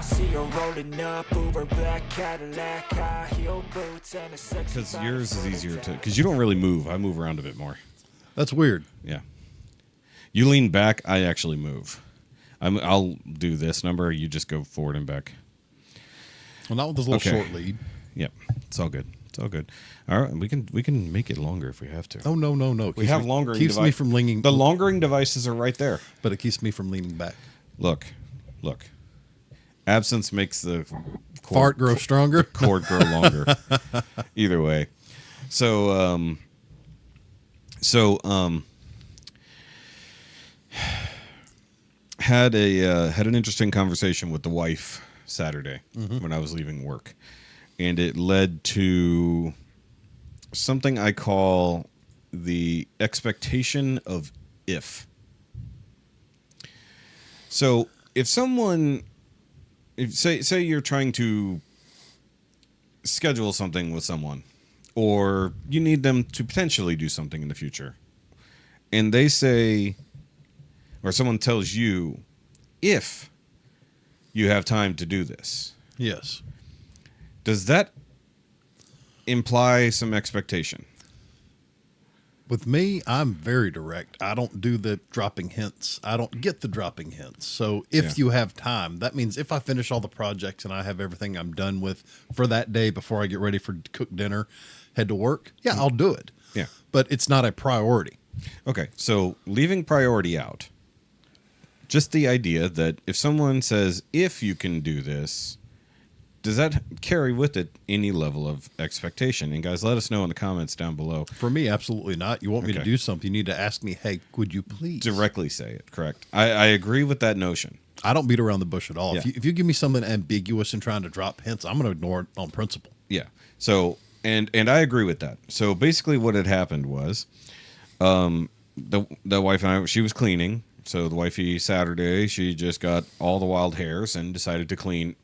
I see her rolling up, Uber black Cadillac, high heel boots, and a sexy. Because yours is easier to, because you don't really move. I move around a bit more. That's weird. Yeah. You lean back, I actually move. I'll do this number. You just go forward and back. Well, not with this little short lead. Yep. It's all good. It's all good. All right. We can make it longer if we have to. Oh, no. We have longering keeps me from leaning. The longering devices are right there. But it keeps me from leaning back. Look. Absence makes the fart grow stronger. Cord grow longer. Either way. So had an interesting conversation with the wife Saturday when I was leaving work, and it led to something I call the expectation of if. So if someone, say you're trying to schedule something with someone, or you need them to potentially do something in the future, and they say, or someone tells you, if you have time to do this. Yes. Does that imply some expectation? With me, I'm very direct. I don't do the dropping hints. I don't get the dropping hints. So if you have time, that means if I finish all the projects and I have everything I'm done with for that day before I get ready for cook dinner, head to work, I'll do it. Yeah. But it's not a priority. Okay, so leaving priority out, just the idea that if someone says, if you can do this, does that carry with it any level of expectation? And guys, let us know in the comments down below. For me, absolutely not. You want me to do something, you need to ask me, hey, would you please? Directly say it, correct. I agree with that notion. I don't beat around the bush at all. Yeah. If you give me something ambiguous and trying to drop hints, I'm going to ignore it on principle. Yeah. So, and I agree with that. So basically what had happened was the wife and I, she was cleaning. So the wifey Saturday, she just got all the wild hairs and decided to clean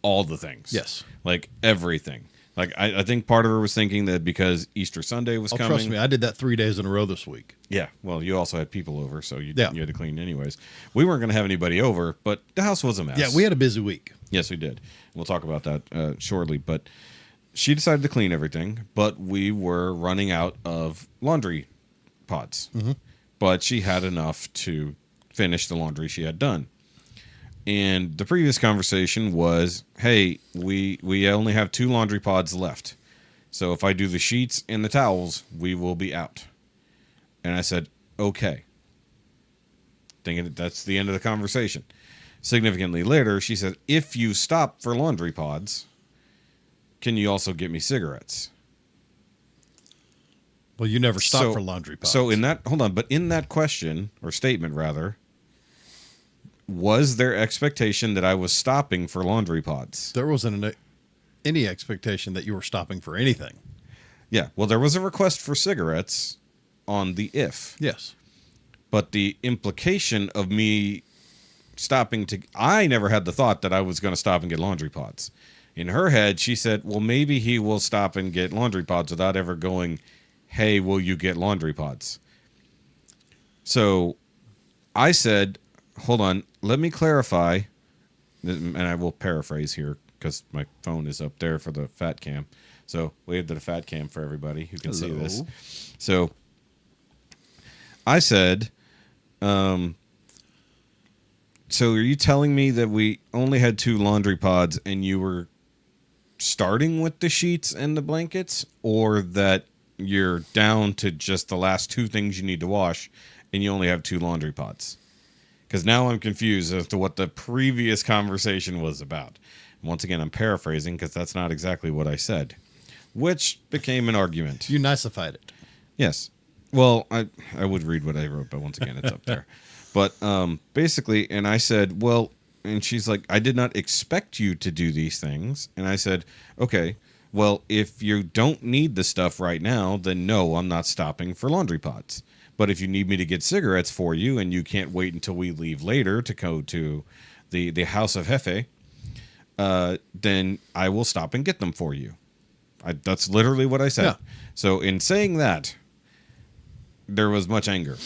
all the things. Yes. Like everything. Like I think part of her was thinking that because Easter Sunday was coming. Trust me, I did that 3 days in a row this week. Yeah. Well, you also had people over, so you had to clean anyways. We weren't going to have anybody over, but the house was a mess. Yeah, we had a busy week. Yes, we did. We'll talk about that shortly. But she decided to clean everything, but we were running out of laundry pods. Mm-hmm. But she had enough to finish the laundry she had done. And the previous conversation was, hey, we only have 2 laundry pods left. So if I do the sheets and the towels, we will be out. And I said, okay. Thinking that that's the end of the conversation. Significantly later, she said, if you stop for laundry pods, can you also get me cigarettes? Well, you never stop for laundry pods. So in that question, or statement rather, was there expectation that I was stopping for laundry pods? There wasn't any expectation that you were stopping for anything. Yeah, well, there was a request for cigarettes on the if. Yes. But the implication of me stopping I never had the thought that I was going to stop and get laundry pods. In her head, she said, well, maybe he will stop and get laundry pods without ever going, hey, will you get laundry pods? So I said, hold on, let me clarify, and I will paraphrase here because my phone is up there for the fat cam. So wave to the fat cam for everybody who can see this. So I said, so are you telling me that we only had 2 laundry pods and you were starting with the sheets and the blankets, or that you're down to just the last 2 things you need to wash and you only have 2 laundry pods? Because now I'm confused as to what the previous conversation was about. Once again, I'm paraphrasing because that's not exactly what I said, which became an argument. You niceified it. Yes. Well, I would read what I wrote, but once again, it's up there. But basically, and I said, well, and she's like, I did not expect you to do these things. And I said, okay, well, if you don't need the stuff right now, then no, I'm not stopping for laundry pods. But if you need me to get cigarettes for you and you can't wait until we leave later to go to the House of Jefe, then I will stop and get them for you. That's literally what I said. Yeah. So in saying that, there was much anger.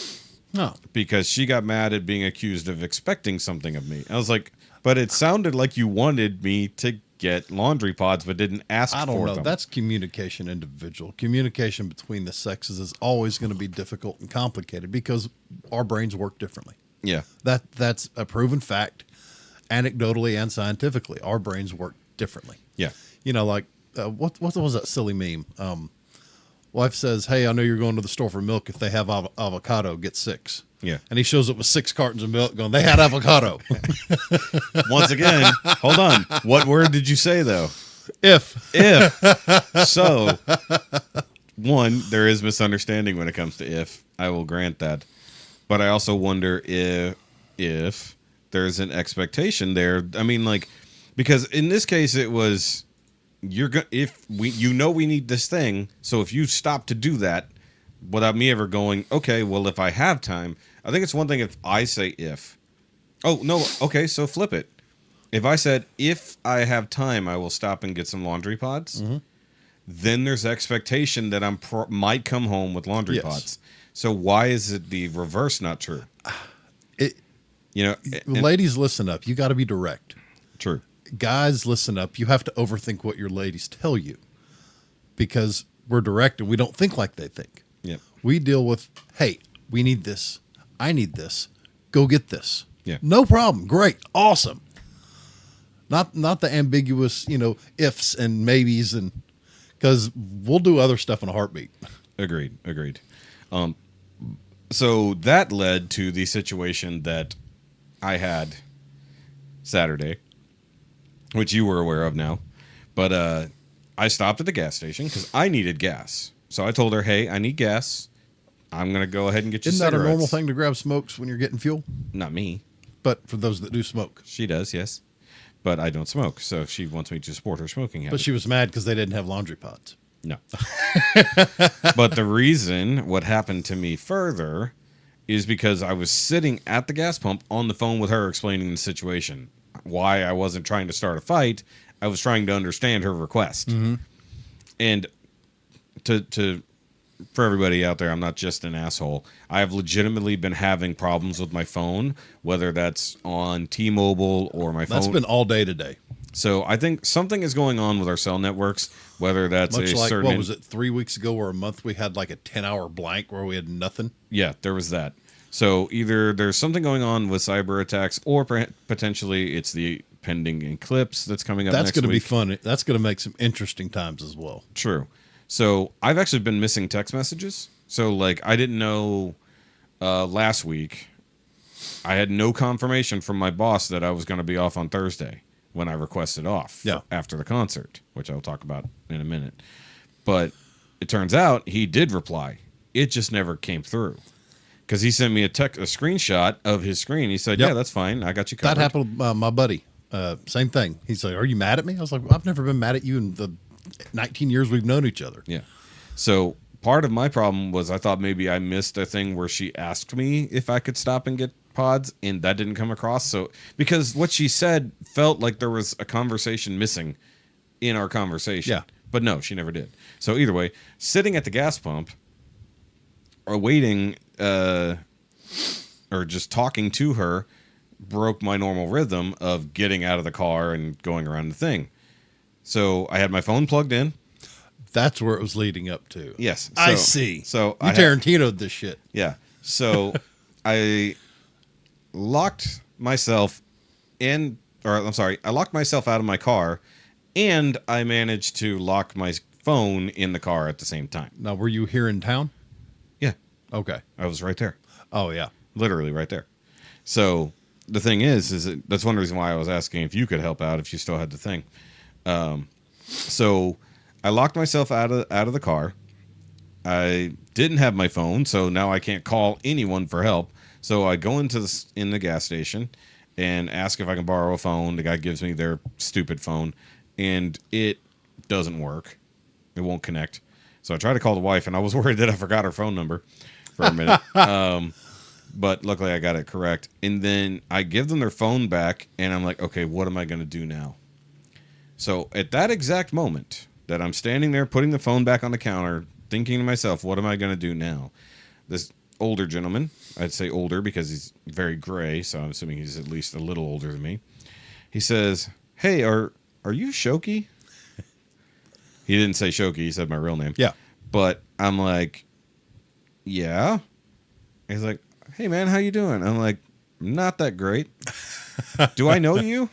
No. Because she got mad at being accused of expecting something of me. I was like, But it sounded like you wanted me to get laundry pods, but didn't ask for them. I don't know. That's communication individual. Communication between the sexes is always going to be difficult and complicated because our brains work differently. Yeah. That's a proven fact, anecdotally and scientifically. Our brains work differently. Yeah. You know, like what was that silly meme? Wife says, "Hey, I know you're going to the store for milk. If they have avocado, get 6." Yeah. And he shows up with 6 cartons of milk going, "They had avocado." Once again, hold on. What word did you say, though? If. So, one, there is misunderstanding when it comes to if. I will grant that. But I also wonder if there's an expectation there. I mean, like, because in this case, it was, we need this thing. So if you stop to do that, without me ever going, okay, well, if I have time, I think it's one thing if I say if. Oh, no, okay, so flip it. If I said, if I have time, I will stop and get some laundry pods, then there's expectation that I might come home with laundry pods. So why is it the reverse not true? Ladies, listen up. You got to be direct. True. Guys, listen up. You have to overthink what your ladies tell you because we're direct and we don't think like they think. Yep. We deal with, hey, we need this. I need this. Go get this. Yeah. No problem. Great. Awesome. Not the ambiguous, ifs and maybes, and because we'll do other stuff in a heartbeat. Agreed. So that led to the situation that I had Saturday, which you were aware of now. But I stopped at the gas station because I needed gas. So I told her, hey, I need gas. I'm going to go ahead and get you Isn't cigarettes. that a normal thing to grab smokes when you're getting fuel? Not me. But for those that do smoke. She does, yes. But I don't smoke, so she wants me to support her smoking habit. But she was mad because they didn't have laundry pods. No. But the reason what happened to me further is because I was sitting at the gas pump on the phone with her explaining the situation. Why I wasn't trying to start a fight. I was trying to understand her request. And for everybody out there, I'm not just an asshole. I have legitimately been having problems with my phone, whether that's on T-Mobile or my phone. That's been all day today. So I think something is going on with our cell networks, whether that's Much a like, certain... what was it, 3 weeks ago or a month we had like a 10-hour blank where we had nothing? Yeah, there was that. So either there's something going on with cyber attacks or potentially it's the pending eclipse that's coming up next week. That's going to be fun. That's going to make some interesting times as well. True. So I've actually been missing text messages. So like I didn't know last week. I had no confirmation from my boss that I was going to be off on Thursday when I requested off after the concert, which I'll talk about in a minute. But it turns out he did reply. It just never came through. Because he sent me a screenshot of his screen. He said, yeah, that's fine. I got you covered. That happened with my buddy. Same thing. He's like, are you mad at me? I was like, well, I've never been mad at you in the 19 years we've known each other. Yeah. So part of my problem was I thought maybe I missed a thing where she asked me if I could stop and get pods, and that didn't come across. So because what she said felt like there was a conversation missing in our conversation. Yeah. But no, she never did. So either way, sitting at the gas pump or waiting or just talking to her broke my normal rhythm of getting out of the car and going around the thing. So I had my phone plugged in. That's where it was leading up to. Yes. I see. So you Tarantino'd this shit. Yeah. So I locked myself I locked myself out of my car, and I managed to lock my phone in the car at the same time. Now, were you here in town? Yeah. Okay. I was right there. Oh, yeah. Literally right there. So the thing is that's one reason why I was asking if you could help out if you still had the thing. So I locked myself out of the car. I didn't have my phone, so now I can't call anyone for help. So I go into the gas station and ask if I can borrow a phone. The guy gives me their stupid phone, and it doesn't work. It won't connect. So I tried to call the wife, and I was worried that I forgot her phone number for a minute. But luckily I got it correct. And then I give them their phone back, and I'm like, okay, what am I going to do now? So at that exact moment that I'm standing there putting the phone back on the counter, thinking to myself, what am I going to do now? This older gentleman, I'd say older because he's very gray, so I'm assuming he's at least a little older than me. he says, "Hey, are you Shoky?" He didn't say Shoky. He said my real name. Yeah. But I'm like, yeah. He's like, "Hey, man, how you doing?" I'm like, "Not that great." "Do I know you?"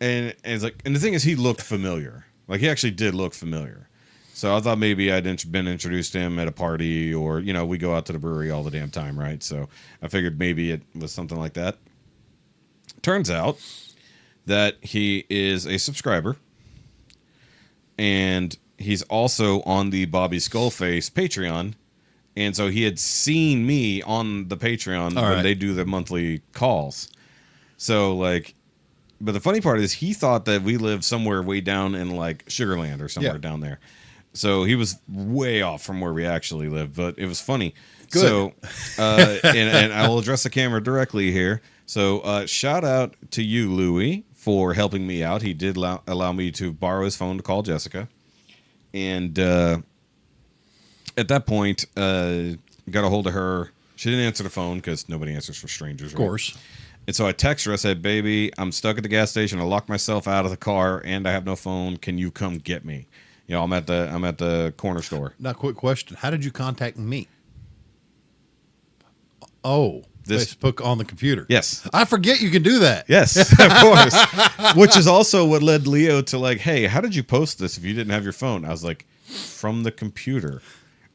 And it's like, and the thing is, he looked familiar. Like, he actually did look familiar. So I thought maybe I'd been introduced to him at a party, or, you know, we go out to the brewery all the damn time, right? So I figured maybe it was something like that. Turns out that he is a subscriber, and he's also on the Bobby Skullface Patreon. And so he had seen me on the Patreon when they do the monthly calls. So, like, but the funny part is he thought that we lived somewhere way down in, like, Sugarland or somewhere down there. So he was way off from where we actually live, but it was funny. Good. So, and I will address the camera directly here. So, shout out to you, Louie, for helping me out. He did allow me to borrow his phone to call Jessica. And at that point, got a hold of her. She didn't answer the phone because nobody answers for strangers. Of course. And so I text her. I said, "Baby, I'm stuck at the gas station. I locked myself out of the car, and I have no phone. Can you come get me? You know, I'm at the corner store." Now, quick question: how did you contact me? Oh, Facebook on the computer. Yes, I forget you can do that. Yes, of course. Which is also what led Leo to, like, "Hey, how did you post this if you didn't have your phone?" I was like, "From the computer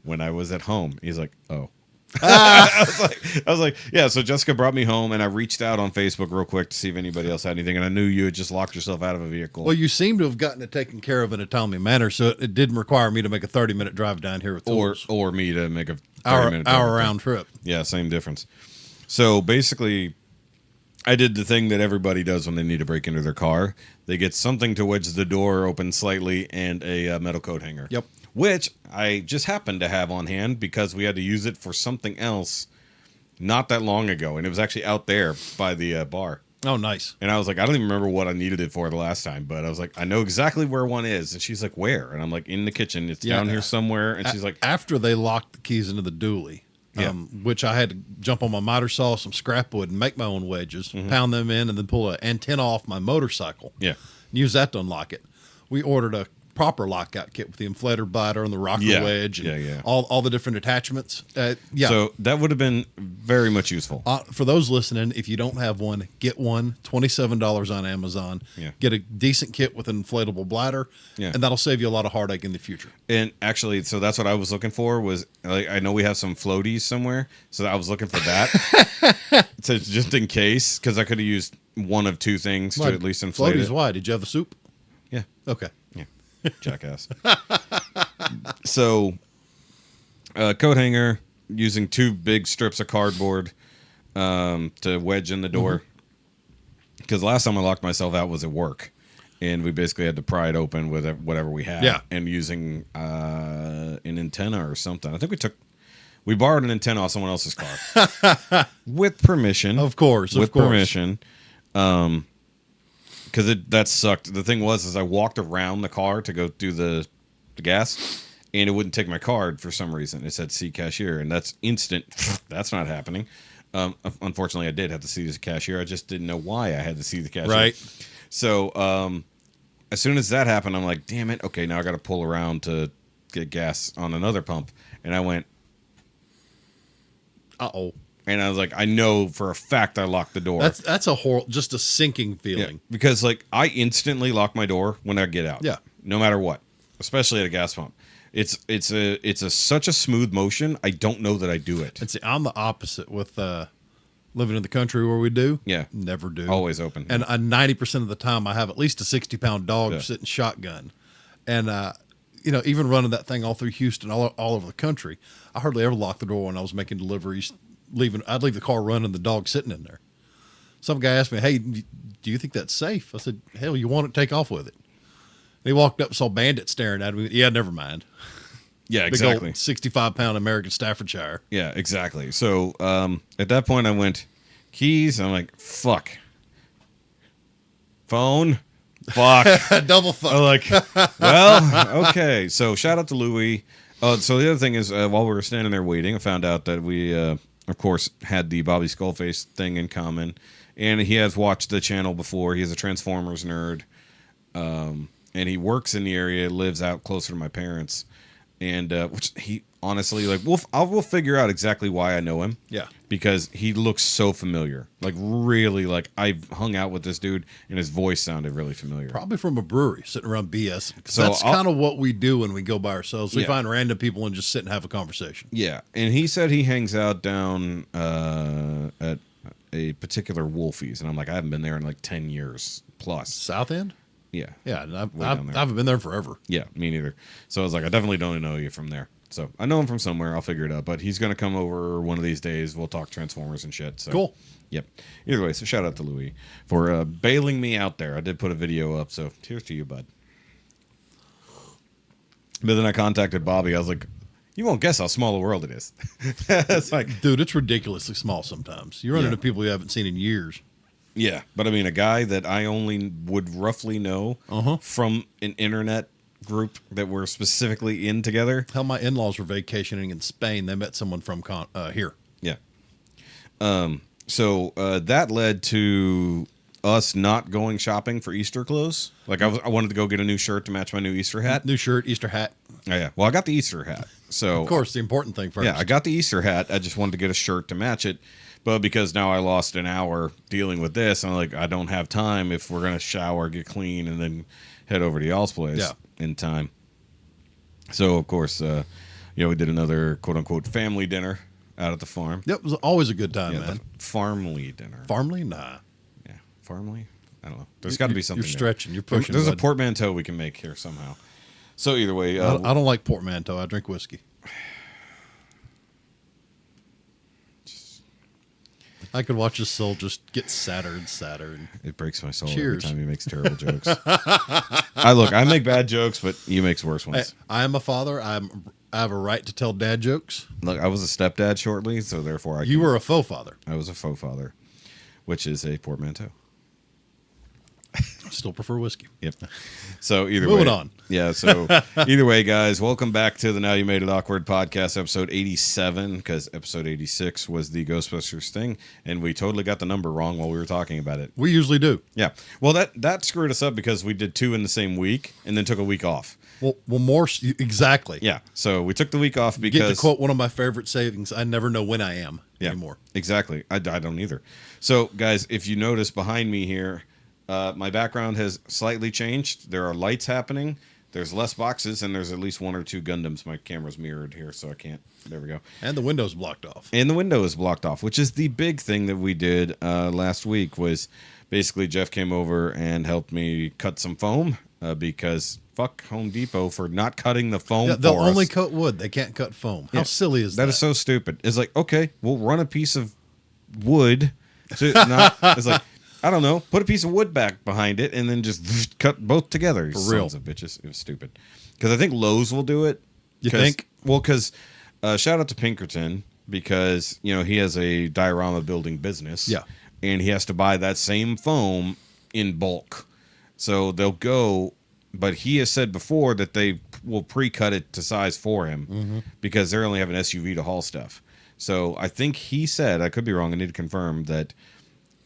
when I was at home." He's like, "Oh." I was like, yeah. So Jessica brought me home, and I reached out on Facebook real quick to see if anybody else had anything, and I knew you had just locked yourself out of a vehicle. Well, you seem to have gotten it taken care of in a timely manner, so it didn't require me to make a 30-minute drive down here with tools. or me to make a hour round trip. Yeah, same difference. So basically, I did the thing that everybody does when they need to break into their car. They get something to wedge the door open slightly and a metal coat hanger. Yep. Which I just happened to have on hand because we had to use it for something else not that long ago. And it was actually out there by the bar. Oh, nice. And I was like, I don't even remember what I needed it for the last time. But I was like, I know exactly where one is. And she's like, "Where?" And I'm like, "In the kitchen. It's down here somewhere." And she's like... After they locked the keys into the dually, which I had to jump on my miter saw, some scrap wood, and make my own wedges, pound them in, and then pull an antenna off my motorcycle. Yeah. Use that to unlock it. We ordered a proper lockout kit with the inflator bladder and the rocker wedge and all the different attachments. So that would have been very much useful. For those listening, if you don't have one, get one. $27 on Amazon. Yeah. Get a decent kit with an inflatable bladder, and that'll save you a lot of heartache in the future. And actually, so that's what I was looking for was, like, I know we have some floaties somewhere, so I was looking for that. So just in case, because I could have used one of two things to at least inflate floaties, it. Why? Did you have the soup? Yeah. Okay. Yeah. Jackass. So, coat hanger, using two big strips of cardboard to wedge in the door. Because last time I locked myself out was at work, and we basically had to pry it open with whatever we had. Yeah. And using an antenna or something. I think we borrowed an antenna off someone else's car with permission. Of course, with permission. Because that sucked. The thing was I walked around the car to go do the gas, and it wouldn't take my card for some reason. It said "see cashier," and that's instant. That's not happening. Unfortunately, I did have to see the cashier. I just didn't know why I had to see the cashier. Right. So as soon as that happened, I'm like, "Damn it! Okay, now I got to pull around to get gas on another pump." And I went, "Uh-oh." And I was like, I know for a fact I locked the door. That's just a sinking feeling. Yeah, because, like, I instantly lock my door when I get out. Yeah. No matter what, especially at a gas pump. It's such a smooth motion. I don't know that I do it. And see, I'm the opposite with living in the country where we do. Yeah. Never do. Always open. And 90% of the time I have at least a 60-pound dog sitting shotgun. And even running that thing all through Houston, all over the country, I hardly ever locked the door when I was making deliveries. I'd leave the car running, the dog sitting in there. Some guy asked me, "Hey, do you think that's safe?" I said, "Hell, you want it, take off with it." And he walked up and saw Bandit staring at me. Yeah, never mind. Yeah, exactly. 65-pound American Staffordshire. Yeah, exactly. So at that point, I went, keys. I'm like, fuck. Phone. Fuck. Double fuck. I'm like, well, okay. So shout out to Louie. So the other thing is, while we were standing there waiting, I found out that we, of course, had the Bobby Skullface thing in common. and he has watched the channel before. He's a Transformers nerd, and he works in the area, lives out closer to my parents, and which he honestly like. We'll figure out exactly why I know him. Yeah, because he looks so familiar, like really, like I've hung out with this dude, and his voice sounded really familiar. probably from a brewery, sitting around BS. So That's kind of what we do when we go by ourselves. We Yeah. find random people and just sit and have a conversation. Yeah, and he said he hangs out down at a particular Wolfie's, and I'm like, I haven't been there in like 10 years plus. South End? Yeah, Yeah, and I down there. haven't been there forever. yeah, me neither. So I was like, I definitely don't know you from there. So I know him from somewhere. I'll figure it out. But he's gonna come over one of these days. We'll talk Transformers and shit. So. Cool. Yep. Either way, so shout out to Louis for bailing me out there. I did put a video up, so cheers to you, bud. But then I contacted Bobby. I was like, you won't guess how small a world it is. It's like, Dude, it's ridiculously small sometimes. You run Yeah. into people you haven't seen in years. yeah. But I mean, a guy that I only would roughly know from an internet group that we're specifically in together. Hell, my in-laws were vacationing in Spain. They met someone from here. Yeah. So that led to us not going shopping for Easter clothes. Like I wanted to go get a new shirt to match my new Easter hat. New shirt, Easter hat. Oh, yeah. Well, I got the Easter hat. So Of course, the important thing first. yeah, I got the Easter hat. I just wanted to get a shirt to match it. But because now I lost an hour dealing with this, I'm like, I don't have time if we're going to shower, get clean, and then head over to y'all's place in time. So, of course, we did another quote-unquote family dinner out at the farm. Yep, it was always a good time, Yeah, man. the farmly dinner. Farmly? Nah. Yeah, farmly? I don't know. There's got to be something You're there. stretching. You're pushing. There's a bud. portmanteau we can make here somehow. So either way, I don't like portmanteau. I drink whiskey. I could watch his soul just get sadder and sadder. And it breaks my soul Cheers. every time he makes terrible jokes. I make bad jokes, but he makes worse ones. I am a father. I have a right to tell dad jokes. Look, I was a stepdad shortly, so therefore You were a faux father. I was a faux father, which is a portmanteau. I still prefer whiskey. Yep. So either Moving way, on. Yeah. So either way, guys, welcome back to the Now You Made It Awkward podcast, episode 87, because episode 86 was the Ghostbusters thing, and we totally got the number wrong while we were talking about it. We usually do. Yeah. Well, that screwed us up because we did 2 in the same week and then took a week off. Well, more exactly. Yeah. So we took the week off Get because to quote one of my favorite sayings: "I never know when I am anymore." Exactly. I don't either. So, guys, if you notice behind me here, my background has slightly changed. There are lights happening. There's less boxes, and there's at least 1 or 2 Gundams. My camera's mirrored here, so I can't. There we go. And the window's blocked off. And the window is blocked off, which is the big thing that we did last week. Was basically Jeff came over and helped me cut some foam because fuck Home Depot for not cutting the foam. Yeah, they'll for only us. cut wood. They can't cut foam. How Yeah. silly is that? That is so stupid. It's like, okay, we'll run a piece of wood. It's like, I don't know, put a piece of wood back behind it and then just cut both together. For real. Sons of bitches. It was stupid. Because I think Lowe's will do it. You think? Well, because shout out to Pinkerton because, he has a diorama building business. Yeah. And he has to buy that same foam in bulk. So they'll go, but he has said before that they will pre-cut it to size for him because they only have an SUV to haul stuff. So I think he said, I could be wrong, I need to confirm, that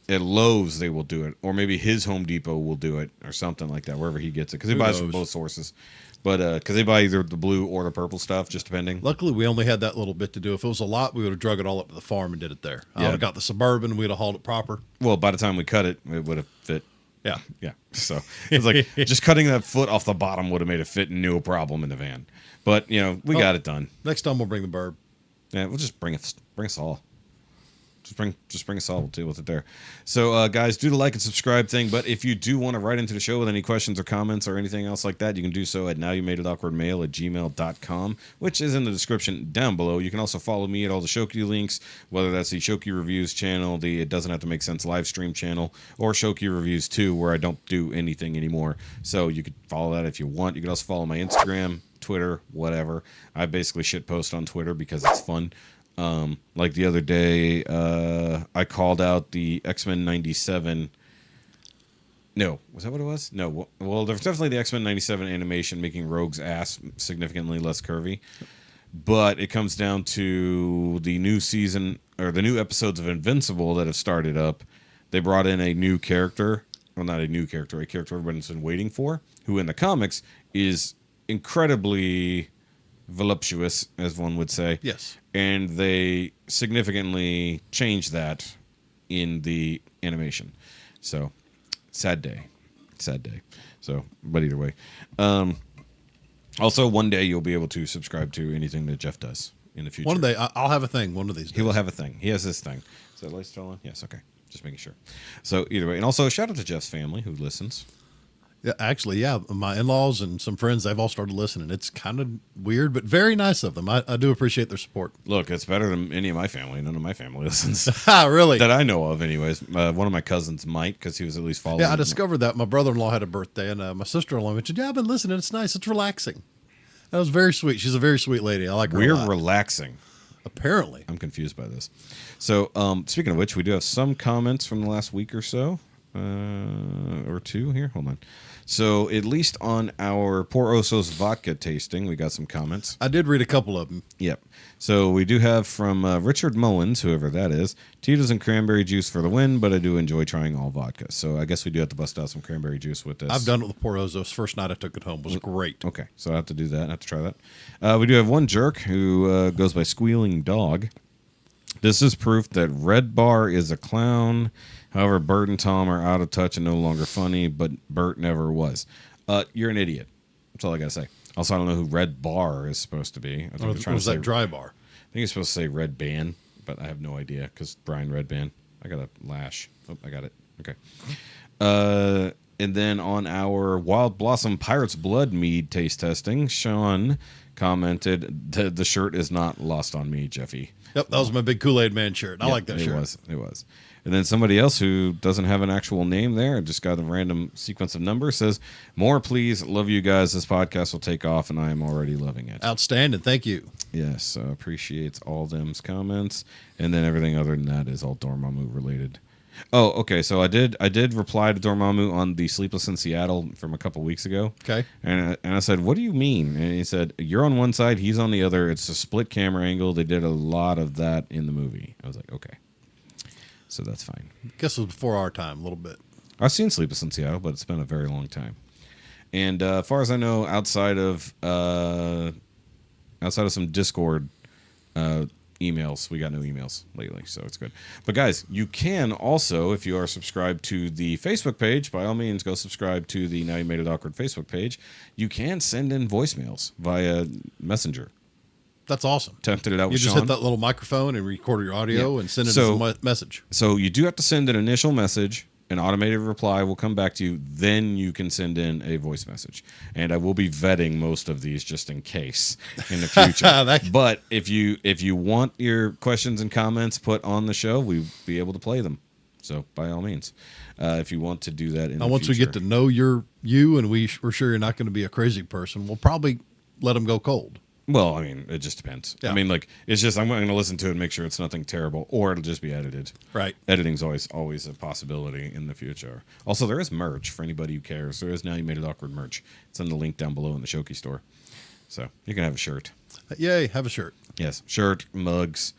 at Lowe's they will do it, or maybe his Home Depot will do it, or something like that, wherever he gets it, because he Who buys from knows? both sources. But because they buy either the blue or the purple stuff, just depending. Luckily, we only had that little bit to do. If it was a lot, we would have drug it all up to the farm and did it there. I would Yeah. have got the Suburban. We'd have hauled it proper. Well, by the time we cut it, it would have fit. Yeah. Yeah. So it's like just cutting that foot off the bottom would have made it fit, no problem in the van. But we got it done. Next time we'll bring the burb. Yeah, we'll just bring us all. Just bring us all. We'll deal with it there. So, guys, do the like and subscribe thing. But if you do want to write into the show with any questions or comments or anything else like that, you can do so at NowYouMadeItAwkwardMail@gmail.com, which is in the description down below. You can also follow me at all the Shoky links, whether that's the Shoky Reviews channel, the It Doesn't Have to Make Sense live stream channel, or Shoky Reviews 2, where I don't do anything anymore. So you could follow that if you want. You can also follow my Instagram, Twitter, whatever. I basically shitpost on Twitter because it's fun. Like the other day, I called out the X-Men 97. No, was that what it was? No. Well, there's definitely the X-Men 97 animation making Rogue's ass significantly less curvy. But it comes down to the new season or the new episodes of Invincible that have started up they brought in a new character. Well, not a new character, a character everybody's been waiting for, who in the comics is incredibly voluptuous, as one would say. Yes. And they significantly changed that in the animation. So, sad day. Sad day. So, but either way. Also, one day you'll be able to subscribe to anything that Jeff does in the future. One day, I'll have a thing one of these days. He will have a thing. He has this thing. Is that light still on? Yes, okay. Just making sure. So, either way. And also, shout out to Jeff's family who listens. Yeah, actually, yeah. My in-laws and some friends, they've all started listening. It's kind of weird, but very nice of them. I do appreciate their support. Look, it's better than any of my family. None of my family listens. Really? That I know of, anyways. One of my cousins might, because he was at least following. Yeah, I discovered that. My brother-in-law had a birthday, and my sister-in-law mentioned, yeah, I've been listening. It's nice. It's relaxing. That was very sweet. She's a very sweet lady. I like her a We're lot. relaxing. Apparently. I'm confused by this. So, speaking of which, we do have some comments from the last week or so. Or two here. Hold on. So, at least on our Por Osos vodka tasting, we got some comments. I did read a couple of them. Yep. So, we do have from Richard Mullins, whoever that is, Tito's and cranberry juice for the win, but I do enjoy trying all vodka. So, I guess we do have to bust out some cranberry juice with this. I've done it with Porozos. First night I took it home was great. Okay. So, I have to do that. I have to try that. We do have one jerk who goes by Squealing Dog. This is proof that Red Bar is a clown. However, Bert and Tom are out of touch and no longer funny, but Bert never was. You're an idiot. That's all I got to say. Also, I don't know who Red Bar is supposed to be. I think Or was that Dry Bar? I think it's supposed to say Red Band, but I have no idea because Brian Red Band. I got a lash. Oh, I got it. Okay. And then on our Wild Blossom Pirate's Blood mead taste testing, Sean commented, the shirt is not lost on me, Jeffy. Yep, that was my big Kool-Aid Man shirt. I like that shirt. It was. And then somebody else who doesn't have an actual name there, just got a random sequence of numbers, says, more please, love you guys. This podcast will take off, and I am already loving it. Outstanding. Thank you. Yes, appreciates all them's comments. And then everything other than that is all Dormammu related. Oh, okay. So I did reply to Dormammu on the Sleepless in Seattle from a couple weeks ago. Okay. And I said, what do you mean? And he said, you're on one side, he's on the other. It's a split camera angle. They did a lot of that in the movie. I was like, okay. So that's fine. I guess it was before our time, a little bit. I've seen Sleepless in Seattle, but it's been a very long time. And as far as I know, outside of some Discord emails, we got no emails lately, so it's good. But guys, you can also, if you are subscribed to the Facebook page, by all means, go subscribe to the Now You Made It Awkward Facebook page. You can send in voicemails via Messenger. That's awesome. Tested it out You with just Sean. hit that little microphone and record your audio and send it as a message. So you do have to send an initial message. An automated reply will come back to you. Then you can send in a voice message. And I will be vetting most of these just in case in the future. But if you want your questions and comments put on the show, we'll be able to play them. So by all means, if you want to do that in the once future. we get to know you and we're sure you're not going to be a crazy person, we'll probably let them go cold. Well, I mean, it just depends. Yeah. I mean, like, it's just, I'm going to listen to it and make sure it's nothing terrible, or it'll just be edited. Right. Editing's always a possibility in the future. Also, there is merch for anybody who cares. There is Now You Made It Awkward merch. It's in the link down below in the SHOKY store. So, you can have a shirt. Yay, have a shirt. Yes, shirt, mugs.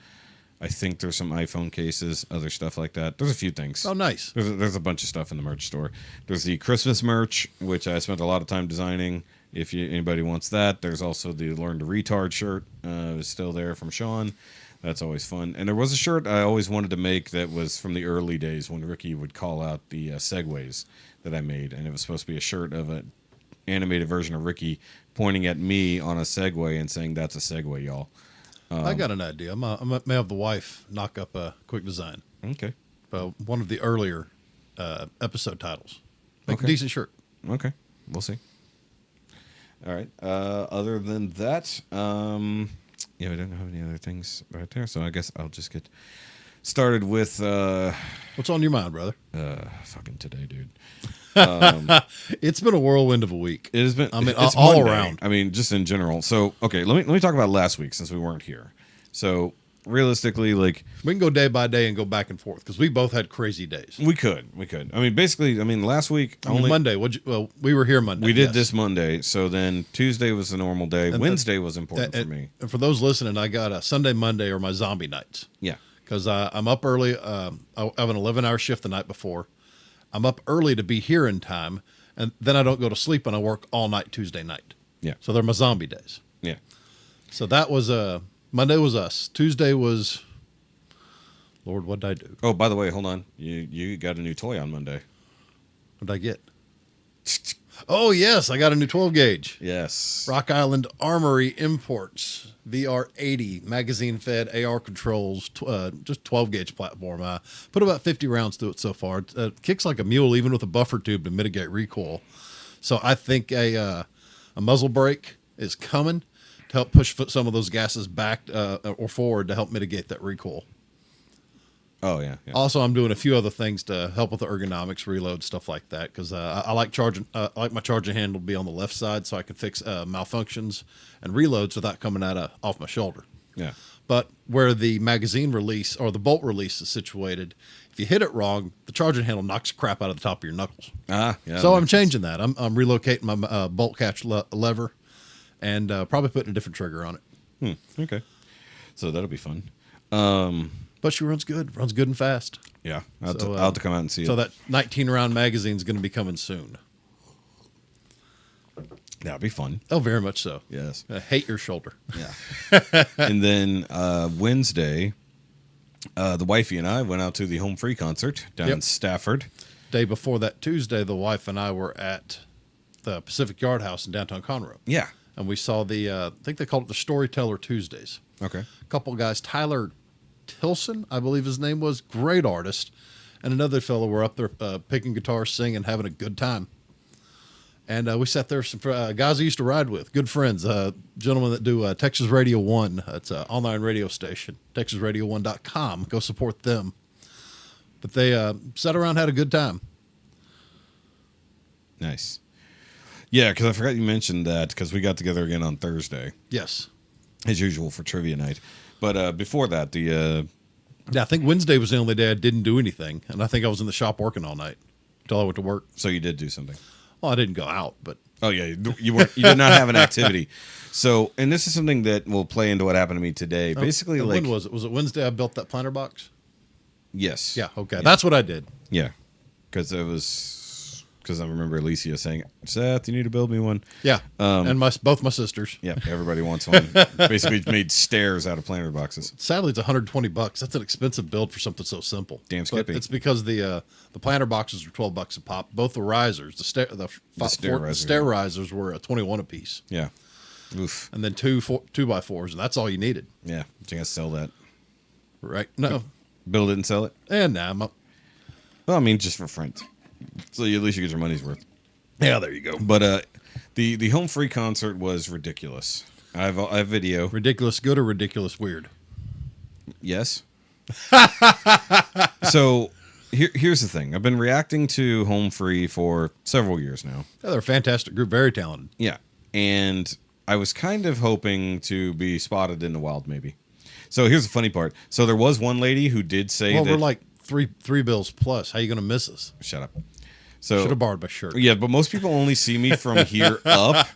I think there's some iPhone cases, other stuff like that. There's a few things. Oh, nice. There's a bunch of stuff in the merch store. There's the Christmas merch, which I spent a lot of time designing. If anybody wants that, there's also the Learn to Retard shirt. Is still there from Sean. That's always fun. And there was a shirt I always wanted to make that was from the early days when Ricky would call out the segways that I made. And it was supposed to be a shirt of an animated version of Ricky pointing at me on a Segway and saying, that's a Segway, y'all. I got an idea. I may have the wife knock up a quick design. Okay. One of the earlier episode titles. Make a decent shirt. Okay. We'll see. All right. Other than that, we don't have any other things right there. So I guess I'll just get started with what's on your mind, brother? Fucking today, dude. It's been a whirlwind of a week. It has been. I mean, it's all Monday. around. I mean, just in general. So okay, let me talk about last week since we weren't here. So realistically, like, we can go day by day and go back and forth because we both had crazy days. We could. I mean, basically, last week Monday. We were here Monday. We did this Monday, so then Tuesday was the normal day. And Wednesday was important for me. And for those listening, I got a Sunday, Monday are my zombie nights. Yeah, because I'm up early. I have an 11-hour shift the night before. I'm up early to be here in time, and then I don't go to sleep and I work all night Tuesday night. Yeah. So they're my zombie days. Yeah. So that was Monday was us. Tuesday was, Lord, what did I do? Oh, by the way, hold on. You got a new toy on Monday. What did I get? Oh, yes, I got a new 12 gauge. Yes. Rock Island Armory Imports VR80 magazine fed AR controls, just 12 gauge platform. Put about 50 rounds through it so far. It kicks like a mule, even with a buffer tube to mitigate recoil. So I think a muzzle brake is coming to help push some of those gases back or forward to help mitigate that recoil. Oh, yeah. Also, I'm doing a few other things to help with the ergonomics, reload, stuff like that, because I like charging. I like my charging handle to be on the left side, so I can fix malfunctions and reloads without coming off my shoulder. Yeah. But where the magazine release or the bolt release is situated, if you hit it wrong, the charging handle knocks the crap out of the top of your knuckles. Yeah. So I'm changing that. I'm relocating my bolt catch lever and probably putting a different trigger on it. Okay. So that'll be fun. But she runs good and fast. Yeah. I'll have to come out and see it. So that 19-round magazine is going to be coming soon. That'll be fun. Oh, very much so. Yes. I hate your shoulder. Yeah. And then Wednesday, the wifey and I went out to the Home Free concert down in Stafford. Day before that, Tuesday, the wife and I were at the Pacific Yard House in downtown Conroe. Yeah. And we saw I think they called it the Storyteller Tuesdays. Okay. A couple of guys, Tyler Tilson, I believe his name was, great artist, and another fellow were up there picking guitars, singing, having a good time. And we sat there, some guys I used to ride with, good friends, gentlemen that do Texas Radio 1. It's an online radio station, TexasRadio1.com. Go support them. But they sat around, had a good time. Nice. Yeah, because I forgot you mentioned that, because we got together again on Thursday. Yes. As usual for trivia night. But before that, yeah, I think Wednesday was the only day I didn't do anything, and I think I was in the shop working all night until I went to work. So you did do something. Well, I didn't go out, but Oh yeah, you did not have an activity. So, and this is something that will play into what happened to me today. Basically, like, when was it? Was it Wednesday? I built that planter box. yes, Yeah. Okay, that's what I did. yeah, because I remember Alicia saying, "Seth, you need to build me one." Yeah, and both my sisters. Yeah, everybody wants one. Basically, made stairs out of planter boxes. Sadly, it's $120. That's an expensive build for something so simple. Damn But skippy. it's because the planter boxes are $12 a pop. Both the risers, the stair risers were 21 a piece. Yeah, oof. And then two 2x4s, and that's all you needed. Yeah, but you gotta sell that. Right? No, Build it and sell it. and nah, Well, I mean, just for friends. So at least you get your money's worth. yeah, there you go. But the Home Free concert was ridiculous. I have video. Ridiculous good or ridiculous weird? Yes. So here's the thing. I've been reacting to Home Free for several years now. Yeah, they're a fantastic group, very talented. Yeah. And I was kind of hoping to be spotted in the wild, maybe. So here's the funny part. So there was one lady who did say Well, that... we're like three bills plus. How you going to miss us? Shut up. So Should have borrowed my shirt. Yeah, but most people only see me from here up.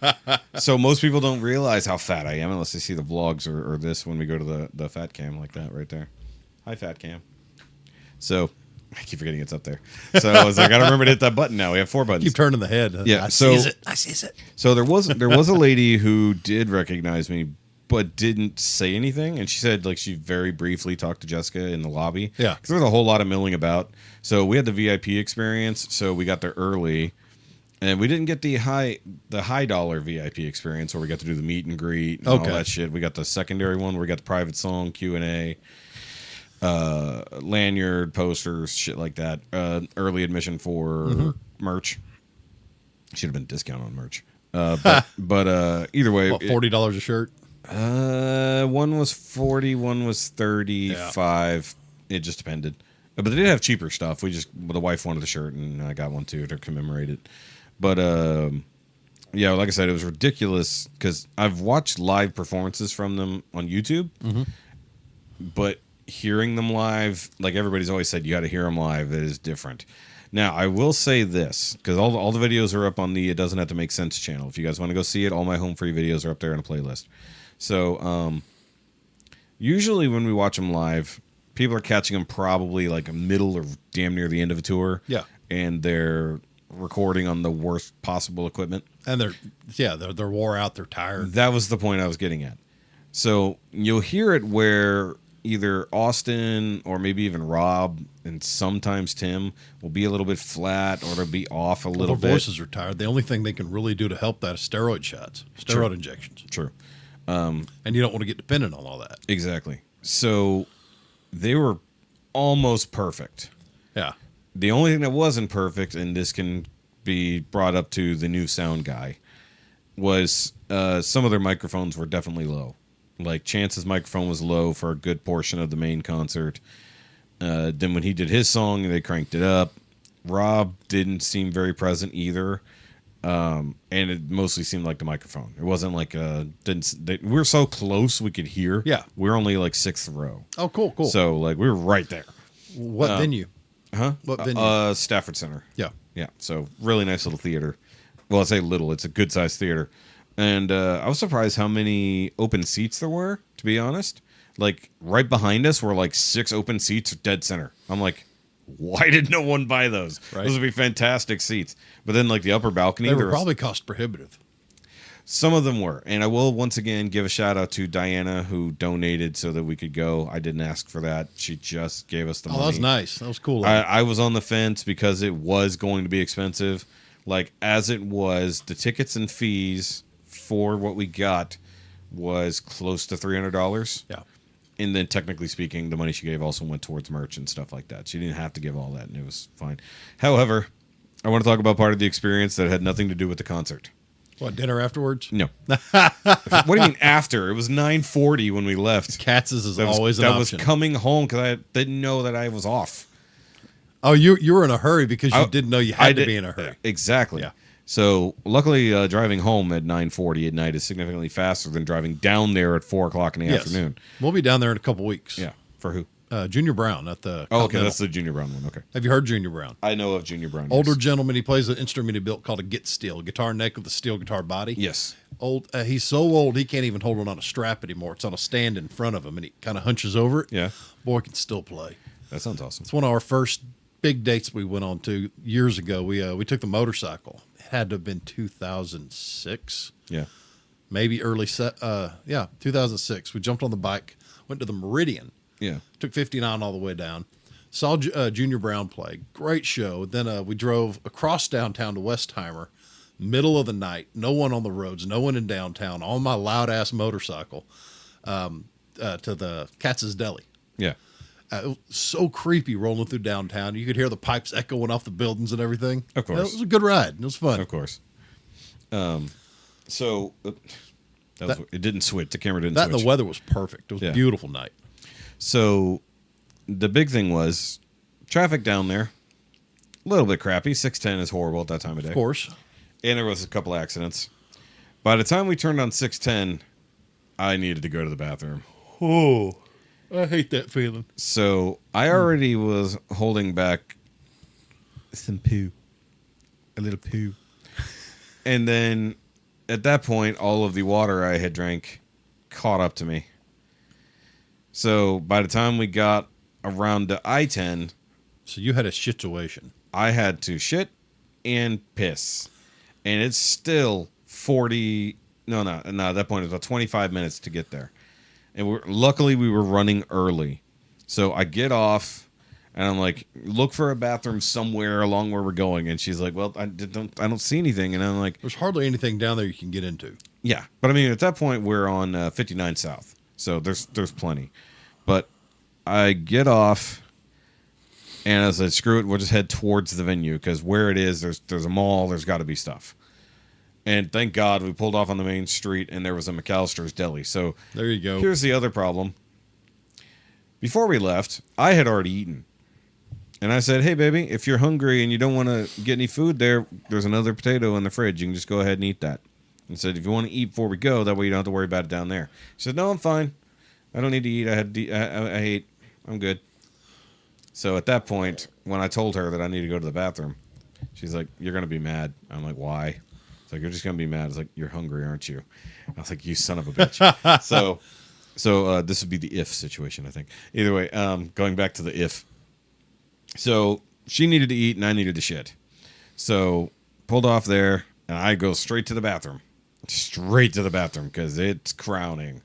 So most people don't realize how fat I am unless they see the vlogs or this when we go to the fat cam like that right there. Hi, fat cam. So I keep forgetting it's up there. So I was like, I gotta remember to hit that button now. We have 4 buttons. Keep turning the head. Yeah, I so- sees it. I sees it. So there was a lady who did recognize me, but didn't say anything. And she said, like, she very briefly talked to Jessica in the lobby. Yeah. Because there was a whole lot of milling about. So we had the VIP experience, so we got there early. And we didn't get the high dollar VIP experience where we got to do the meet and greet and all that shit. We got the secondary one where we got the private song, Q&A, lanyard, posters, shit like that. Early admission for merch. Should have been discount on merch. But either way. What, $40 a shirt? One was 40, one was 35. It just depended. But they did have cheaper stuff. The wife wanted the shirt, and I got one too to commemorate it. But yeah, like I said, it was ridiculous because I've watched live performances from them on YouTube, but hearing them live, like everybody's always said, you got to hear them live. It is different. Now, I will say this, because all the videos are up on the It Doesn't Have to Make Sense channel. If you guys want to go see it, all my Home Free videos are up there in a playlist. So, usually when we watch them live, people are catching them probably like a middle or damn near the end of a tour. Yeah. And they're recording on the worst possible equipment. And they're wore out. They're tired. That was the point I was getting at. So you'll hear it where either Austin or maybe even Rob and sometimes Tim will be a little bit flat or they'll be off a little bit. Their voices are tired. The only thing they can really do to help that is steroid shots, steroid injections. True. And you don't want to get dependent on all that. Exactly. So they were almost perfect. Yeah. The only thing that wasn't perfect, and this can be brought up to the new sound guy, was some of their microphones were definitely low. Like Chance's microphone was low for a good portion of the main concert. Then when he did his song, they cranked it up. Rob didn't seem very present either. And it mostly seemed like the microphone. It wasn't like we're so close we could hear. Yeah. We're only like 6th row. Oh, cool. So like we were right there. What venue? Huh? What venue? Stafford Center. Yeah. Yeah. So really nice little theater. Well, I say little. It's a good sized theater. And I was surprised how many open seats there were, to be honest. Like right behind us were like 6 open seats dead center. I'm like, why did no one buy those? Right. Those would be fantastic seats. But then like the upper balcony. They were probably cost prohibitive. Some of them were. And I will once again give a shout out to Diana who donated so that we could go. I didn't ask for that. She just gave us the money. Oh, that was nice. That was cool. I was on the fence because it was going to be expensive. Like as it was, the tickets and fees for what we got was close to $300. Yeah. And then technically speaking, the money she gave also went towards merch and stuff like that. She didn't have to give all that and it was fine. However, I want to talk about part of the experience that had nothing to do with the concert. What, dinner afterwards? No. What do you mean after? It was 9:40 when we left. Katz's is That was, always an that option. was coming home because I didn't know that I was off. Oh, you were in a hurry because you didn't know you had to be in a hurry. Exactly. Yeah. So luckily, driving home at 9:40 at night is significantly faster than driving down there at 4 o'clock in the afternoon. We'll be down there in a couple weeks. Yeah. For who? Junior Brown at the. Oh, okay. Continental. That's the Junior Brown one. Okay. Have you heard Junior Brown? I know of Junior Brown. Older yes. gentleman. He plays an instrument he built called a Get Steel, a guitar neck with a steel guitar body. Yes. Old. He's so old he can't even hold it on a strap anymore. It's on a stand in front of him, and he kind of hunches over it. Yeah. Boy can still play. That sounds awesome. It's one of our first big dates we went on to years ago. We took the motorcycle. It had to have been 2006. Yeah. Maybe 2006. We jumped on the bike, went to the Meridian. Yeah. Took 59 all the way down. Saw Junior Brown play. Great show. Then we drove across downtown to Westheimer, middle of the night. No one on the roads. No one in downtown. On my loud-ass motorcycle to the Katz's Deli. Yeah. It was so creepy rolling through downtown. You could hear the pipes echoing off the buildings and everything. Of course. It was a good ride. It was fun. Of course. So it didn't switch. The camera didn't switch. And the weather was perfect. It was a beautiful night. So the big thing was traffic down there, a little bit crappy. 610 is horrible at that time of day. Of course. And there was a couple accidents. By the time we turned on 610, I needed to go to the bathroom. Oh, I hate that feeling. So I already was holding back some poo. A little poo. And then at that point, all of the water I had drank caught up to me. So by the time we got around to I-10... So you had a situation. I had to shit and piss. And it's still 40... No, at that point, it was about 25 minutes to get there. And luckily, we were running early. So I get off, and I'm like, look for a bathroom somewhere along where we're going. And she's like, well, I don't see anything. And I'm like... There's hardly anything down there you can get into. Yeah. But I mean, at that point, we're on 59 South. So there's plenty. But I get off, and as I screw it, we'll just head towards the venue. Because where it is, there's a mall. There's got to be stuff. And thank God we pulled off on the main street, and there was a McAllister's Deli. So there you go. Here's the other problem. Before we left, I had already eaten. And I said, hey, baby, if you're hungry and you don't want to get any food there's another potato in the fridge. You can just go ahead and eat that. And said, if you want to eat before we go, that way you don't have to worry about it down there. She said, no, I'm fine. I don't need to eat. I ate. I'm good. So at that point, when I told her that I need to go to the bathroom, she's like, you're going to be mad. I'm like, why? It's like, you're just going to be mad. It's like, you're hungry, aren't you? I was like, you son of a bitch. So So this would be the if situation, I think. Either way, going back to the if. So she needed to eat and I needed to shit. So pulled off there and I go straight to the bathroom. Straight to the bathroom because it's crowning.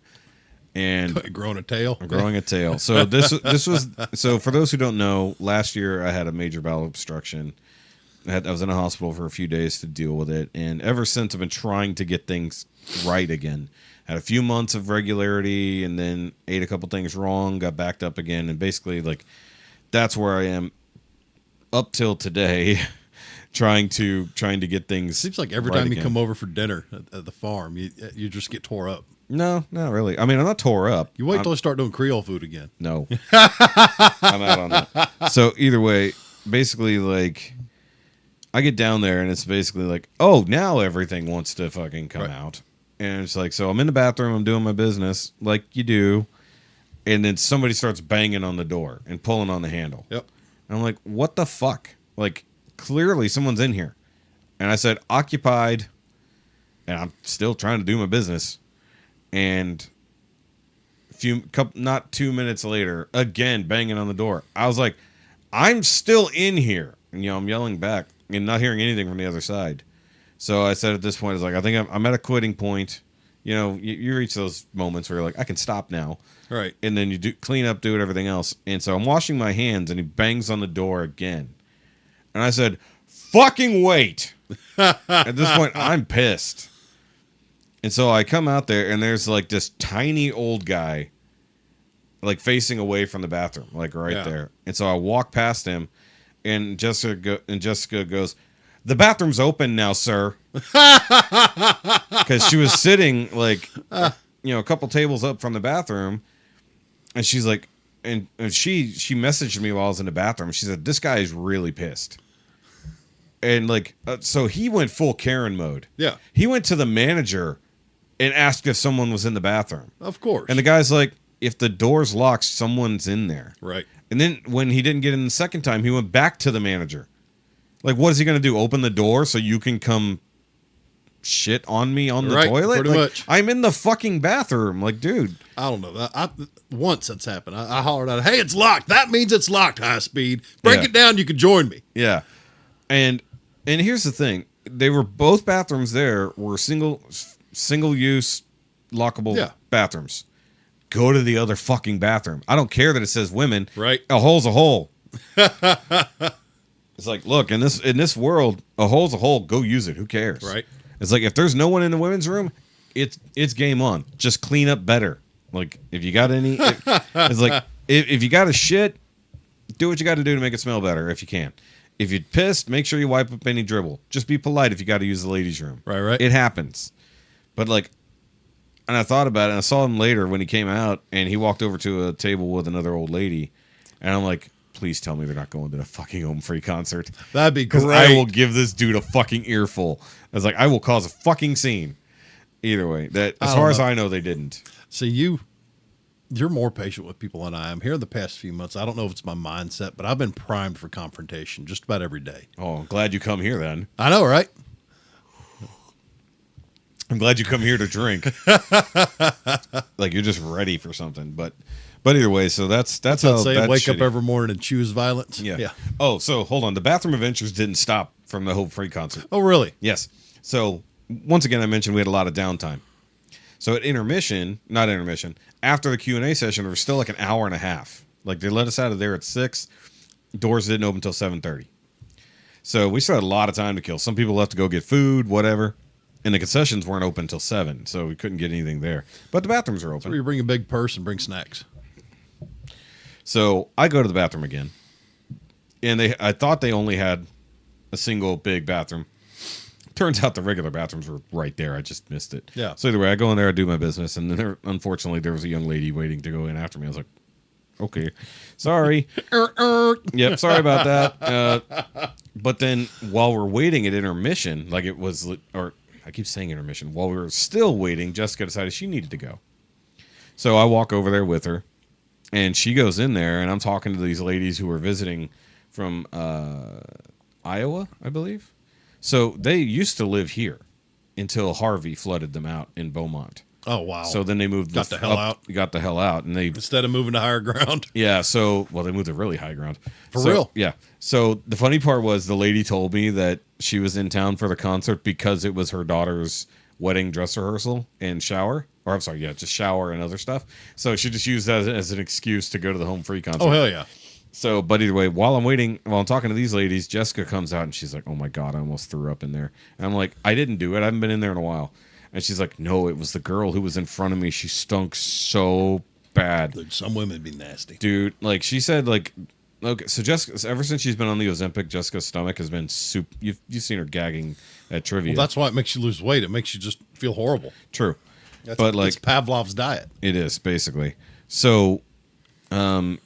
And growing a tail. I'm growing a tail. So this was so for those who don't know, last year I had a major bowel obstruction. I was in a hospital for a few days to deal with it, and ever since I've been trying to get things right again. Had a few months of regularity, and then ate a couple things wrong, got backed up again, and basically like that's where I am up till today, trying to get things. Seems like every right time you again. come over for dinner at the farm, you just get tore up. No, not really. I mean, I'm not tore up. You wait till I start doing Creole food again. No, I'm out on that. So either way, basically like. I get down there and it's basically like, oh, now everything wants to fucking come out. And it's like, so I'm in the bathroom, I'm doing my business like you do. And then somebody starts banging on the door and pulling on the handle. Yep. And I'm like, what the fuck? Like, clearly someone's in here. And I said, occupied. And I'm still trying to do my business. And not 2 minutes later, again, banging on the door. I was like, I'm still in here. And, I'm yelling back. And not hearing anything from the other side. So I said at this point, it's like, I think I'm at a quitting point. You reach those moments where you're like, I can stop now. Right. And then you do clean up, do it, everything else. And so I'm washing my hands and he bangs on the door again. And I said, fucking wait. At this point, I'm pissed. And so I come out there and there's like this tiny old guy like facing away from the bathroom, like right there. And so I walk past him. And Jessica goes, the bathroom's open now, sir. Because she was sitting like, a couple tables up from the bathroom. And she's like, and she messaged me while I was in the bathroom. She said, this guy is really pissed. And like, so he went full Karen mode. Yeah. He went to the manager and asked if someone was in the bathroom. Of course. And the guy's like, if the door's locked, someone's in there. Right. And then when he didn't get in the second time, he went back to the manager. Like, what is he going to do? Open the door so you can come shit on me on the toilet? Pretty like, much. I'm in the fucking bathroom. Like, dude. I don't know. Once that's happened. I hollered out, hey, it's locked. That means it's locked, high speed. Break it down. You can join me. Yeah. And here's the thing. They were both bathrooms there were single use lockable bathrooms. Go to the other fucking bathroom. I don't care that it says women. Right. A hole's a hole. It's like, look, in this world, a hole's a hole. Go use it. Who cares? Right. It's like if there's no one in the women's room, it's game on. Just clean up better. Like if you got any, it's like if you got a shit, do what you got to do to make it smell better if you can. If you're pissed, make sure you wipe up any dribble. Just be polite if you got to use the ladies' room. Right. It happens. But like. And I thought about it, and I saw him later when he came out, and he walked over to a table with another old lady. And I'm like, please tell me they're not going to the fucking Home Free concert. That'd be great. Because I will give this dude a fucking earful. I was like, I will cause a fucking scene. Either way, as far as I know, they didn't. See, you're more patient with people than I am. Here in the past few months, I don't know if it's my mindset, but I've been primed for confrontation just about every day. Oh, glad you come here then. I know, right? I'm glad you come here to drink. Like you're just ready for something. But either way, so that's how say wake shitty. up every morning and choose violence. Yeah. Oh, so hold on. The bathroom adventures didn't stop from the Hope Free concert. Oh, really? Yes. So once again, I mentioned we had a lot of downtime. So at not intermission, after the Q&A session, there was still like an hour and a half. Like they let us out of there at 6. Doors didn't open until 7:30. So we still had a lot of time to kill. Some people left to go get food, whatever. And the concessions weren't open until 7, so we couldn't get anything there. But the bathrooms are open. So you bring a big purse and bring snacks. So I go to the bathroom again. And I thought they only had a single big bathroom. Turns out the regular bathrooms were right there. I just missed it. Yeah. So either way, I go in there, I do my business, and then unfortunately there was a young lady waiting to go in after me. I was like, okay, sorry. Yep, sorry about that. But then while we're waiting at intermission, like it was, or I keep saying intermission, while we were still waiting, Jessica decided she needed to go. So I walk over there with her, and she goes in there, and I'm talking to these ladies who were visiting from Iowa, I believe. So they used to live here until Harvey flooded them out in Beaumont. Oh, wow. So then they moved Got the hell out. Got the hell out, and they Instead of moving to higher ground. yeah. So well, they moved to really high ground. For So, real? Yeah. So the funny part was the lady told me that she was in town for the concert because it was her daughter's wedding dress rehearsal and shower. Or I'm sorry, yeah, just shower and other stuff. So she just used that as an excuse to go to the Home Free concert. Oh, hell yeah. So, but either way, while I'm talking to these ladies, Jessica comes out and she's like, "Oh my God, I almost threw up in there." And I'm like, "I didn't do it. I haven't been in there in a while." And she's like, "No, it was the girl who was in front of me. She stunk so bad." Dude, some women be nasty. Dude, like she said, like, okay, so Jessica, ever since she's been on the Ozempic, Jessica's stomach has been soup. You've seen her gagging at trivia. Well, that's why it makes you lose weight. It makes you just feel horrible. True. That's, But, like- it's Pavlov's diet. It is basically. So,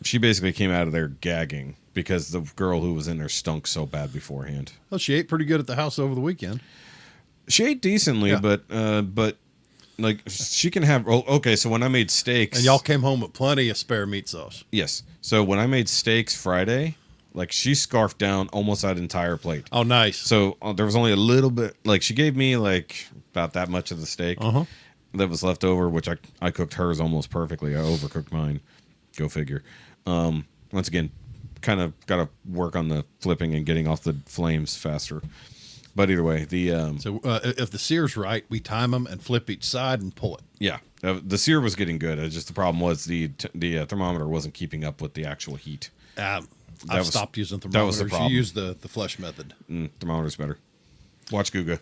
she basically came out of there gagging because the girl who was in there stunk so bad beforehand. Well, she ate pretty good at the house over the weekend. She ate decently, Yeah. but like she can have. Oh, okay, so when I made steaks, And y'all came home with plenty of spare meat sauce. yes. So when I made steaks Friday, like she scarfed down almost that entire plate. Oh, nice. So there was only a little bit. Like she gave me like about that much of the steak that was left over, which I cooked hers almost perfectly. I overcooked mine. Go figure. Once again, kind of got to work on the flipping and getting off the flames faster. But either way, So if the sear's right, we time them and flip each side and pull it. yeah, the sear was getting good. Just the problem was the thermometer wasn't keeping up with the actual heat. I've was- stopped using that thermometers. was the problem. You use the flesh method. Thermometer's better. Watch Guga.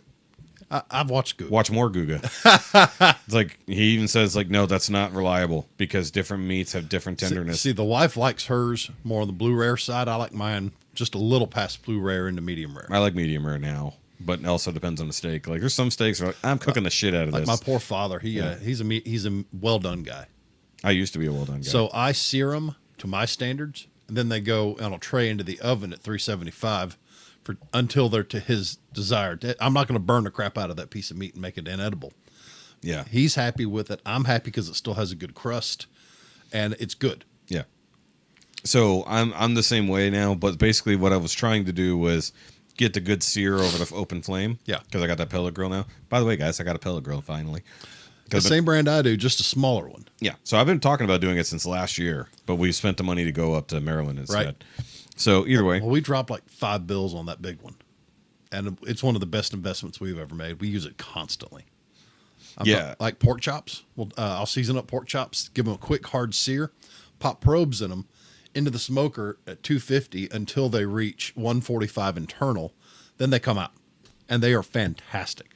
I've watched good. Watch more Guga. It's like he even says like, no, that's not reliable because different meats have different tenderness. See, the wife likes hers more on the blue rare side. I like mine just a little past blue rare into medium rare. I like medium rare now, but it also depends on the steak. Like there's some steaks where like, I'm cooking the shit out of Like this. my poor father, he's a well done guy. I used to be a well done guy. So I sear them to my standards, and then they go on a tray into the oven at 375 until they're to his desired. I'm not going to burn the crap out of that piece of meat and make it inedible. yeah, He's happy with it. I'm happy because it still has a good crust, and it's good. yeah. So I'm the same way now, but basically what I was trying to do was get the good sear over the open flame. Yeah. Because I got that pellet grill now. By the way, guys, I got a pellet grill finally. The same brand I do, just a smaller one. Yeah. So I've been talking about doing it since last year, but we spent the money to go up to Maryland instead. Right. So either way, Well, we dropped like $5 on that big one, and it's one of the best investments we've ever made. We use it constantly. yeah. Like pork chops. Well, I'll season up pork chops, give them a quick hard sear, pop probes in them into the smoker at 250 until they reach 145 internal. Then they come out, and they are fantastic.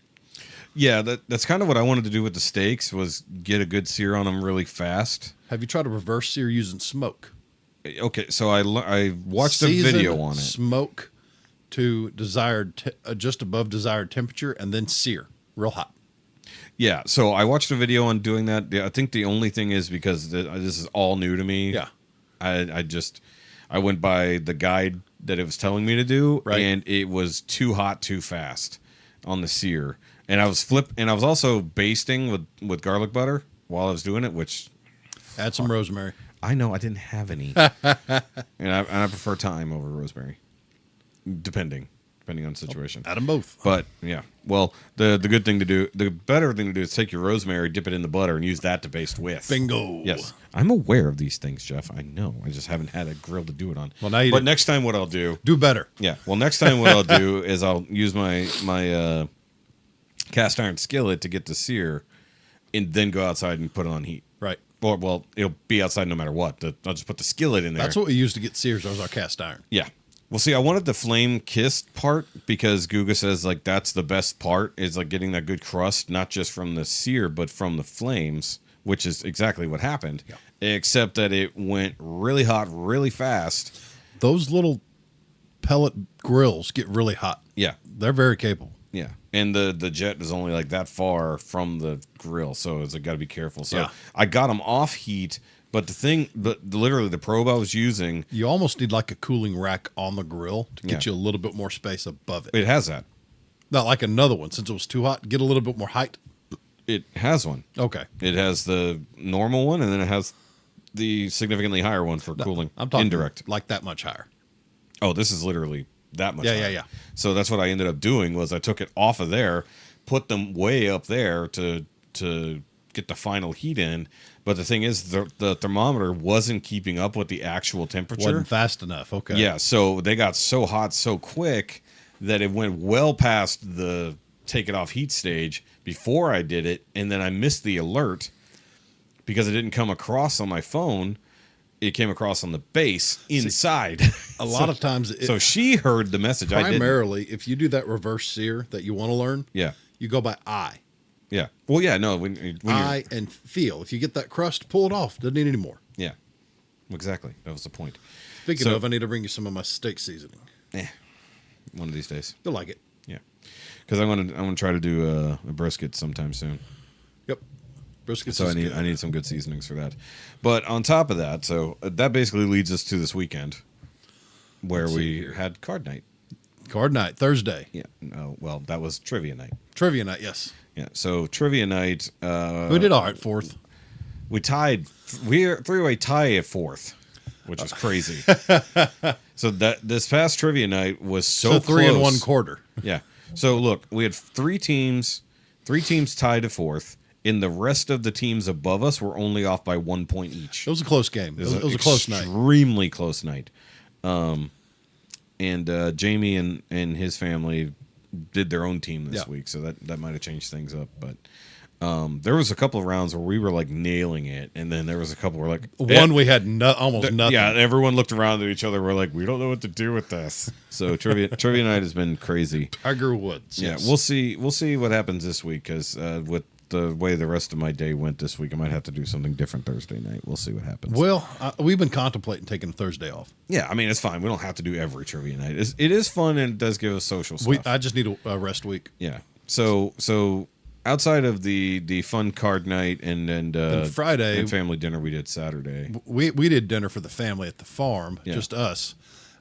Yeah, that's kind of what I wanted to do with the steaks was get a good sear on them really fast. Have you tried a reverse sear using smoke? Okay, so I watched a Seasoned video on it. Smoke to just above desired temperature, and then sear real hot. Yeah, so I watched a video on doing that. I think the only thing is because this is all new to me. Yeah. I went by the guide that it was telling me to do, Right. and it was too hot too fast on the sear. And I was also basting with garlic butter while I was doing it, which Add some rosemary. I know I didn't have any, and I prefer thyme over rosemary, depending on the situation. Add them both. But yeah, well, the good thing to do, the better thing to do is take your rosemary, dip it in the butter, and use that to baste with. Bingo. Yes, I'm aware of these things, Jeff. I know. I just haven't had a grill to do it on. Well, now you but do. next time, what I'll do? Do better. Yeah. Well, next time, what I'll do is I'll use my cast iron skillet to get the sear, and then go outside and put it on heat. Right. Or well, it'll be outside no matter what. I'll just put the skillet in there. That's what we used to get sears. That was our cast iron. Yeah. Well, see, I wanted the flame kissed part because Guga says like that's the best part is like getting that good crust, not just from the sear, but from the flames, which is exactly what happened. Yeah. Except that it went really hot, really fast. Those little pellet grills get really hot. Yeah. They're very capable. Yeah. And the jet is only like that far from the grill, so it's like got to be careful. So Yeah. I got them off heat, but literally the probe I was using, You almost need like a cooling rack on the grill to get Yeah. you a little bit more space above it. it has that. Not like another one. Since it was too hot, get a little bit more height. It has one. Okay. It has the normal one, and then it has the significantly higher one for cooling. I'm talking indirect. like that much higher. Oh, this is literally that much. Yeah, higher. yeah. So that's what I ended up doing was I took it off of there, put them way up there to get the final heat in. But the thing is, the thermometer wasn't keeping up with the actual temperature. Wasn't fast enough. Okay. Yeah, so they got so hot so quick that it went well past the take it off heat stage before I did it, and then I missed the alert because it didn't come across on my phone. It came across on the base inside. A lot of times. So she heard the message. Primarily, if you do that reverse sear that you want to learn, you go by eye. Yeah. Well, yeah, no. When eye and feel. If you get that crust, pull it off. Doesn't need any more. Yeah. Exactly. That was the point. Speaking of, I need to bring you some of my steak seasoning. One of these days. You'll like it. Yeah. Because I'm gonna try to do a brisket sometime soon. Yep. Brisket. So I need some good seasonings for that. But on top of that, so that basically leads us to this weekend, where we had card night. Card night Thursday. Yeah. No. Well, that was trivia night. Trivia night. Yes. Yeah. So trivia night. We did all right. Fourth. We tied. We're three-way tie at fourth, which is crazy. So this past trivia night was so close. 3 1/4. Yeah. So look, we had three teams tied at fourth, and the rest of the teams above us were only off by 1 point each. It was a close game. It was a close night. Extremely close night. And Jamie and his family did their own team this week, so that might have changed things up. But there was a couple of rounds where we were like nailing it, and then there was a couple where like we had almost nothing. Yeah, everyone looked around at each other. We're like, we don't know what to do with this. So trivia night has been crazy. Tiger Woods. Yeah, yes. we'll see what happens this week because with the way the rest of my day went this week, I might have to do something different Thursday night. We'll see what happens. Well, we've been contemplating taking a Thursday off. Yeah, I mean it's fine. We don't have to do every trivia night. It is fun and it does give us social stuff. I just need a rest week. Yeah. So outside of the fun card night and Friday and family dinner we did Saturday. We did dinner for the family at the farm, just us.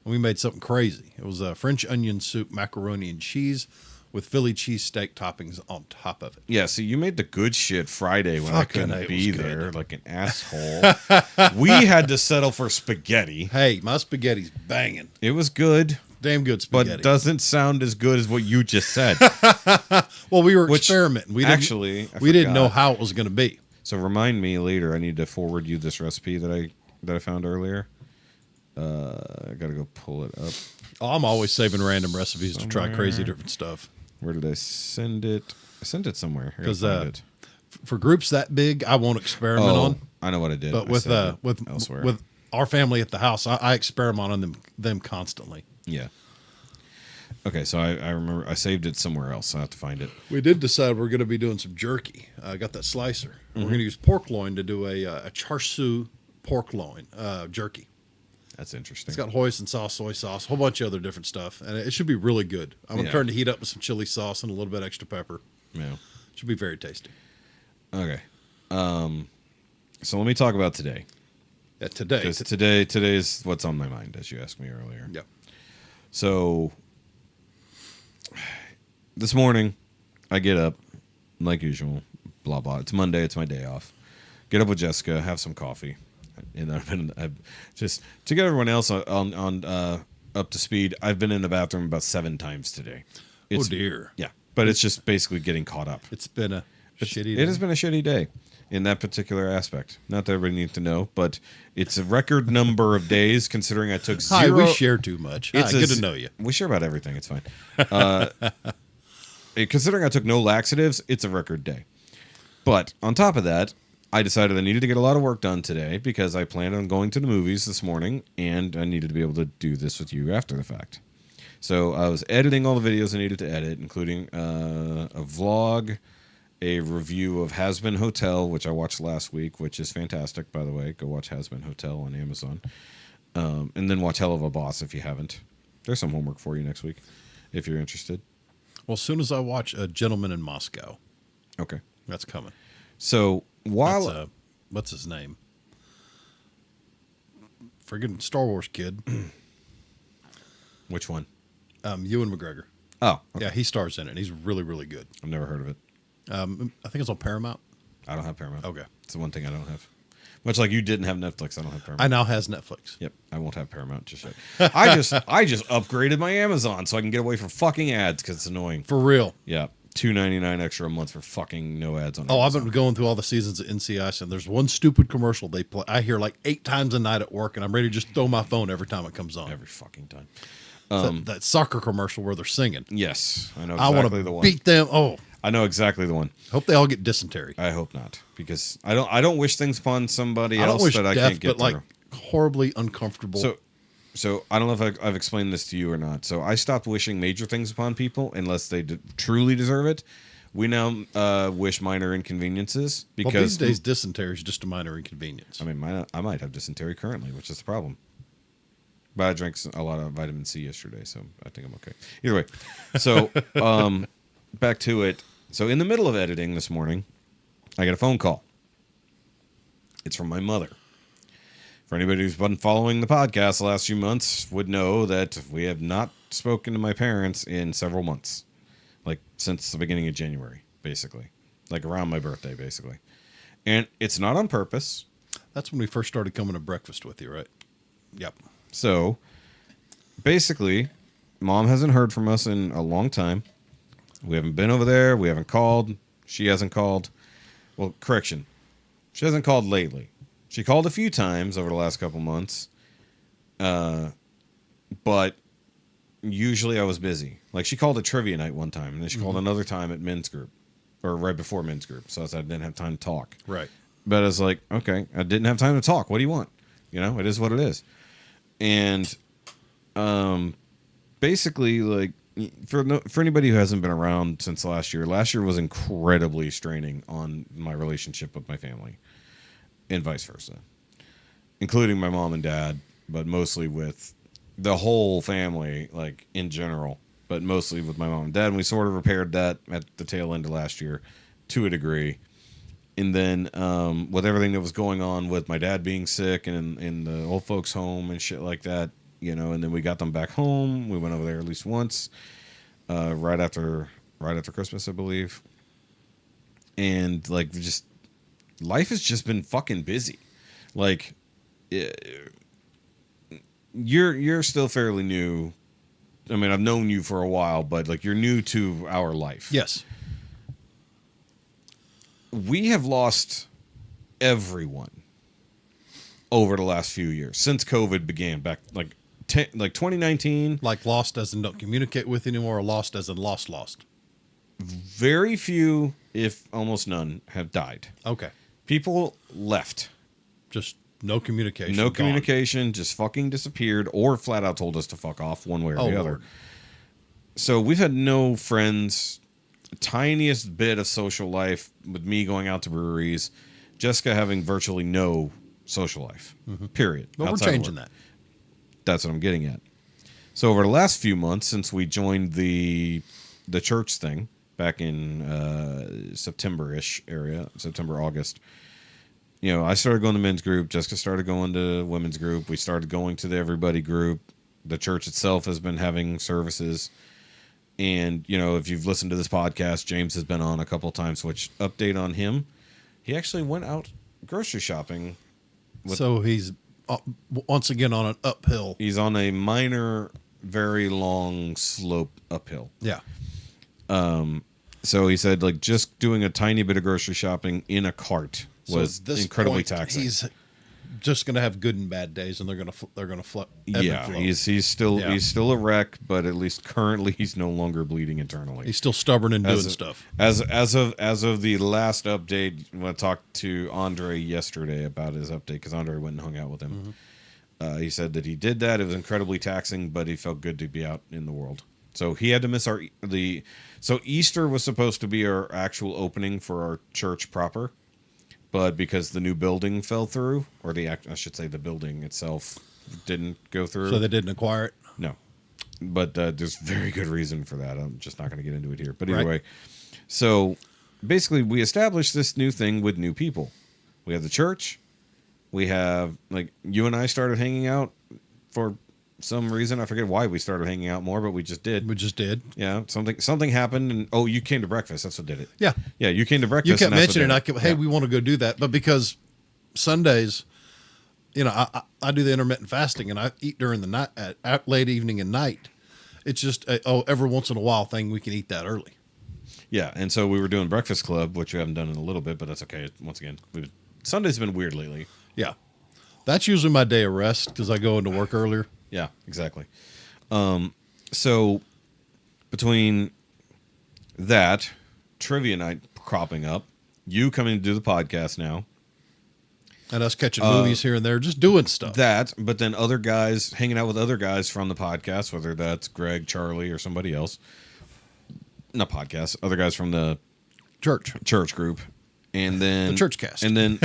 And we made something crazy. It was French onion soup, macaroni and cheese with Philly cheesesteak toppings on top of it. Yeah, so you made the good shit Friday when I couldn't be there like an asshole. We had to settle for spaghetti. Hey, my spaghetti's banging. It was good. Damn good spaghetti. But doesn't sound as good as what you just said. Well, we were experimenting. We didn't know how it was going to be. So remind me later. I need to forward you this recipe that I found earlier. I got to go pull it up. Oh, I'm always saving random recipes to try crazy different stuff. Where did I send it? I sent it somewhere. Because for groups that big, I won't experiment on. I know what I did. But elsewhere. with our family at the house, I experiment on them constantly. Yeah. Okay, so I remember I saved it somewhere else. I have to find it. We did decide we're going to be doing some jerky. I got that slicer. Mm-hmm. We're going to use pork loin to do a char siu pork loin jerky. That's interesting. It's got hoisin sauce, soy sauce, a whole bunch of other different stuff, and it should be really good. I'm going to turn the heat up with some chili sauce and a little bit extra pepper. Yeah, should be very tasty. Okay, so let me talk about today. Yeah, today is what's on my mind, as you asked me earlier. Yeah. So this morning, I get up like usual. Blah blah. It's Monday. It's my day off. Get up with Jessica, have some coffee. And I've just to get everyone else on up to speed. I've been in the bathroom about 7 times today. Oh dear. Yeah, but it's just basically getting caught up. It's been a shitty day. It has been a shitty day in that particular aspect. Not that everybody needs to know, but it's a record number of days considering I took 0. Hi, we share too much. Good to know you. We share about everything. It's fine. Considering I took no laxatives, it's a record day. But on top of that, I decided I needed to get a lot of work done today because I planned on going to the movies this morning, and I needed to be able to do this with you after the fact. So I was editing all the videos I needed to edit, including a vlog, a review of Has Been Hotel, which I watched last week, which is fantastic, by the way. Go watch Has Been Hotel on Amazon. And then watch Hell of a Boss if you haven't. There's some homework for you next week if you're interested. Well, as soon as I watch A Gentleman in Moscow. Okay. That's coming. So while what's his name? Friggin' Star Wars kid. Which one? Ewan McGregor. Oh, okay. Yeah, he stars in it. And he's really, really good. I've never heard of it. I think it's on Paramount. I don't have Paramount. Okay, it's the one thing I don't have. Much like you didn't have Netflix, I don't have Paramount. I now has Netflix. Yep, I won't have Paramount just yet. I just upgraded my Amazon so I can get away from fucking ads because it's annoying. For real. Yeah. $2.99 extra a month for fucking no ads on. Oh, I've Amazon. been going through all the seasons of NCIS, and there's one stupid commercial they play. I hear like 8 times a night at work, and I'm ready to just throw my phone every time it comes on. every fucking time. That soccer commercial where they're singing. Yes, I know I exactly want the to one. beat them. Oh, I know exactly the one. hope they all get dysentery. I hope not, because I don't wish things upon somebody I don't else wish that I death, can't get but like through. horribly uncomfortable. So I don't know if I've explained this to you or not. So I stopped wishing major things upon people unless they truly deserve it. We now wish minor inconveniences because these days dysentery is just a minor inconvenience. I mean, I might have dysentery currently, which is the problem. But I drank a lot of vitamin C yesterday, so I think I'm okay. Either way, so back to it. So in the middle of editing this morning, I get a phone call. It's from my mother. For anybody who's been following the podcast the last few months would know that we have not spoken to my parents in several months. Like since the beginning of January, basically. Like around my birthday, basically. And it's not on purpose. That's when we first started coming to breakfast with you, right? Yep. So basically, Mom hasn't heard from us in a long time. We haven't been over there. We haven't called. She hasn't called. Well, correction. She hasn't called lately. She called a few times over the last couple months. But usually I was busy. Like she called a trivia night one time, and then she called another time at men's group, or right before men's group. So I said I didn't have time to talk. Right. But I was like, okay, I didn't have time to talk. What do you want? You know, it is what it is. And basically, like, for anybody who hasn't been around since last year was incredibly straining on my relationship with my family and vice versa, including my mom and dad, but mostly with the whole family, like in general, but mostly with my mom and dad. And we sort of repaired that at the tail end of last year to a degree. And then with everything that was going on with my dad being sick and in the old folks home and shit like that, you know, and then we got them back home. We went over there at least once, right after Christmas, I believe. And like, just life has just been fucking busy. Like, you're still fairly new. I mean, I've known you for a while, but like, you're new to our life. Yes. We have lost everyone over the last few years since COVID began back like 2019. Like lost as in don't communicate with anymore, or lost as in lost. Very few, if almost none, have died. Okay. People left. Just no communication. No gone. communication, just fucking disappeared or flat out told us to fuck off one way or the other. Lord. So we've had no friends, tiniest bit of social life with me going out to breweries, Jessica having virtually no social life, period. But we're outside of changing work. that. That's what I'm getting at. So over the last few months, since we joined the church thing back in September-ish area, September, August, you know, I started going to men's group. Jessica started going to women's group. We started going to the everybody group. The church itself has been having services. And, you know, if you've listened to this podcast, James has been on a couple of times, which update on him. He actually went out grocery shopping. So he's once again on an uphill. He's on a minor, very long slope uphill. Yeah. So he said, like, just doing a tiny bit of grocery shopping in a cart was incredibly taxing. He's just going to have good and bad days, and they're going to flow. Yeah, he's still a wreck, but at least currently he's no longer bleeding internally. He's still stubborn and doing stuff. As of the last update, when I talked to Andre yesterday about his update, because Andre went and hung out with him, he said that he did that. It was incredibly taxing, but he felt good to be out in the world. So he had to miss so Easter was supposed to be our actual opening for our church proper. But because the new building fell through, or I should say the building itself didn't go through. So they didn't acquire it? No. But there's very good reason for that. I'm just not going to get into it here. But either way. So basically we established this new thing with new people. We have the church. We have, like, you and I started hanging out for some reason. I forget why we started hanging out more, but we just did. We just did. Yeah. Something happened. And you came to breakfast. That's what did it. Yeah. Yeah. You came to breakfast. You kept and that's what mentioning, did it. hey, we want to go do that. But because Sundays, you know, I do the intermittent fasting and I eat during the night, at late evening and night. It's just every once in a while thing we can eat that early. Yeah, and so we were doing Breakfast Club, which we haven't done in a little bit, but that's okay. Once again, Sunday's been weird lately. Yeah. That's usually my day of rest because I go into work earlier. Yeah, exactly. So between that, trivia night cropping up, you coming to do the podcast now, And us catching movies here and there, just doing stuff. but then other guys, hanging out with other guys from the podcast, whether that's Greg, Charlie, or somebody else. Not podcast, other guys from the church group. And then The church cast. And then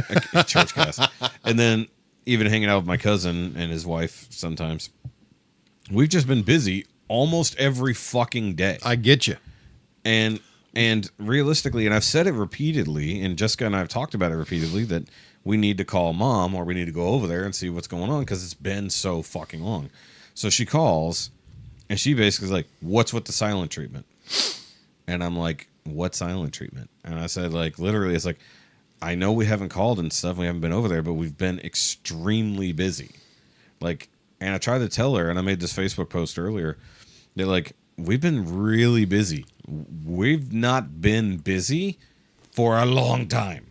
church cast. And then even hanging out with my cousin and his wife sometimes. We've just been busy almost every fucking day. I get you. And realistically, and I've said it repeatedly, and Jessica and I have talked about it repeatedly, that we need to call Mom or we need to go over there and see what's going on because it's been so fucking long. So she calls, and she basically is like, "What's with the silent treatment?" And I'm like, "What silent treatment?" And I said, like, literally, it's like, I know we haven't called and stuff, we haven't been over there, but we've been extremely busy. Like, and I tried to tell her, and I made this Facebook post earlier, that like, we've been really busy. We've not been busy for a long time.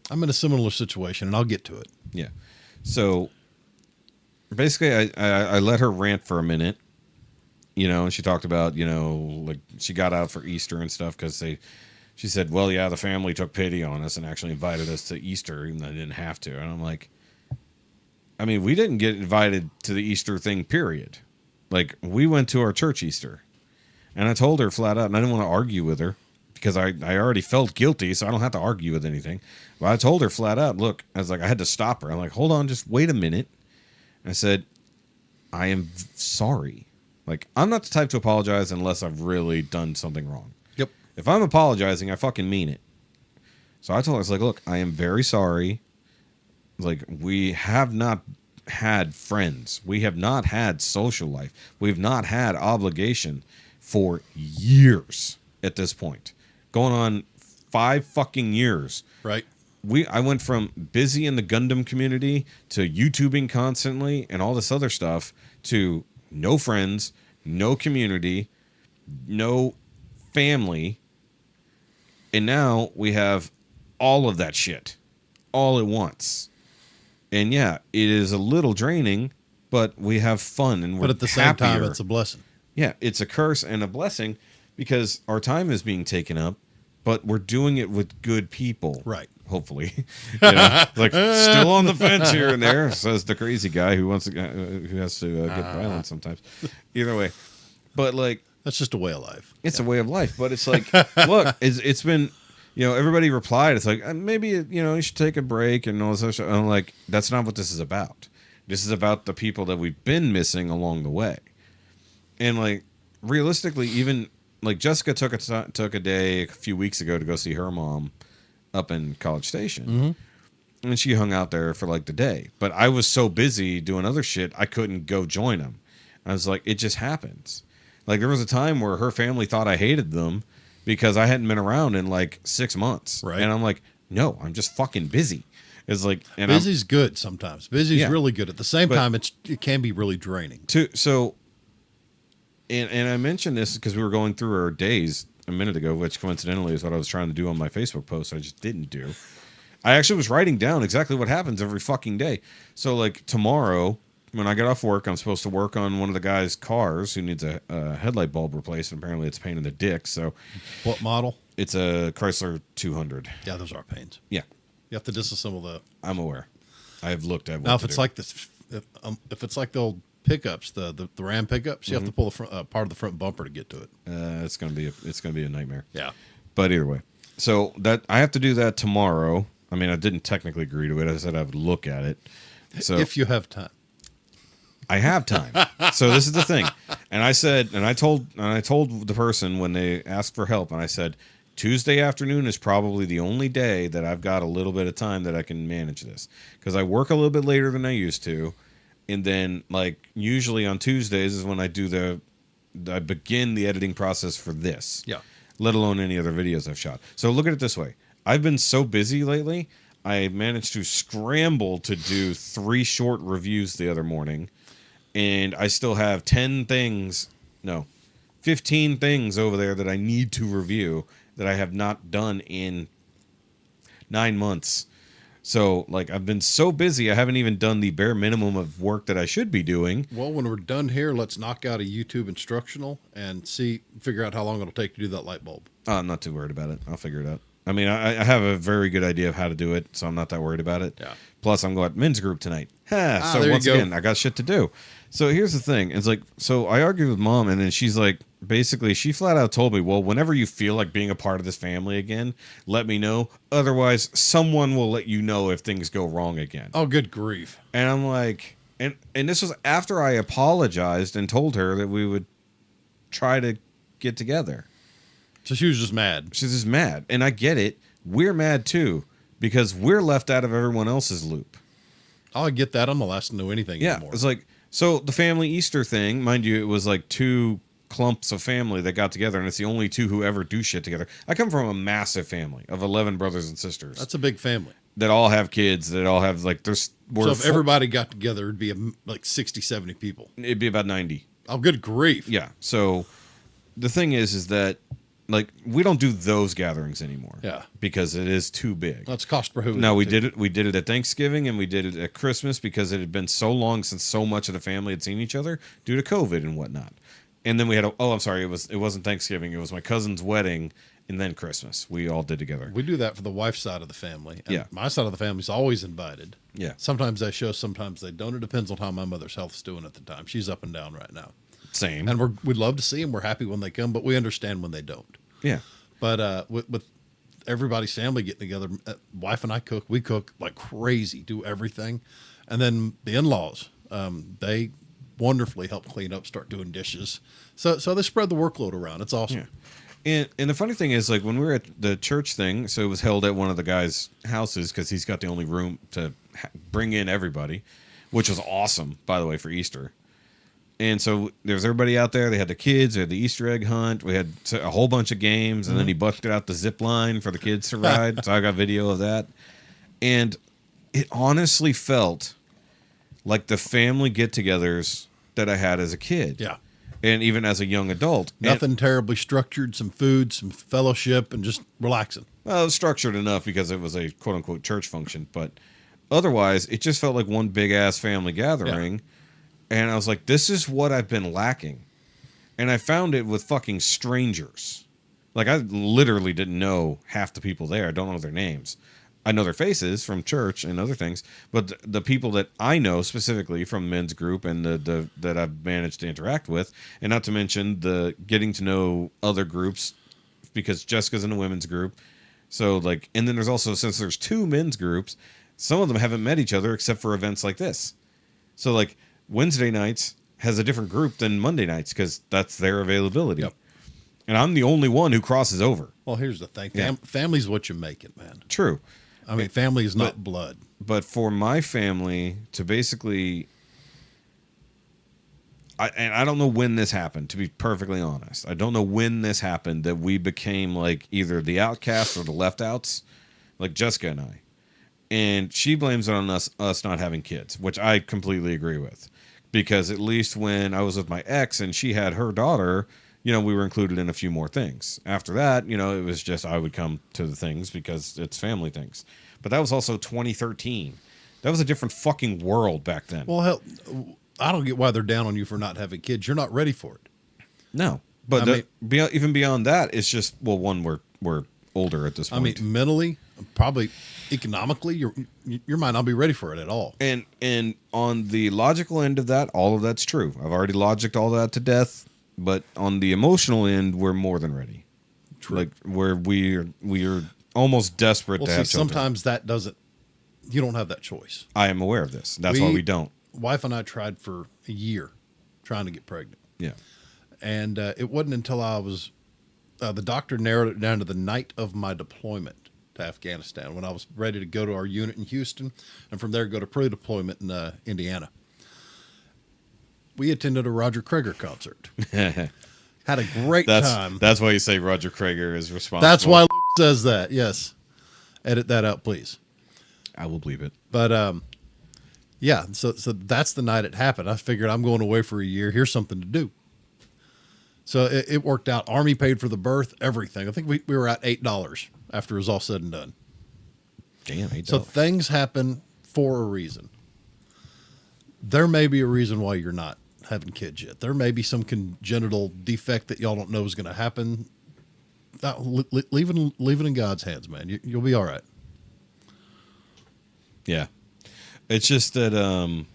I'm in a similar situation, and I'll get to it. Yeah. So basically, I let her rant for a minute, and she talked about, like she got out for Easter and stuff because she said, well, yeah, the family took pity on us and actually invited us to Easter, even though they didn't have to. And I'm like, I mean, we didn't get invited to the Easter thing, period. Like, we went to our church Easter. And I told her flat out, and I didn't want to argue with her because I already felt guilty, so I don't have to argue with anything. But I told her flat out, look, I was like, I had to stop her. I'm like, hold on, just wait a minute. And I said, I am sorry. Like, I'm not the type to apologize unless I've really done something wrong. Yep. If I'm apologizing, I fucking mean it. So I told her, I was like, look, I am very sorry. Like, we have not had friends. We have not had social life. We've not had obligation for years at this point. Going on 5 fucking years. Right. I went from busy in the Gundam community to YouTubing constantly and all this other stuff to no friends, no community, no family. And now we have all of that shit all at once. And yeah, it is a little draining, but we have fun and we're But at the same happier. time, it's a blessing. Yeah, it's a curse and a blessing because our time is being taken up, but we're doing it with good people. Right. Hopefully. Like, still on the fence here and there, says the crazy guy who wants to, who has to get violent sometimes. Either way. But, like... That's just a way of life. It's a way of life. But it's like, look, it's been... everybody replied. It's like, maybe, you should take a break and all this other stuff. And I'm like, that's not what this is about. This is about the people that we've been missing along the way. And, like, realistically, even, like, Jessica took a day a few weeks ago to go see her mom up in College Station. Mm-hmm. And she hung out there for, like, the day. But I was so busy doing other shit, I couldn't go join them. I was like, it just happens. Like, there was a time where her family thought I hated them because I hadn't been around in like 6 months. Right. And I'm like, no, I'm just fucking busy. It's like, and busy's good sometimes. Busy's really good. At the same time, it can be really draining. And I mentioned this because we were going through our days a minute ago, which coincidentally is what I was trying to do on my Facebook post. I just didn't do. I actually was writing down exactly what happens every fucking day. So like tomorrow, when I get off work, I'm supposed to work on one of the guy's cars who needs a headlight bulb replaced. And apparently it's a pain in the dick. So, what model? It's a Chrysler 200. Yeah, those are pains. Yeah, you have to disassemble the. I'm aware. I've looked at. Now, if it's like this, if it's like the old pickups, the Ram pickups, you have to pull the front, part of the front bumper to get to it. It's gonna be a nightmare. Yeah, but either way, so that I have to do that tomorrow. I mean, I didn't technically agree to it. I said I would look at it. So if you have time. I have time. So this is the thing. And I said, and I told the person when they asked for help, and I said, Tuesday afternoon is probably the only day that I've got a little bit of time that I can manage this. Because I work a little bit later than I used to. And then, like, usually on Tuesdays is when I begin the editing process for this. Yeah. Let alone any other videos I've shot. So look at it this way. I've been so busy lately, I managed to scramble to do 3 short reviews the other morning. And I still have 15 15 things over there that I need to review that I have not done in 9 months. So, like, I've been so busy, I haven't even done the bare minimum of work that I should be doing. Well, when we're done here, let's knock out a YouTube instructional and figure out how long it'll take to do that light bulb. I'm not too worried about it. I'll figure it out. I mean, I have a very good idea of how to do it, so I'm not that worried about it. Yeah. Plus, I'm going to men's group tonight. So there once you go. again, I got shit to do. So here's the thing. It's like, so I argued with Mom, and then she's like, basically, she flat out told me, well, whenever you feel like being a part of this family again, let me know. Otherwise, someone will let you know if things go wrong again. Oh, good grief. And I'm like, and this was after I apologized and told her that we would try to get together. So she was just mad. She's just mad. And I get it. We're mad too, because we're left out of everyone else's loop. Oh, I get that. I'm the last to know anything anymore. It's like, so the family Easter thing, mind you, it was like 2 clumps of family that got together, and it's the only 2 who ever do shit together. I come from a massive family of 11 brothers and sisters. That's a big family. That all have kids, that all have, like, So if everybody got together, it'd be like 60, 70 people. It'd be about 90. Oh, good grief. Yeah. So the thing is that, like, we don't do those gatherings anymore. Yeah. Because it is too big. That's cost prohibitive. No, we did it at Thanksgiving, and we did it at Christmas because it had been so long since so much of the family had seen each other due to COVID and whatnot. And then we had it wasn't Thanksgiving, it was my cousin's wedding and then Christmas. We all did together. We do that for the wife's side of the family. And Yeah. my side of the family's always invited. Yeah. Sometimes they show, sometimes they don't. It depends on how my mother's health's doing at the time. She's up and down right now. Same. And we'd love to see them. We're happy when they come, but we understand when they don't. Yeah. But with everybody's family getting together, wife and I cook. We cook like crazy, do everything. And then the in-laws, they wonderfully help clean up, start doing dishes. So they spread the workload around. It's awesome. Yeah. And the funny thing is, like, when we were at the church thing, so it was held at one of the guys' houses because he's got the only room to bring in everybody, which was awesome, by the way, for Easter. And so there was everybody out there. They had the kids. They had the Easter egg hunt. We had a whole bunch of games. And then he busted out the zip line for the kids to ride. So I got video of that. And it honestly felt like the family get-togethers that I had as a kid. Yeah. And even as a young adult. Nothing terribly structured, some food, some fellowship, and just relaxing. Well, it was structured enough because it was a quote-unquote church function. But otherwise, it just felt like one big-ass family gathering. Yeah. And I was like, this is what I've been lacking. And I found it with fucking strangers. Like, I literally didn't know half the people there. I don't know their names. I know their faces from church and other things. But the people that I know specifically from men's group and the that I've managed to interact with, and not to mention the getting to know other groups, because Jessica's in a women's group. So, like, and then there's also, since there's 2 men's groups, some of them haven't met each other except for events like this. So, like, Wednesday nights has a different group than Monday nights because that's their availability. Yep. And I'm the only one who crosses over. Well, here's the thing. Family's what you make it, man. True. I mean, family is not blood. But for my family to basically... I don't know when this happened, to be perfectly honest. I don't know when this happened that we became like either the outcasts or the left outs, like Jessica and I. And she blames it on us not having kids, which I completely agree with. Because at least when I was with my ex and she had her daughter, you know, we were included in a few more things. After that, you know, it was just I would come to the things because it's family things. But that was also 2013. That was a different fucking world back then. Well, hell, I don't get why they're down on you for not having kids. You're not ready for it. No. But even beyond that, it's just, well, one, we're older at this point. I mean, mentally, probably economically, you might not be ready for it at all. And on the logical end of that, all of that's true. I've already logicked all that to death. But on the emotional end, we're more than ready. True. Like, where we are almost desperate to have children. Sometimes you don't have that choice. I am aware of this. That's why we don't. Wife and I tried for a year trying to get pregnant. Yeah. And it wasn't until I was, the doctor narrowed it down to the night of my deployment to Afghanistan, when I was ready to go to our unit in Houston, and from there go to pre-deployment in Indiana. We attended a Roger Creager concert. Had a great time. That's why you say Roger Creager is responsible. That's why Luke says that. Yes. Edit that out, please. I will believe it. But yeah, so that's the night it happened. I figured I'm going away for a year. Here's something to do. So it worked out. Army paid for the birth, everything. I think we were at $8 after it was all said and done. Damn, $8. So things happen for a reason. There may be a reason why you're not having kids yet. There may be some congenital defect that y'all don't know is going to happen. Leave it in God's hands, man. You'll be all right. Yeah. It's just that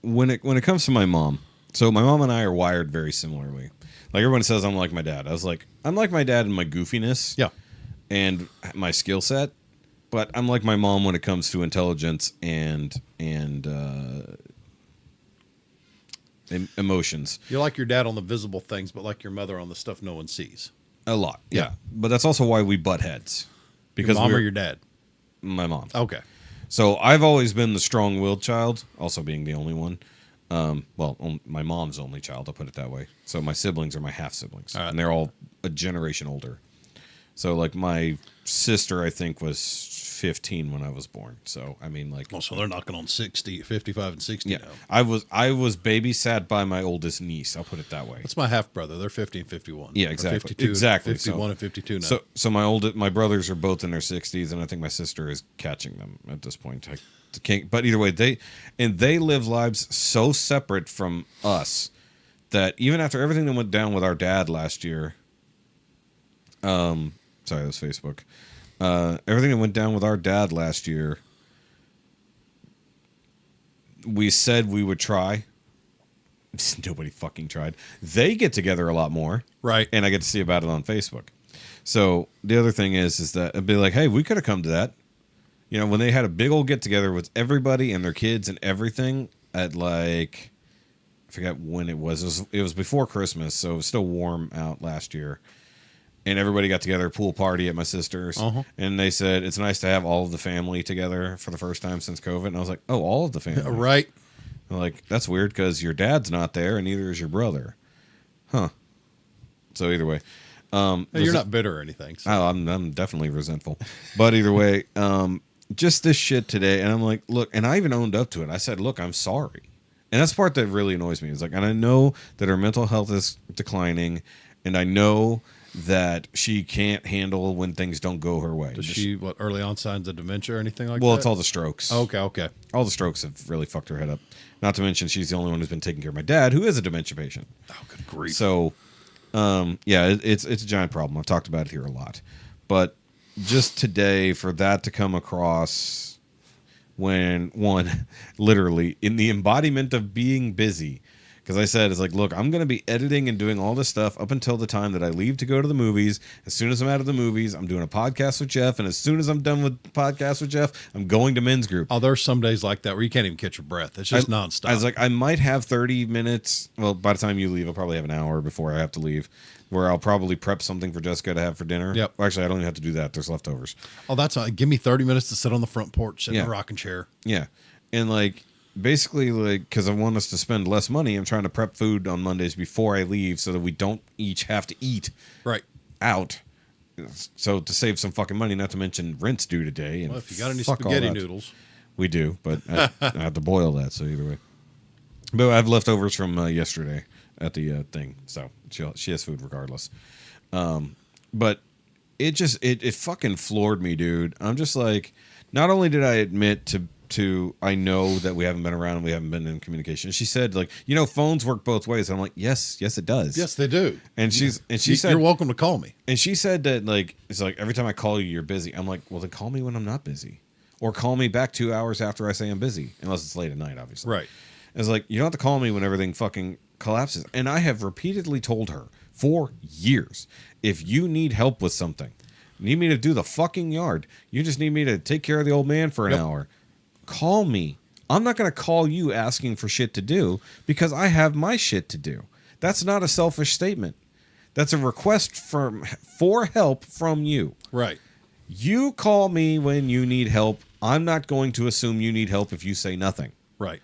when it comes to my mom, so my mom and I are wired very similarly. Like everyone says I'm like my dad. I was like, I'm like my dad in my goofiness and my skill set, but I'm like my mom when it comes to intelligence and emotions. You're like your dad on the visible things, but like your mother on the stuff no one sees. A lot, yeah. But that's also why we butt heads. Because your mom or your dad? My mom. Okay. So I've always been the strong-willed child, also being the only one. My mom's only child, I'll put it that way. So my siblings are my half-siblings, and they're all a generation older. So, like, my sister, I think, was 15 when I was born. So, I mean, like... Oh, so they're knocking on 60, 55 and 60 now. I was babysat by my oldest niece, I'll put it that way. That's my half-brother. They're 50 and 51. Yeah, exactly. 52, Exactly. 51 and 52 now. So my brothers are both in their 60s, and I think my sister is catching them at this point. But either way, they live lives so separate from us that even after everything that went down with our dad last year... Sorry, that was Facebook. Everything that went down with our dad last year, we said we would try. Nobody fucking tried. They get together a lot more. Right. And I get to see about it on Facebook. So the other thing is that it'd be like, hey, we could have come to that. You know, when they had a big old get together with everybody and their kids and everything at like, I forget when it was. It was before Christmas, so it was still warm out last year. And everybody got together, pool party at my sister's. And they said, it's nice to have all of the family together for the first time since COVID. And I was like, oh, all of the family. Right. I'm like, that's weird because your dad's not there and neither is your brother. Huh. So either way. You're not bitter or anything. So. Oh, I'm definitely resentful. But either way, just this shit today. And I'm like, look, and I even owned up to it. I said, look, I'm sorry. And that's the part that really annoys me. It's like, and I know that her mental health is declining. And I know that she can't handle when things don't go her way. Does she, early on signs of dementia or anything like that? Well, it's all the strokes. Okay. All the strokes have really fucked her head up. Not to mention she's the only one who's been taking care of my dad, who is a dementia patient. Oh, good grief. So, it's a giant problem. I've talked about it here a lot. But just today, for that to come across when, one, literally, in the embodiment of being busy, because I said, it's like, look, I'm going to be editing and doing all this stuff up until the time that I leave to go to the movies. As soon as I'm out of the movies, I'm doing a podcast with Jeff. And as soon as I'm done with the podcast with Jeff, I'm going to men's group. Oh, there's some days like that where you can't even catch your breath. It's just nonstop. I was like, I might have 30 minutes. Well, by the time you leave, I'll probably have an hour before I have to leave, where I'll probably prep something for Jessica to have for dinner. Yep. Well, actually, I don't even have to do that. There's leftovers. Oh, that's give me 30 minutes to sit on the front porch, sit in a rocking chair. Yeah. And like, basically, like, because I want us to spend less money, I'm trying to prep food on Mondays before I leave so that we don't each have to eat out. So to save some fucking money, not to mention rent's due today. And well, if you got any spaghetti noodles. We do, but I have to boil that, so either way. But I have leftovers from yesterday at the thing, so she has food regardless. But it fucking floored me, dude. I'm just like, not only did I admit to I know that we haven't been around and we haven't been in communication. She said, like, phones work both ways. I'm like, yes, it does. Yes, they do. And she said, you're welcome to call me. And she said that, like, it's like every time I call you, you're busy. I'm like, well, then call me when I'm not busy, or call me back 2 hours after I say I'm busy, unless it's late at night, obviously. Right. It's like, you don't have to call me when everything fucking collapses. And I have repeatedly told her for years, if you need help with something, need me to do the fucking yard, you just need me to take care of the old man for an hour, call me. I'm not going to call you asking for shit to do because I have my shit to do. That's not a selfish statement. That's a request for help from you. Right. You call me when you need help. I'm not going to assume you need help if you say nothing. Right.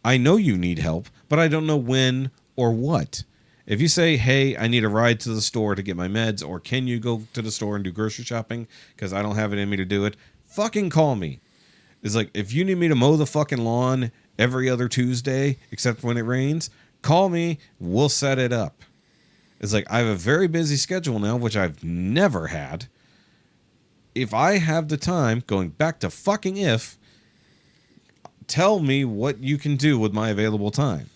I know you need help, but I don't know when or what. If you say, hey, I need a ride to the store to get my meds, or can you go to the store and do grocery shopping because I don't have it in me to do it, fucking call me. It's like, if you need me to mow the fucking lawn every other Tuesday, except when it rains, call me. We'll set it up. It's like, I have a very busy schedule now, which I've never had. If I have the time, going back to fucking if, tell me what you can do with my available time.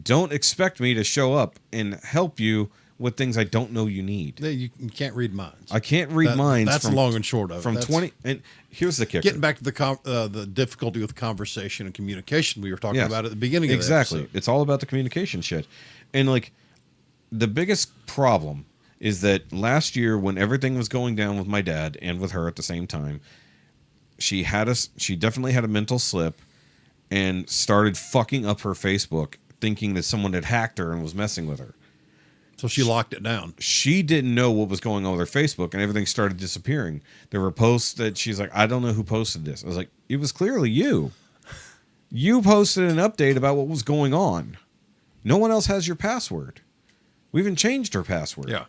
Don't expect me to show up and help you with things I don't know you need. You can't read minds. I can't read minds. That's long and short of it. From 20, and here's the kicker. Getting back to the difficulty with conversation and communication we were talking about at the beginning of exactly. the episode. It's all about the communication shit. And like, the biggest problem is that last year when everything was going down with my dad and with her at the same time, she definitely had a mental slip and started fucking up her Facebook, thinking that someone had hacked her and was messing with her. So she locked it down. She didn't know what was going on with her Facebook, and everything started disappearing. There were posts that she's like, I don't know who posted this. I was like, it was clearly you. You posted an update about what was going on. No one else has your password. We even changed her password. Yeah.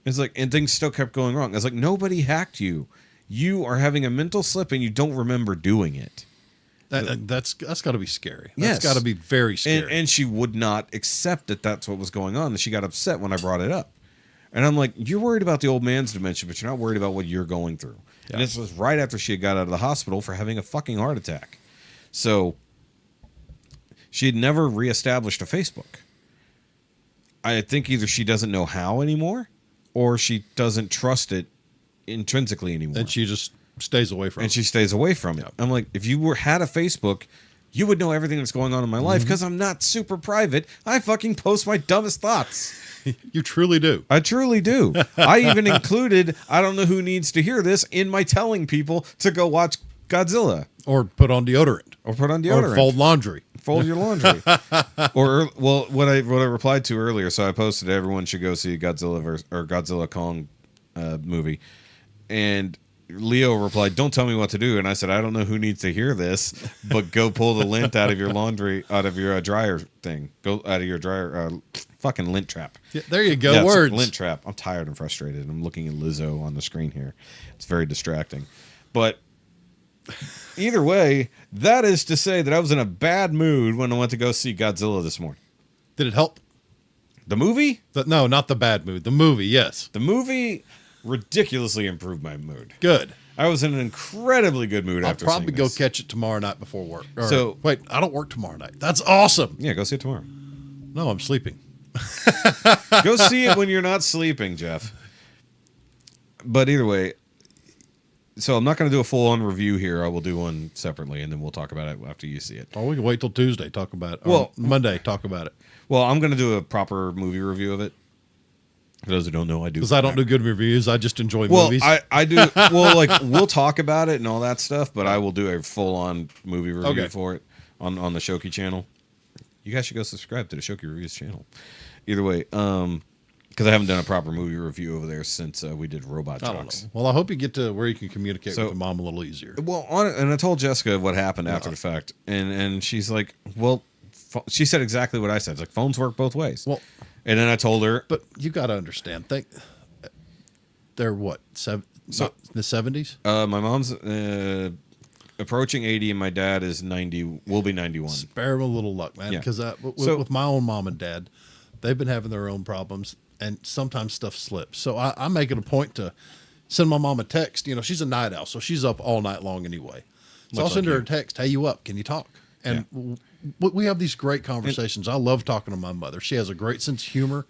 It's like, and things still kept going wrong. I was like, nobody hacked you. You are having a mental slip and you don't remember doing it. That's got to be scary. Yes. That's got to be very scary. And she would not accept that that's what was going on. And she got upset when I brought it up. And I'm like, you're worried about the old man's dementia, but you're not worried about what you're going through. Yeah. And this was right after she had got out of the hospital for having a fucking heart attack. So she had never reestablished a Facebook. I think either she doesn't know how anymore or she doesn't trust it intrinsically anymore. And she just stays away from it. And she stays away from it. I'm like, if you had a Facebook, you would know everything that's going on in my life because I'm not super private. I fucking post my dumbest thoughts. You truly do. I truly do. I even included, I don't know who needs to hear this, in my telling people to go watch Godzilla. Or put on deodorant. Or fold laundry. Fold your laundry. Or, well, what I replied to earlier, so I posted everyone should go see Godzilla Kong movie. And Leo replied, don't tell me what to do. And I said, I don't know who needs to hear this, but go pull the lint out of your laundry, out of your dryer thing. Go out of your dryer, fucking lint trap. Yeah, there you go, yeah, words. Lint trap. I'm tired and frustrated. I'm looking at Lizzo on the screen here. It's very distracting. But either way, that is to say that I was in a bad mood when I went to go see Godzilla this morning. Did it help? The movie? No, not the bad mood. The movie, yes. The movie ridiculously improved my mood. Good. I was in an incredibly good mood after seeing this. I'll probably go catch it tomorrow night before work. So wait, I don't work tomorrow night. That's awesome. Yeah, go see it tomorrow. No, I'm sleeping. Go see it when you're not sleeping, Jeff. But either way, so I'm not going to do a full-on review here. I will do one separately, and then we'll talk about it after you see it. Oh, we can wait till Tuesday, talk about it. Well, Monday, talk about it. Well, I'm going to do a proper movie review of it. For those who don't know, I do. Because I don't do good reviews. I just enjoy movies. I do. Well, like, we'll talk about it and all that stuff, but I will do a full-on movie review for it on the Shoky channel. You guys should go subscribe to the Shoky Reviews channel. Either way, because I haven't done a proper movie review over there since we did Robot Jocks. Well, I hope you get to where you can communicate with your mom a little easier. Well, and I told Jessica what happened after the fact, and she's like, well, she said exactly what I said. It's like, phones work both ways. Well, and then I told her, but you got to understand, they're what, in the 70s? My mom's approaching 80, and my dad is 90. Will be 91. Spare them a little luck, man. Because with my own mom and dad, they've been having their own problems, and sometimes stuff slips. So I make it a point to send my mom a text. You know, she's a night owl, so she's up all night long anyway. So I'll send her a text, hey, you up? Can you talk? And we have these great conversations. I love talking to my mother. She has a great sense of humor.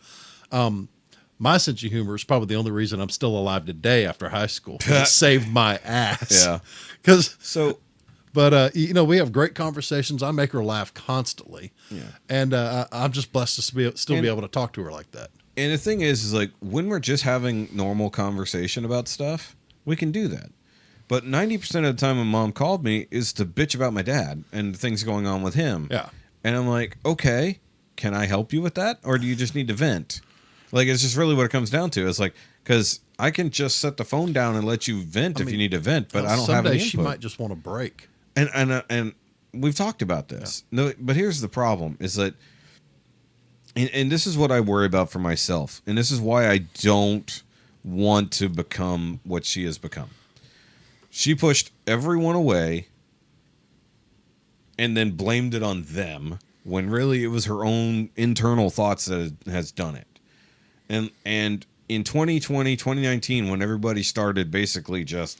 My sense of humor is probably the only reason I'm still alive today after high school. It saved my ass. Yeah. But we have great conversations. I make her laugh constantly. Yeah. And I'm just blessed to still be able to talk to her like that. And the thing is like, when we're just having normal conversation about stuff, we can do that. But 90% of the time when Mom called me is to bitch about my dad and things going on with him. Yeah. And I'm like, okay, can I help you with that? Or do you just need to vent? Like, it's just really what it comes down to. It's like, because I can just set the phone down and let you vent if you need to vent, but I don't have any input. She might just want a break. And we've talked about this. Yeah. No, but here's the problem is that, and this is what I worry about for myself. And this is why I don't want to become what she has become. She pushed everyone away and then blamed it on them when really it was her own internal thoughts that has done it. And in 2020, 2019, when everybody started basically just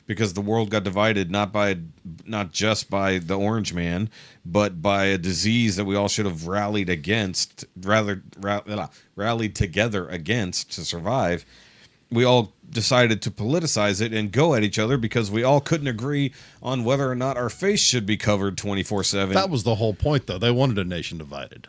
because the world got divided not just by the orange man, but by a disease that we all should have rallied against, rallied together against to survive. We all decided to politicize it and go at each other because we all couldn't agree on whether or not our face should be covered 24/7. That was the whole point, though. They wanted a nation divided.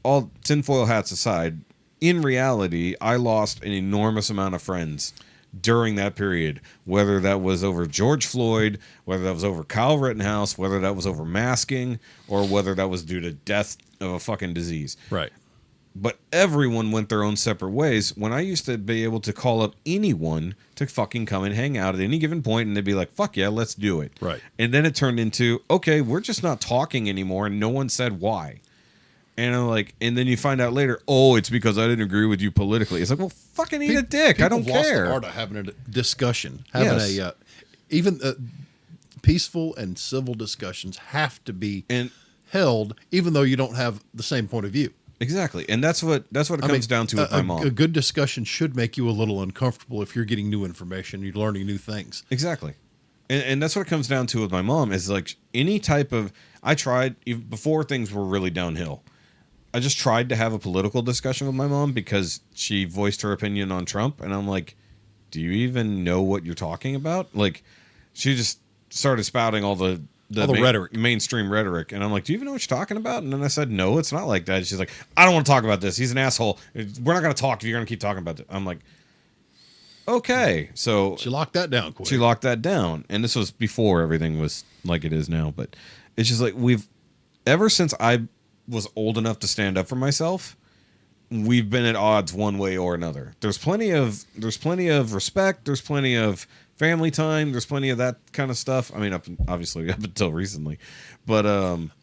All tinfoil hats aside, in reality, I lost an enormous amount of friends during that period, whether that was over George Floyd, whether that was over Kyle Rittenhouse, whether that was over masking, or whether that was due to death of a fucking disease. Right. But everyone went their own separate ways. When I used to be able to call up anyone to fucking come and hang out at any given point, and they'd be like, fuck yeah, let's do it. Right. And then it turned into, okay, we're just not talking anymore, and no one said why. And I'm like, and then you find out later, oh, it's because I didn't agree with you politically. It's like, well, fucking eat a dick. I don't People lost care. the art of having a discussion, having even peaceful and civil discussions have to be held, even though you don't have the same point of view. Exactly, and that's what it comes down to with my mom. A good discussion should make you a little uncomfortable if you're getting new information, you're learning new things. Exactly, and that's what it comes down to with my mom is like any type of. I tried even before things were really downhill. I just tried to have a political discussion with my mom because she voiced her opinion on Trump, and I'm like, do you even know what you're talking about? Like, she just started spouting all the rhetoric, mainstream rhetoric, and I'm like, do you even know what you're talking about? And then I said, no, it's not like that. And she's like, I don't want to talk about this. He's an asshole. We're not going to talk if you're going to keep talking about it. I'm like, okay. So she locked that down quick. She locked that down, and this was before everything was like it is now. But it's just like ever since I was old enough to stand up for myself, we've been at odds one way or another. There's plenty of respect. There's plenty of family time. There's plenty of that kind of stuff. I mean, obviously up until recently, but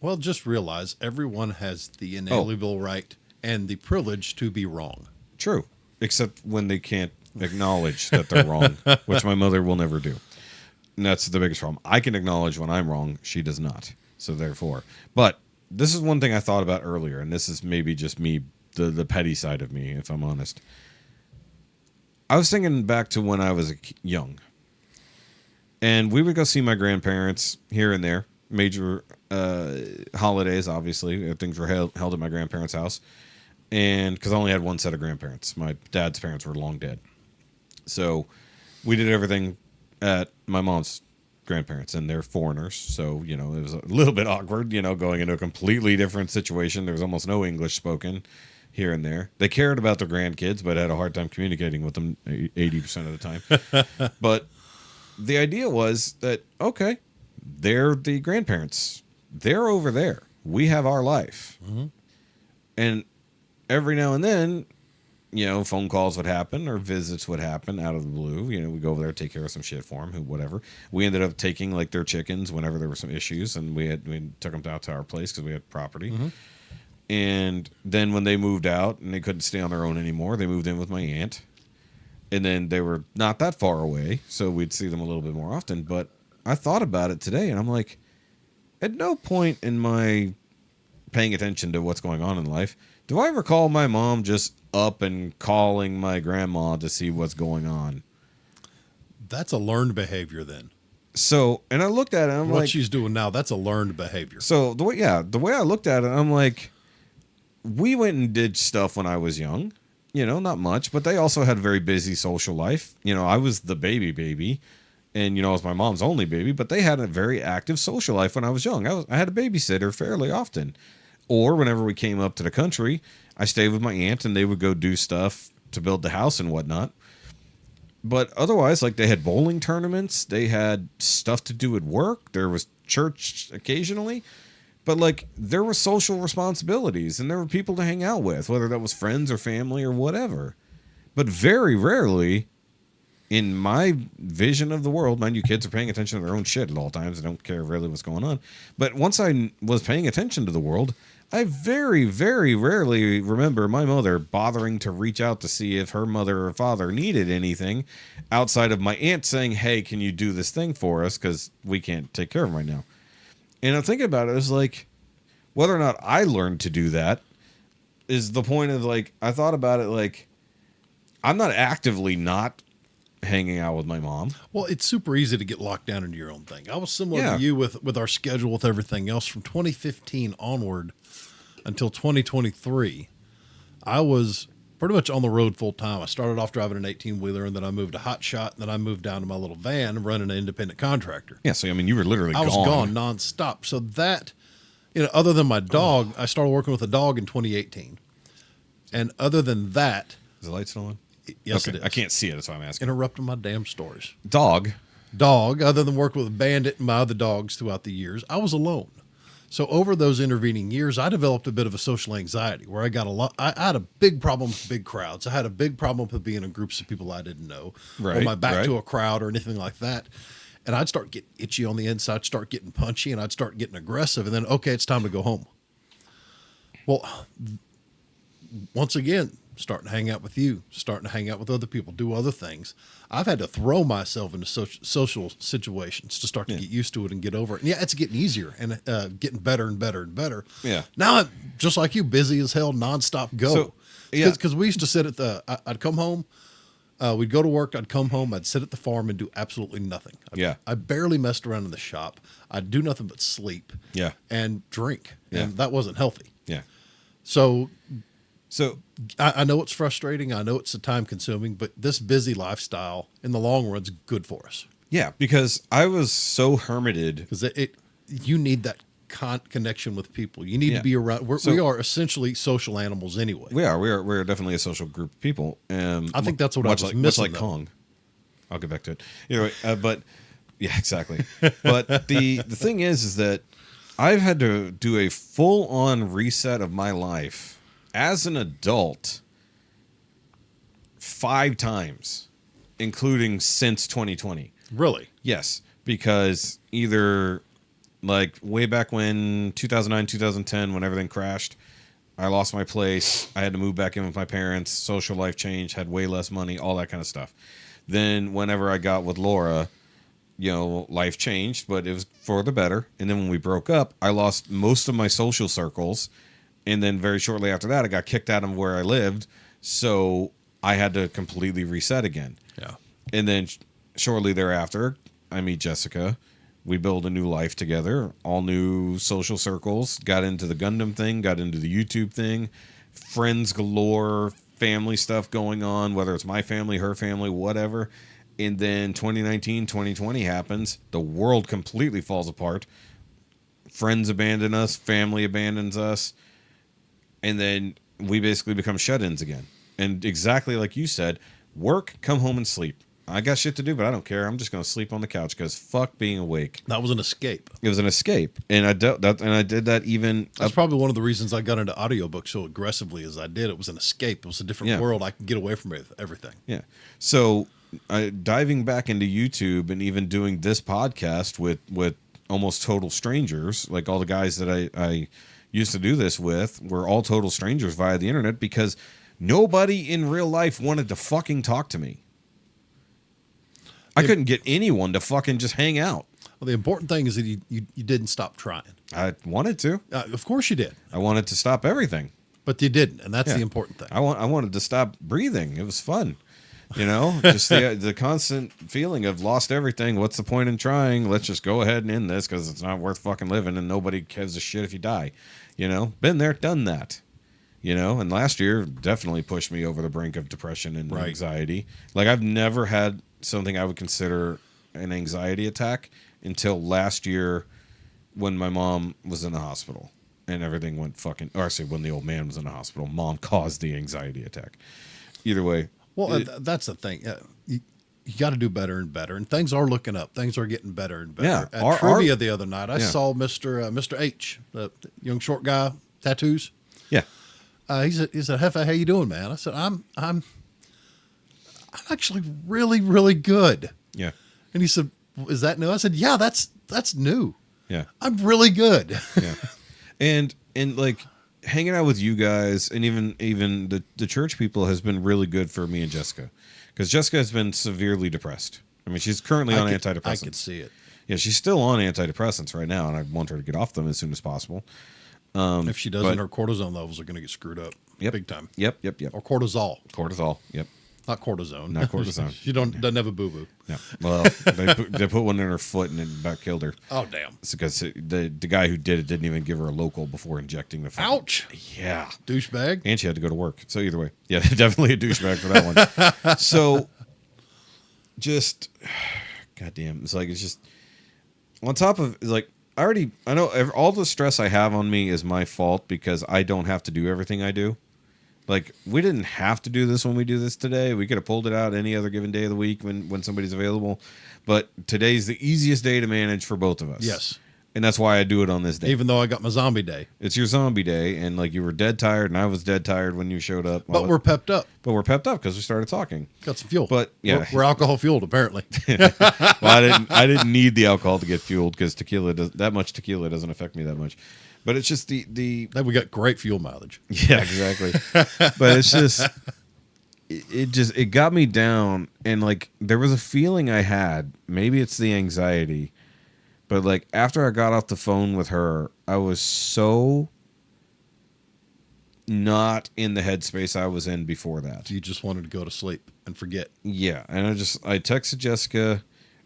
well, just realize everyone has the inalienable right and the privilege to be wrong. True, except when they can't acknowledge that they're wrong, which my mother will never do. And that's the biggest problem. I can acknowledge when I'm wrong. She does not. So therefore, but this is one thing I thought about earlier, and this is maybe just me, the petty side of me, if I'm honest. I was thinking back to when I was young, and we would go see my grandparents here and there. Major holidays, obviously, things were held at my grandparents' house, and because I only had one set of grandparents, my dad's parents were long dead, so we did everything at my mom's grandparents, and they're foreigners, so it was a little bit awkward, going into a completely different situation. There was almost no English spoken here and there. They cared about their grandkids, but had a hard time communicating with them 80% of the time. But the idea was that, okay, they're the grandparents. They're over there. We have our life. Mm-hmm. And every now and then, phone calls would happen or visits would happen out of the blue. We'd go over there, take care of some shit for them, whatever. We ended up taking like their chickens whenever there were some issues, and we took them out to our place because we had property. Mm-hmm. And then when they moved out and they couldn't stay on their own anymore, they moved in with my aunt. And then they were not that far away, so we'd see them a little bit more often. But I thought about it today, and I'm like, at no point in my paying attention to what's going on in life do I recall my mom just up and calling my grandma to see what's going on. That's a learned behavior then. So, and I looked at it, and I'm like, what she's doing now, that's a learned behavior. So the way I looked at it, I'm like, we went and did stuff when I was young, not much, but they also had a very busy social life. I was the baby, and I was my mom's only baby, but they had a very active social life when I was young. I had a babysitter fairly often. Or whenever we came up to the country, I stayed with my aunt, and they would go do stuff to build the house and whatnot. But otherwise, like, they had bowling tournaments. They had stuff to do at work. There was church occasionally. But, like, there were social responsibilities, and there were people to hang out with, whether that was friends or family or whatever. But very rarely, in my vision of the world, mind you, kids are paying attention to their own shit at all times. They don't care really what's going on. But once I was paying attention to the world, I very, very rarely remember my mother bothering to reach out to see if her mother or father needed anything outside of my aunt saying, hey, can you do this thing for us? Because we can't take care of them right now. And I'm thinking about it, it's like, whether or not I learned to do that, is the point of like, I thought about it like, I'm not actively not hanging out with my mom. Well, it's super easy to get locked down into your own thing. I was similar Yeah. to you with our schedule, with everything else. From 2015 onward until 2023, I was pretty much on the road full time. I started off driving an 18-wheeler, and then I moved to Hot Shot, and then I moved down to my little van running an independent contractor. Yeah, so I mean, you were literally I was gone nonstop. So that, other than my dog, I started working with a dog in 2018. And other than that, is the light still on? Yes, okay. it is. I can't see it. That's why I'm asking. Interrupting my damn stories. Dog. Other than working with Bandit and my other dogs throughout the years, I was alone. So over those intervening years, I developed a bit of a social anxiety where I had a big problem with big crowds. I had a big problem with being in groups of people I didn't know, or my back to a crowd or anything like that. And I'd start getting itchy on the inside, start getting punchy, and I'd start getting aggressive. And then, okay, it's time to go home. Well, once again, starting to hang out with you, starting to hang out with other people, do other things. I've had to throw myself into social situations to start to get used to it and get over it. And yeah, it's getting easier and getting better and better and better. Yeah. Now, I'm just like you, busy as hell, nonstop go. So, yeah. Because we used to sit I'd come home, we'd go to work, I'd come home, I'd sit at the farm and do absolutely nothing. I barely messed around in the shop. I'd do nothing but sleep and drink. Yeah. And that wasn't healthy. Yeah. So I I know it's frustrating. I know it's time consuming, but this busy lifestyle in the long run is good for us. Yeah, because I was so hermited. Because you need that connection with people. You need to be around. We are essentially social animals anyway. We're definitely a social group of people. I think that's what I was missing. Much like Kong. I'll get back to it. Anyway, but yeah, exactly. But the thing is that I've had to do a full on reset of my life as an adult 5 times, including since 2020. Really? Yes, because either like way back when 2009, 2010, when everything crashed, I lost my place. I had to move back in with my parents. Social life changed, had way less money, all that kind of stuff. Then whenever I got with Laura, life changed, but it was for the better. And then when we broke up, I lost most of my social circles. And then very shortly after that, I got kicked out of where I lived. So I had to completely reset again. Yeah. And then shortly thereafter, I meet Jessica. We build a new life together, all new social circles, got into the Gundam thing, got into the YouTube thing, friends galore, family stuff going on, whether it's my family, her family, whatever. And then 2019, 2020 happens. The world completely falls apart. Friends abandon us. Family abandons us. And then we basically become shut-ins again. And exactly like you said, work, come home and sleep. I got shit to do, but I don't care. I'm just going to sleep on the couch because fuck being awake. That was an escape. It was an escape. And I did that even... That's probably one of the reasons I got into audiobooks so aggressively as I did. It was an escape. It was a different world. I could get away from everything. Yeah. So diving back into YouTube and even doing this podcast with almost total strangers, like all the guys that I used to do this with were all total strangers via the internet because nobody in real life wanted to fucking talk to me. I couldn't get anyone to fucking just hang out. Well, the important thing is that you didn't stop trying. I wanted to. Of course you did. I wanted to stop everything. But you didn't, and that's the important thing. I wanted to stop breathing. It was fun. Just the constant feeling of lost everything. What's the point in trying? Let's just go ahead and end this because it's not worth fucking living and nobody gives a shit if you die. Been there, done that. And last year definitely pushed me over the brink of depression and anxiety. Like I've never had something I would consider an anxiety attack until last year when my mom was in the hospital and everything went fucking, or actually when the old man was in the hospital, mom caused the anxiety attack. Either way. Well, that's the thing. You got to do better and better, and things are looking up. Things are getting better and better. Yeah, At trivia the other night, I saw Mr. H, the young short guy, tattoos. Yeah. He said, "Hefe, how you doing, man?" I said, "I'm actually really, really good." Yeah. And he said, "Is that new?" I said, "Yeah, that's new. Yeah. I'm really good." Yeah. And like hanging out with you guys and even the church people has been really good for me and Jessica, because Jessica has been severely depressed. I mean, she's currently on antidepressants. I could see it. Yeah, she's still on antidepressants right now, and I want her to get off them as soon as possible. If she doesn't, her cortisone levels are going to get screwed up. Yep. Big time. Yep. Or cortisol. Cortisol. Yep. Not cortisone. Not cortisone. She doesn't have a boo-boo. No. Well, they put one in her foot and it about killed her. Oh, damn. It's because the guy who did it didn't even give her a local before injecting the foot. Ouch. Yeah. Douchebag. And she had to go to work. So either way. Yeah, definitely a douchebag for that one. So just goddamn. It's just on top of like I know all the stress I have on me is my fault because I don't have to do everything I do. Like, we didn't have to do this when we do this today. We could have pulled it out any other given day of the week when somebody's available. But today's the easiest day to manage for both of us. Yes. And that's why I do it on this day. Even though I got my zombie day. It's your zombie day, and like you were dead tired, and I was dead tired when you showed up. But we're pepped up. But we're pepped up because we started talking. Got some fuel. But yeah, we're alcohol fueled apparently. Well, I didn't need the alcohol to get fueled because that much tequila doesn't affect me that much. But it's just the we got great fuel mileage. Yeah, exactly. But it's just it got me down, and like there was a feeling I had. Maybe it's the anxiety, but like after I got off the phone with her, I was so not in the headspace I was in before that. You just wanted to go to sleep and forget. Yeah, and I texted Jessica,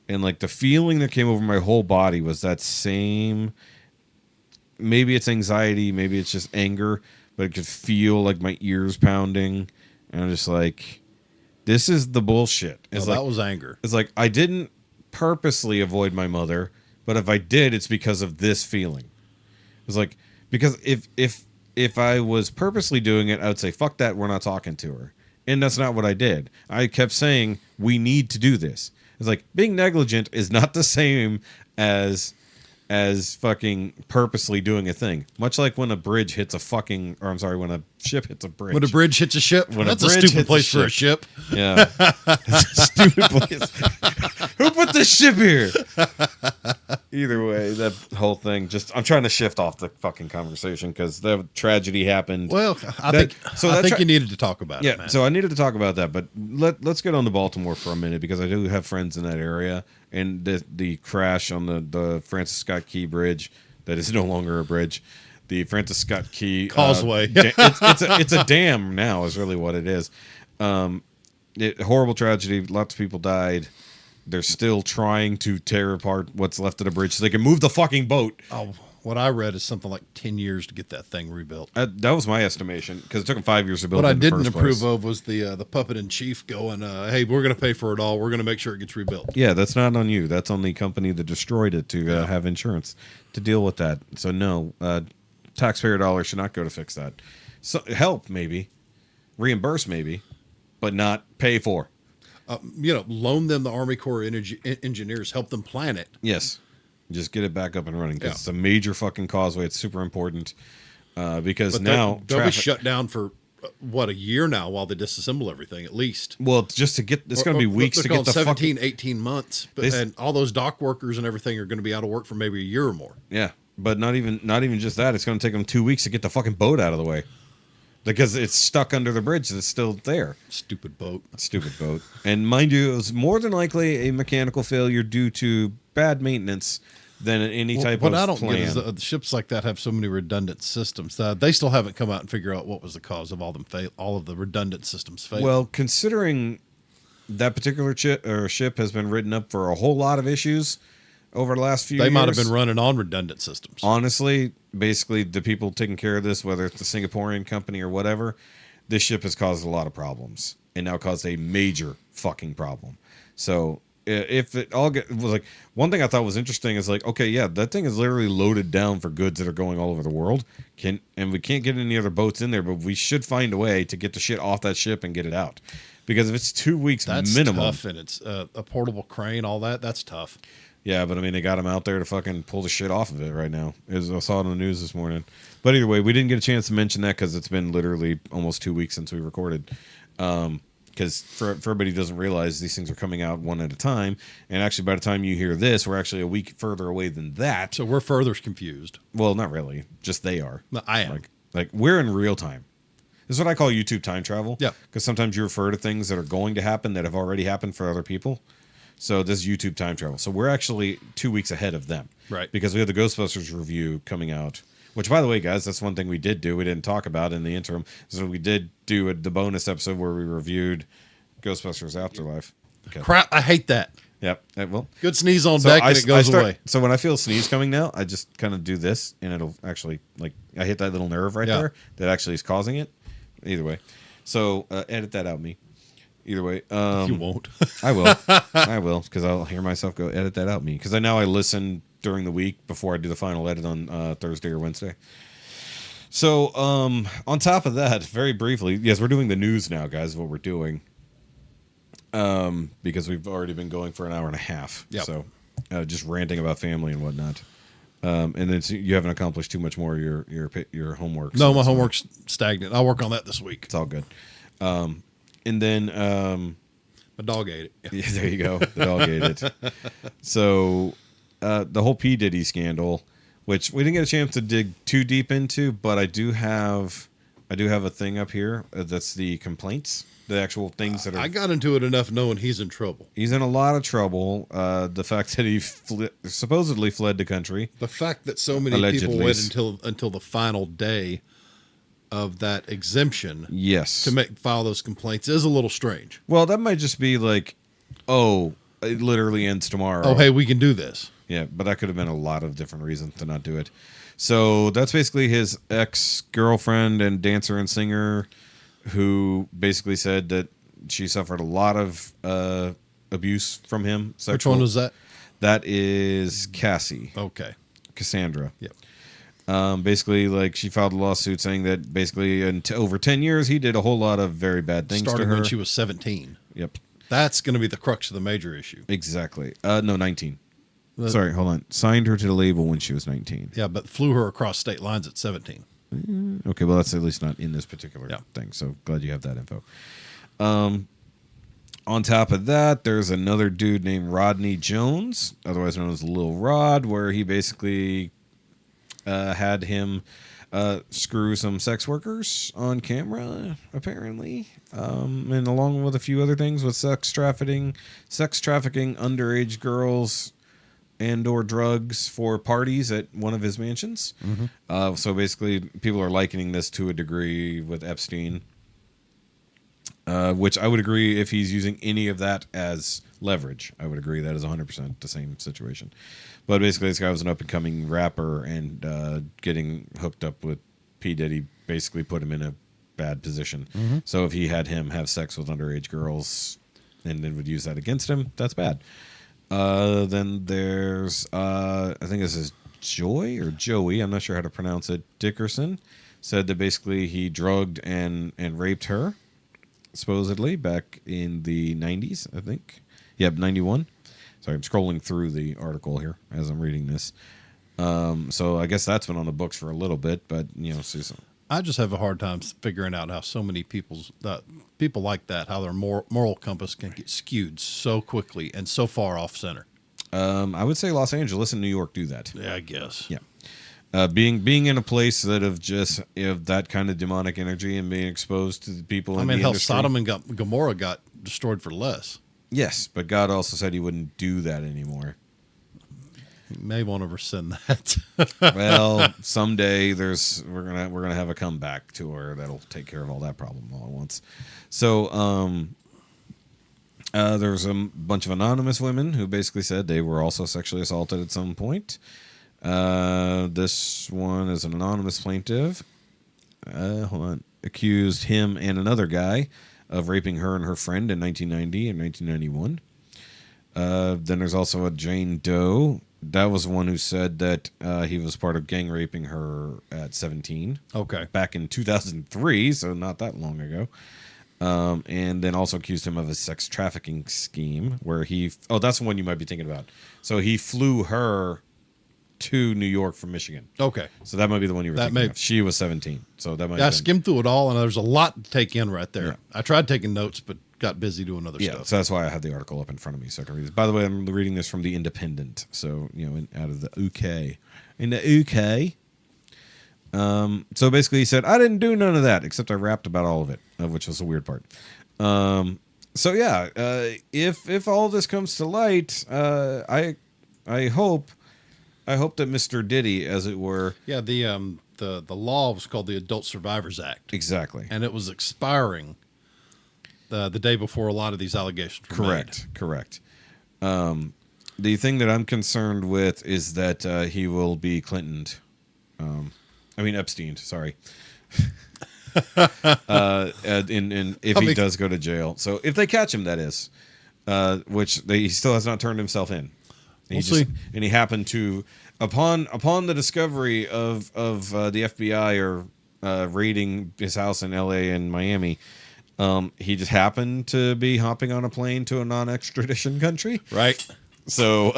and like the feeling that came over my whole body was that same. Maybe it's anxiety, maybe it's just anger, but I could feel like my ears pounding, and I'm just like, this is the bullshit. It's that was anger. It's like I didn't purposely avoid my mother, but if I did, it's because of this feeling. It's like because if I was purposely doing it, I would say, fuck that, we're not talking to her. And that's not what I did. I kept saying, we need to do this. It's like being negligent is not the same as fucking purposely doing a thing. Much like when a bridge hits a fucking, or I'm sorry, when a ship hits a bridge. When a bridge hits a ship? That's a bridge stupid place for a ship. Yeah. It's a stupid place. Who put this ship here? Either way, that whole thing, I'm trying to shift off the fucking conversation because the tragedy happened. Well, I think you needed to talk about it, man. So I needed to talk about that, but let's get on to Baltimore for a minute because I do have friends in that area. And the crash on the Francis Scott Key Bridge that is no longer a bridge, the Francis Scott Key Causeway. It's a dam now is really what it is. Horrible tragedy. Lots of people died. They're still trying to tear apart what's left of the bridge so they can move the fucking boat. Oh, what I read is something like 10 years to get that thing rebuilt. That was my estimation because it took them 5 years to build. What I in the didn't first approve place. of was the puppet in chief going, "Hey, we're going to pay for it all. We're going to make sure it gets rebuilt." Yeah, that's not on you. That's on the company that destroyed it to have insurance to deal with that. So no, taxpayer dollars should not go to fix that. So help maybe, reimburse maybe, but not pay for. Loan them the Army Corps engineers, help them plan it. Yes. Just get it back up and running because it's a major fucking causeway. It's super important because But now they'll be shut down for a year now while they disassemble everything at least. Well, just to get it's going to be weeks to get the 17, 18 months, and all those dock workers and everything are going to be out of work for maybe a year or more. Yeah, but not even just that. It's going to take them 2 weeks to get the fucking boat out of the way because it's stuck under the bridge. It's still there. Stupid boat. And mind you, it was more than likely a mechanical failure due to bad maintenance than any type of plan. What I don't get is the ships like that have so many redundant systems. They still haven't come out and figure out what was the cause of all of the redundant systems failing. Well, considering that particular ship has been written up for a whole lot of issues over the last few years. They might have been running on redundant systems. Honestly, basically, the people taking care of this, whether it's the Singaporean company or whatever, this ship has caused a lot of problems and now caused a major fucking problem. So if it all was like one thing I thought was interesting is like, okay, yeah, that thing is literally loaded down for goods that are going all over the world. And we can't get any other boats in there, but we should find a way to get the shit off that ship and get it out. Because if it's 2 weeks minimum, tough, and it's a portable crane, all that's tough. Yeah, but I mean, they got him out there to fucking pull the shit off of it right now. I saw it on the news this morning. But either way, we didn't get a chance to mention that because it's been literally almost 2 weeks since we recorded. Because for everybody who doesn't realize, these things are coming out one at a time. And actually, by the time you hear this, we're actually a week further away than that. So we're further confused. Well, not really. Just they are. No, I am. Like we're in real time. This is what I call YouTube time travel. Yeah. Because sometimes you refer to things that are going to happen that have already happened for other people. So this is YouTube time travel. So we're actually 2 weeks ahead of them. Right. Because we have the Ghostbusters review coming out. Which, by the way, guys, that's one thing we did do. We didn't talk about in the interim. So we did do the bonus episode where we reviewed Ghostbusters Afterlife. Okay. Crap, I hate that. Yep. Well, good sneeze on deck and it goes away. So when I feel a sneeze coming now, I just kind of do this, and it'll actually, like, I hit that little nerve right there that actually is causing it. Either way. So edit that out, me. Either way. You won't. I will. I will, because I'll hear myself go, edit that out, me. Because I listen during the week before I do the final edit on Thursday or Wednesday. So on top of that, very briefly, yes, we're doing the news now, guys, is what we're doing. Because we've already been going for an hour and a half. Yep. So just ranting about family and whatnot. And then you haven't accomplished too much more of your homework. No, my homework's stagnant. I'll work on that this week. It's all good. And then my dog ate it. Yeah, there you go. The dog ate it. So the whole P. Diddy scandal, which we didn't get a chance to dig too deep into, but I do have a thing up here that's the complaints, the actual things that are. I got into it enough knowing he's in trouble. He's in a lot of trouble. The fact that he supposedly fled the country. The fact that so many people wait until the final day of that exemption, yes, to file those complaints is a little strange. Well, that might just be like, oh, it literally ends tomorrow. Oh, hey, we can do this. Yeah, but that could have been a lot of different reasons to not do it. So that's basically his ex-girlfriend and dancer and singer, who basically said that she suffered a lot of abuse from him. Sexual. Which one was that? That is Cassie. Okay. Cassandra. Yep. Basically, like, she filed a lawsuit saying that basically in over 10 years, he did a whole lot of very bad things Starting to her. when she was 17. Yep. That's going to be the crux of the major issue. Exactly. No, 19. Sorry, hold on. Signed her to the label when she was 19. Yeah, but flew her across state lines at 17. Okay, well, that's at least not in this particular thing, so glad you have that info. On top of that, there's another dude named Rodney Jones, otherwise known as Lil Rod, where he basically had him screw some sex workers on camera, apparently, and along with a few other things with sex trafficking underage girls and or drugs for parties at one of his mansions. Mm-hmm. So basically, people are likening this to a degree with Epstein, which I would agree if he's using any of that as leverage. I would agree that is 100% the same situation. But basically, this guy was an up-and-coming rapper, and getting hooked up with P. Diddy basically put him in a bad position. Mm-hmm. So if he had him have sex with underage girls and then would use that against him, that's bad. Then there's, I think this is Joy or Joey, I'm not sure how to pronounce it, Dickerson, said that basically he drugged and raped her, supposedly, back in the 90s, I think. Yep, 91. Sorry, I'm scrolling through the article here as I'm reading this. So I guess that's been on the books for a little bit, but, you know, Susan. I just have a hard time figuring out how so many people like that, how their moral compass can get skewed so quickly and so far off center. I would say Los Angeles and New York do that. Yeah, I guess. Yeah. Being in a place that of just that kind of demonic energy and being exposed to the people in the industry. Sodom and Gomorrah got destroyed for less. Yes, but God also said he wouldn't do that anymore. You may want to rescind that. Well, someday we're gonna have a comeback tour that'll take care of all that problem all at once. So there's a bunch of anonymous women who basically said they were also sexually assaulted at some point. This one is an anonymous plaintiff. Accused him and another guy of raping her and her friend in 1990 and 1991. Then there's also a Jane Doe. That was the one who said that he was part of gang raping her at 17. Okay. Back in 2003, so not that long ago. And then also accused him of a sex trafficking scheme where that's the one you might be thinking about. So he flew her to New York from Michigan. Okay. So that might be the one you were thinking of. She was 17. So that might I skimmed through it all, and there's a lot to take in right there. Yeah. I tried taking notes, but got busy doing other stuff. So that's why I have the article up in front of me so I can read it. By the way, I'm reading this from the Independent. So, out of the UK. In the UK. So basically he said, I didn't do none of that, except I rapped about all of it, which was the weird part. So yeah, if all this comes to light, I hope I hope that Mr. Diddy, as it were, Yeah, the law was called the Adult Survivors Act, exactly. and it was expiring the day before a lot of these allegations were made. Correct. The thing that I'm concerned with is that he will be Clintoned. Epstein. Sorry. If he does go to jail, so if they catch him, that is, he still has not turned himself in. We'll see. And he happened to, upon the discovery of the FBI raiding his house in L.A. and Miami. He just happened to be hopping on a plane to a non-extradition country. Right. So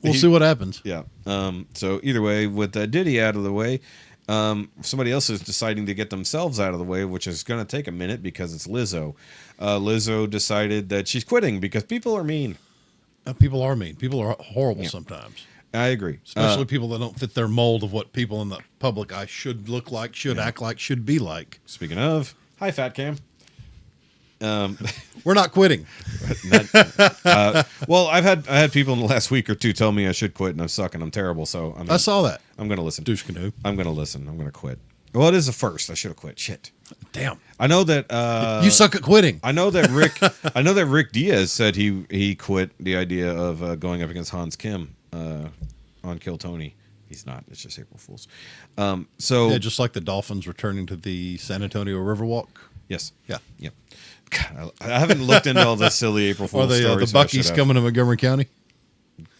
we'll see what happens. Yeah. So either way, with Diddy out of the way, somebody else is deciding to get themselves out of the way, which is going to take a minute because it's Lizzo. Lizzo decided that she's quitting because people are mean. People are mean. People are horrible sometimes. I agree. Especially people that don't fit their mold of what people in the public eye should look like, should act like, should be like. Speaking of, hi, Fat Cam. We're not quitting. Well, I had people in the last week or two tell me I should quit and I'm sucking. I'm terrible. So I saw that. I'm going to listen. Douche canoe. I'm going to listen. I'm going to quit. Well, it is a first. I should have quit. Shit. Damn. I know that you suck at quitting. I know that Rick Diaz said he quit the idea of going up against Hans Kim on Kill Tony. He's not. It's just April Fools. So just like the Dolphins returning to the San Antonio Riverwalk. Yes. Yeah. Yep. God, I haven't looked into all the silly April Fools Or stories. the Bucky's coming to Montgomery County.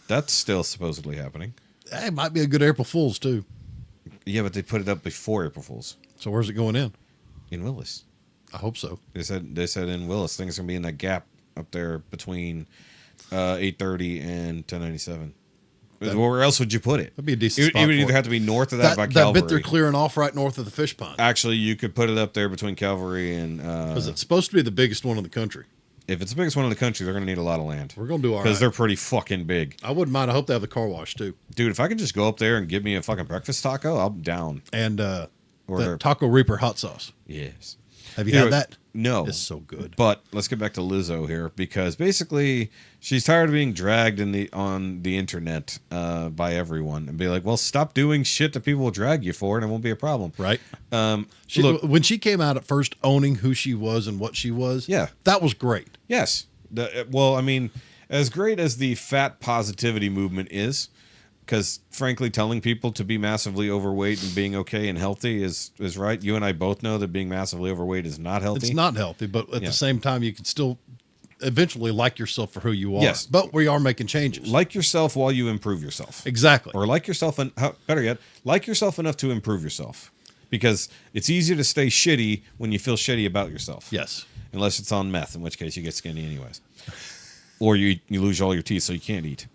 That's still supposedly happening. It might be a good April Fool's too. Yeah, but they put it up before April Fools. So where's it going in? In Willis. I hope so. They said in Willis things are gonna be in that gap up there between 8:30 and 1097. Where else would you put it? That'd be a decent spot. It would either have to be north of that by Calvary. That bit they're clearing off right north of the fish pond. Actually, you could put it up there between Calvary and... Because it's supposed to be the biggest one in the country. If it's the biggest one in the country, they're going to need a lot of land. We're going to do all right. Because they're pretty fucking big. I wouldn't mind. I hope they have the car wash, too. Dude, if I can just go up there and give me a fucking breakfast taco, I'm down. And the Taco Reaper hot sauce. Yes. Have you had that? No. It's so good. But let's get back to Lizzo here, because basically she's tired of being dragged on the internet by everyone and be like, well, stop doing shit that people will drag you for and it won't be a problem. Right. When she came out at first owning who she was and what she was, that was great. Yes. As great as the fat positivity movement is, because frankly, telling people to be massively overweight and being okay and healthy is right. You and I both know that being massively overweight is not healthy. It's not healthy, but at the same time, you can still eventually like yourself for who you are. Yes. But we are making changes. Like yourself while you improve yourself. Exactly. Or like yourself, and better yet, like yourself enough to improve yourself. Because it's easier to stay shitty when you feel shitty about yourself. Yes. Unless it's on meth, in which case you get skinny anyways. Or you lose all your teeth so you can't eat.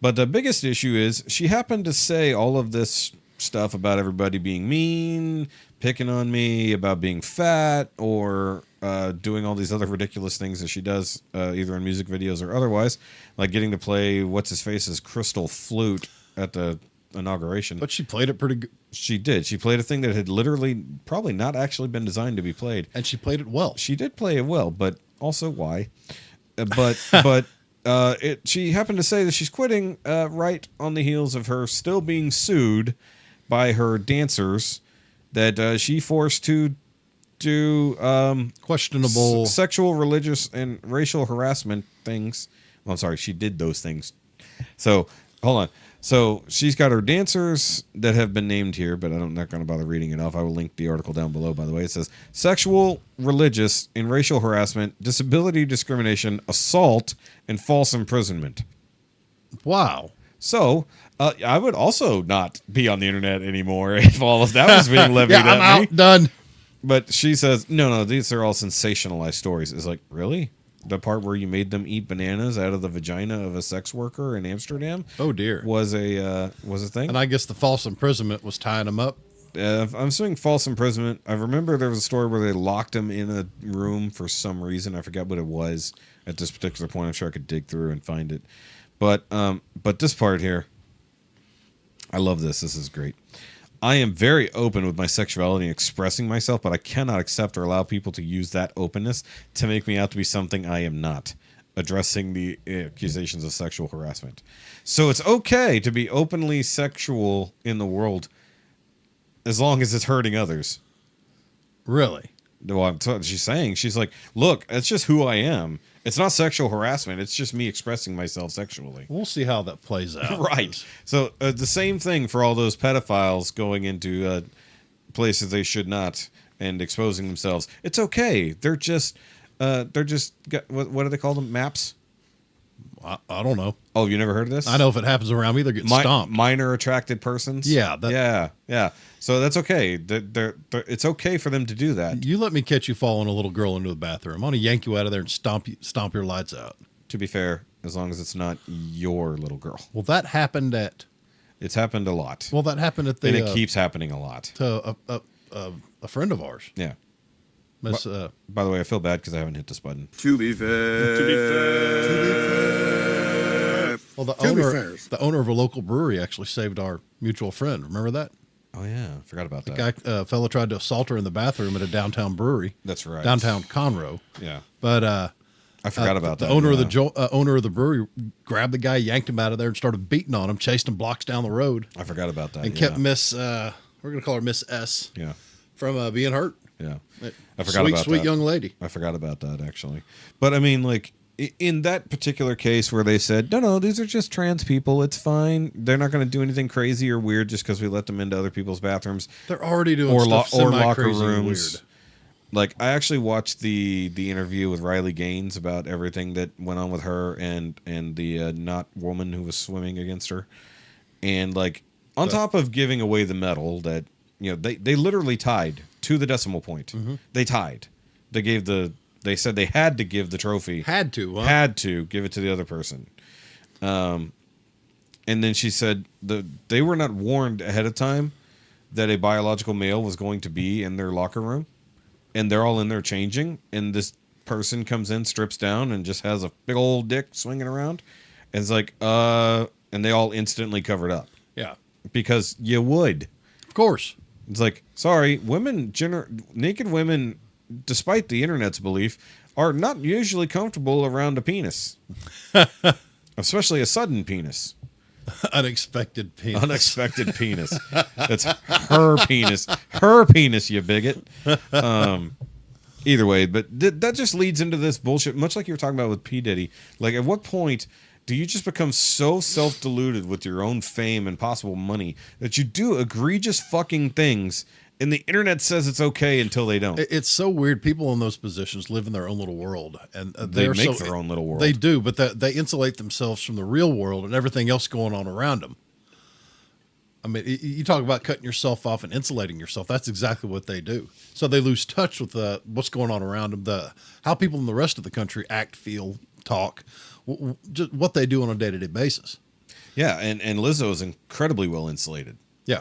But the biggest issue is she happened to say all of this stuff about everybody being mean, picking on me, about being fat, or doing all these other ridiculous things that she does, either in music videos or otherwise, like getting to play what's-his-face's crystal flute at the inauguration. But she played it pretty good. She did. She played a thing that had literally probably not actually been designed to be played. And she played it well. She did play it well, but also why? She happened to say that she's quitting right on the heels of her still being sued by her dancers that she forced to do questionable sexual, religious, and racial harassment things. Well, I'm sorry, she did those things. So, hold on. So, she's got her dancers that have been named here, but I'm not going to bother reading it off. I will link the article down below, by the way. It says, sexual, religious, and racial harassment, disability discrimination, assault, and false imprisonment. Wow. So, I would also not be on the internet anymore if all of that was being levied at me. I'm out. Done. But she says, no, these are all sensationalized stories. It's like, really? The part where you made them eat bananas out of the vagina of a sex worker in Amsterdam? Oh dear, was a thing. And I guess the false imprisonment was tying them up. I'm assuming false imprisonment. I remember there was a story where they locked him in a room for some reason. I forgot what it was at this particular point. I'm sure I could dig through and find it. But this part here, I love this. This is great. I am very open with my sexuality and expressing myself, but I cannot accept or allow people to use that openness to make me out to be something I am not. addressing the accusations of sexual harassment. So it's okay to be openly sexual in the world as long as it's hurting others. Really? Well, that's what she's saying. She's like, look, it's just who I am. It's not sexual harassment. It's just me expressing myself sexually. We'll see how that plays out. Right. So the same thing for all those pedophiles going into places they should not and exposing themselves. It's okay. They're just what do they call them? Maps? I don't know. Oh, you never heard of this? I know if it happens around me, they're getting stomped. Minor attracted persons? Yeah. Yeah. So that's okay. It's okay for them to do that. You let me catch you following a little girl into the bathroom. I'm going to yank you out of there and stomp your lights out. To be fair, as long as it's not your little girl. Well, that happened at... It's happened a lot. Well, that happened at the... And it keeps happening a lot. To a friend of ours. Yeah. Miss... By the way, I feel bad because I haven't hit this button. To be fair. Well, the owner of a local brewery actually saved our mutual friend. Remember that? Oh, yeah. I forgot about that. The fellow tried to assault her in the bathroom at a downtown brewery. That's right. Downtown Conroe. Yeah. But I forgot about that. The owner of the brewery grabbed the guy, yanked him out of there, and started beating on him, chased him blocks down the road. I forgot about that. And kept Miss, we're going to call her Miss S. Yeah. From being hurt. Yeah. I forgot about that. Sweet young lady. I forgot about that, actually. But, I mean, like, in that particular case where they said, no, these are just trans people. It's fine. They're not going to do anything crazy or weird just because we let them into other people's bathrooms. They're already doing stuff or locker semi-crazy and rooms. weird. Like, I actually watched the interview with Riley Gaines about everything that went on with her and the not woman who was swimming against her. And, like, on top of giving away the medal that, you know, they literally tied to the decimal point. Mm-hmm. They tied. They said they had to give the trophy. Had to give it to the other person. And then she said they were not warned ahead of time that a biological male was going to be in their locker room. And they're all in there changing. And this person comes in, strips down, and just has a big old dick swinging around. And it's like, and they all instantly covered up. Yeah. Because you would. Of course. It's like, sorry, naked women, despite the internet's belief, are not usually comfortable around a penis. Especially a sudden penis. Unexpected penis. Unexpected penis. That's her penis. Her penis, you bigot. Either way, but that just leads into this bullshit, much like you were talking about with P. Diddy. Like, at what point do you just become so self-deluded with your own fame and possible money that you do egregious fucking things and the internet says it's okay until they don't? It's so weird. People in those positions live in their own little world, and they make their own little world. They do, but they insulate themselves from the real world and everything else going on around them. I mean, you talk about cutting yourself off and insulating yourself. That's exactly what they do. So they lose touch with what's going on around them, how people in the rest of the country act, feel, talk, just what they do on a day-to-day basis. Yeah, and Lizzo is incredibly well insulated. Yeah.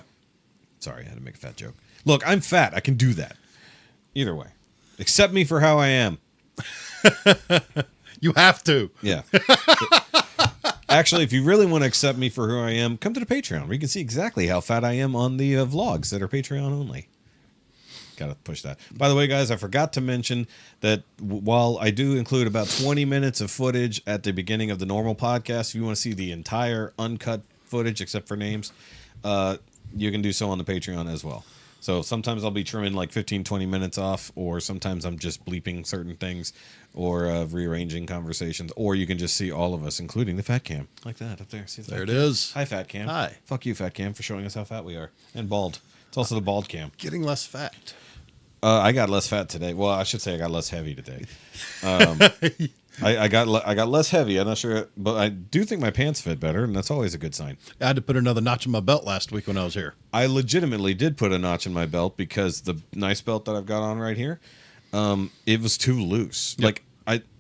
Sorry, I had to make a fat joke. Look, I'm fat. I can do that. Either way. Accept me for how I am. You have to. Yeah. Actually, if you really want to accept me for who I am, come to the Patreon where you can see exactly how fat I am on the vlogs that are Patreon only. Got to push that. By the way, guys, I forgot to mention that while I do include about 20 minutes of footage at the beginning of the normal podcast, if you want to see the entire uncut footage except for names, you can do so on the Patreon as well. So sometimes I'll be trimming like 15, 20 minutes off, or sometimes I'm just bleeping certain things or rearranging conversations, or you can just see all of us, including the fat cam. Like that up there. See the there it cam? Is. Hi, fat cam. Hi. Fuck you, fat cam, for showing us how fat we are. And bald. It's also the bald cam. Getting less fat. I got less fat today. Well, I should say I got less heavy today. I got less heavy. I'm not sure, but I do think my pants fit better, and that's always a good sign. I had to put another notch in my belt last week when I was here. I legitimately did put a notch in my belt because the nice belt that I've got on right here, it was too loose. Yep. Like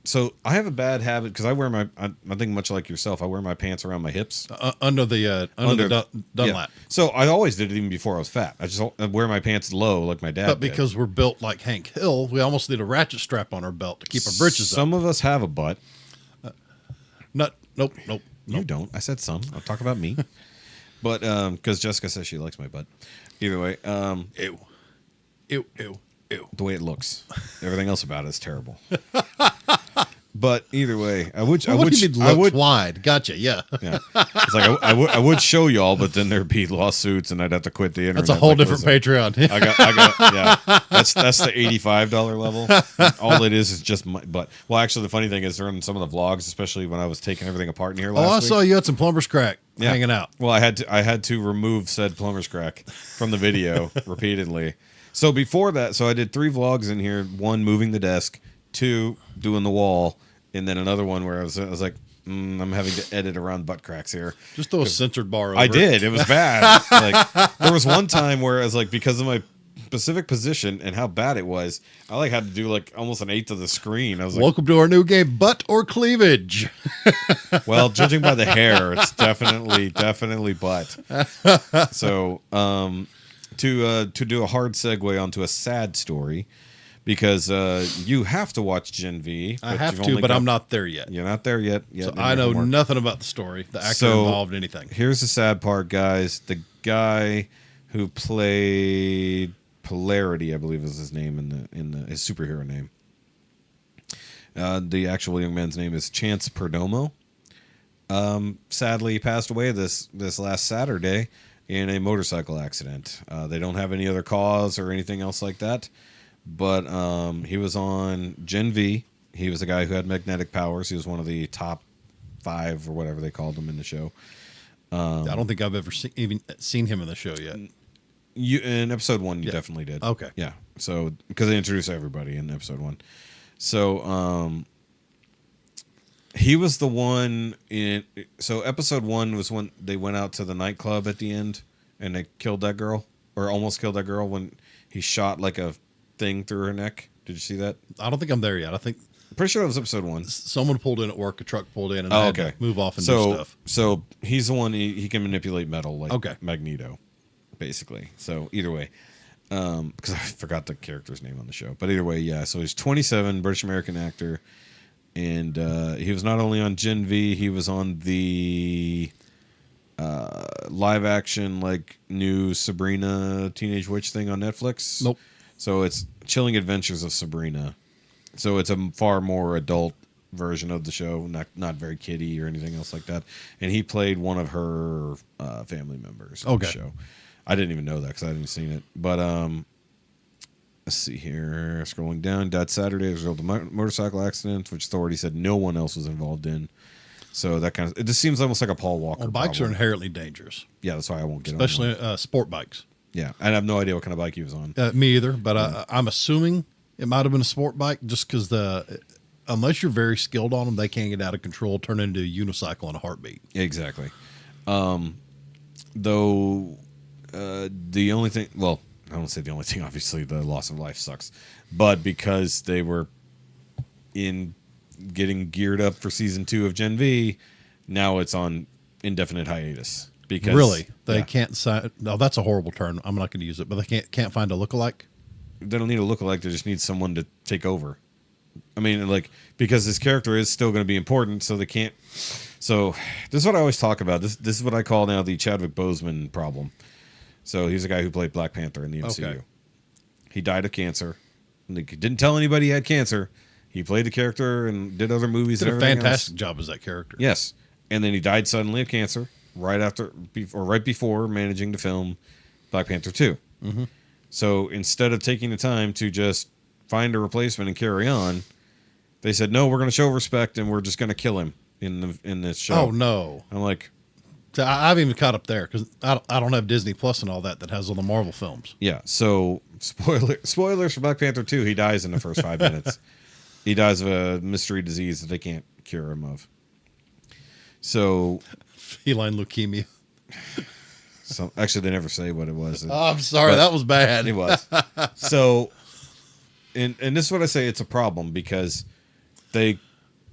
So I have a bad habit because I wear I think much like yourself, I wear my pants around my hips. Under the Dunlap. Yeah. So I always did it even before I was fat. I wear my pants low like my dad But because we're built like Hank Hill, we almost need a ratchet strap on our belt to keep our britches up. Some of us have a butt. Nope. You don't. I said some. I'll talk about me. But because Jessica says she likes my butt. Either way. Ew. The way it looks. Everything else about it is terrible. But either way, I would. What do you mean looks wide? Gotcha. Yeah. Yeah. It's like I would show y'all, but then there'd be lawsuits, and I'd have to quit the internet. That's a whole like, different Patreon. I got. Yeah. That's the $85 level. All it is just my butt. Well, actually, the funny thing is, during some of the vlogs, especially when I was taking everything apart in here last week. I saw you had some plumber's crack hanging out. Well, I had to remove said plumber's crack from the video repeatedly. So before that, so I did 3 vlogs in here. 1, moving the desk. 2, doing the wall. And then another one where I was like, I'm having to edit around butt cracks here. Just throw a censored bar over. I did. It was bad. Like, there was one time where I was like, because of my specific position and how bad it was, I like had to do like almost an eighth of the screen. I was like, welcome to our new game, butt or cleavage. Well, judging by the hair, it's definitely butt. So, to do a hard segue onto a sad story, because you have to watch Gen V. I have to, but I'm not there yet. You're not there yet. So I know nothing about the story, the actor involved, anything. Here's the sad part, guys. The guy who played Polarity, I believe is his name in his superhero name. The actual young man's name is Chance Perdomo. Sadly passed away this last Saturday in a motorcycle accident. They don't have any other cause or anything else like that. But he was on Gen V. He was the guy who had magnetic powers. He was one of the top 5 or whatever they called him in the show. I don't think I've ever even seen him in the show yet. In episode 1, you definitely did. Okay. Yeah. So, because they introduced everybody in episode 1. So, he was the one in. So, episode 1 was when they went out to the nightclub at the end and they killed that girl, or almost killed that girl when he shot like a thing through her neck. Did you see that? I don't think I'm there yet. I think pretty sure it was episode 1. Someone pulled in at work, a truck pulled in, and I had to move off and do stuff. So he's the one, he can manipulate metal like Magneto, basically. So either way, because I forgot the character's name on the show, but either way, yeah. So he's 27, British American actor, and he was not only on Gen V, he was on the live action like new Sabrina Teenage Witch thing on Netflix. Nope. So it's Chilling Adventures of Sabrina. So it's a far more adult version of the show, not very kiddie or anything else like that. And he played one of her family members on the show. I didn't even know that because I hadn't seen it. But let's see here. Scrolling down, died Saturday as a result of motorcycle accident, which authority said no one else was involved in. So that kind of, it just seems almost like a Paul Walker. Well, bikes are inherently dangerous. Yeah, that's why I won't get on. Especially sport bikes. Yeah, I have no idea what kind of bike he was on. Me either, but I'm assuming it might have been a sport bike just because unless you're very skilled on them, they can get out of control, turn into a unicycle in a heartbeat. Exactly. Though the only thing, well, I don't say the only thing, obviously the loss of life sucks, but because they were in getting geared up for season 2 of Gen V, now it's on indefinite hiatus. Because really, they can't sign. No, that's a horrible term. I'm not going to use it, but they can't find a lookalike. They don't need a lookalike. They just need someone to take over. I mean, like, because this character is still going to be important, so they can't. So this is what I always talk about. This is what I call now the Chadwick Boseman problem. So he's a guy who played Black Panther in the MCU. Okay. He died of cancer. He didn't tell anybody he had cancer. He played the character and did other movies. Did a fantastic job as that character. Yes, and then he died suddenly of cancer. Right before managing to film Black Panther 2. Mm-hmm. So instead of taking the time to just find a replacement and carry on, they said, no, we're going to show respect and we're just going to kill him in this show. Oh, no. I'm like... So I haven't even caught up there because I don't have Disney Plus and all that has all the Marvel films. Yeah, so spoilers for Black Panther 2, he dies in the first 5 minutes. He dies of a mystery disease that they can't cure him of. So... feline leukemia. So actually, they never say what it was. Oh, I'm sorry, that was bad. It was. So, and this is what I say. It's a problem because they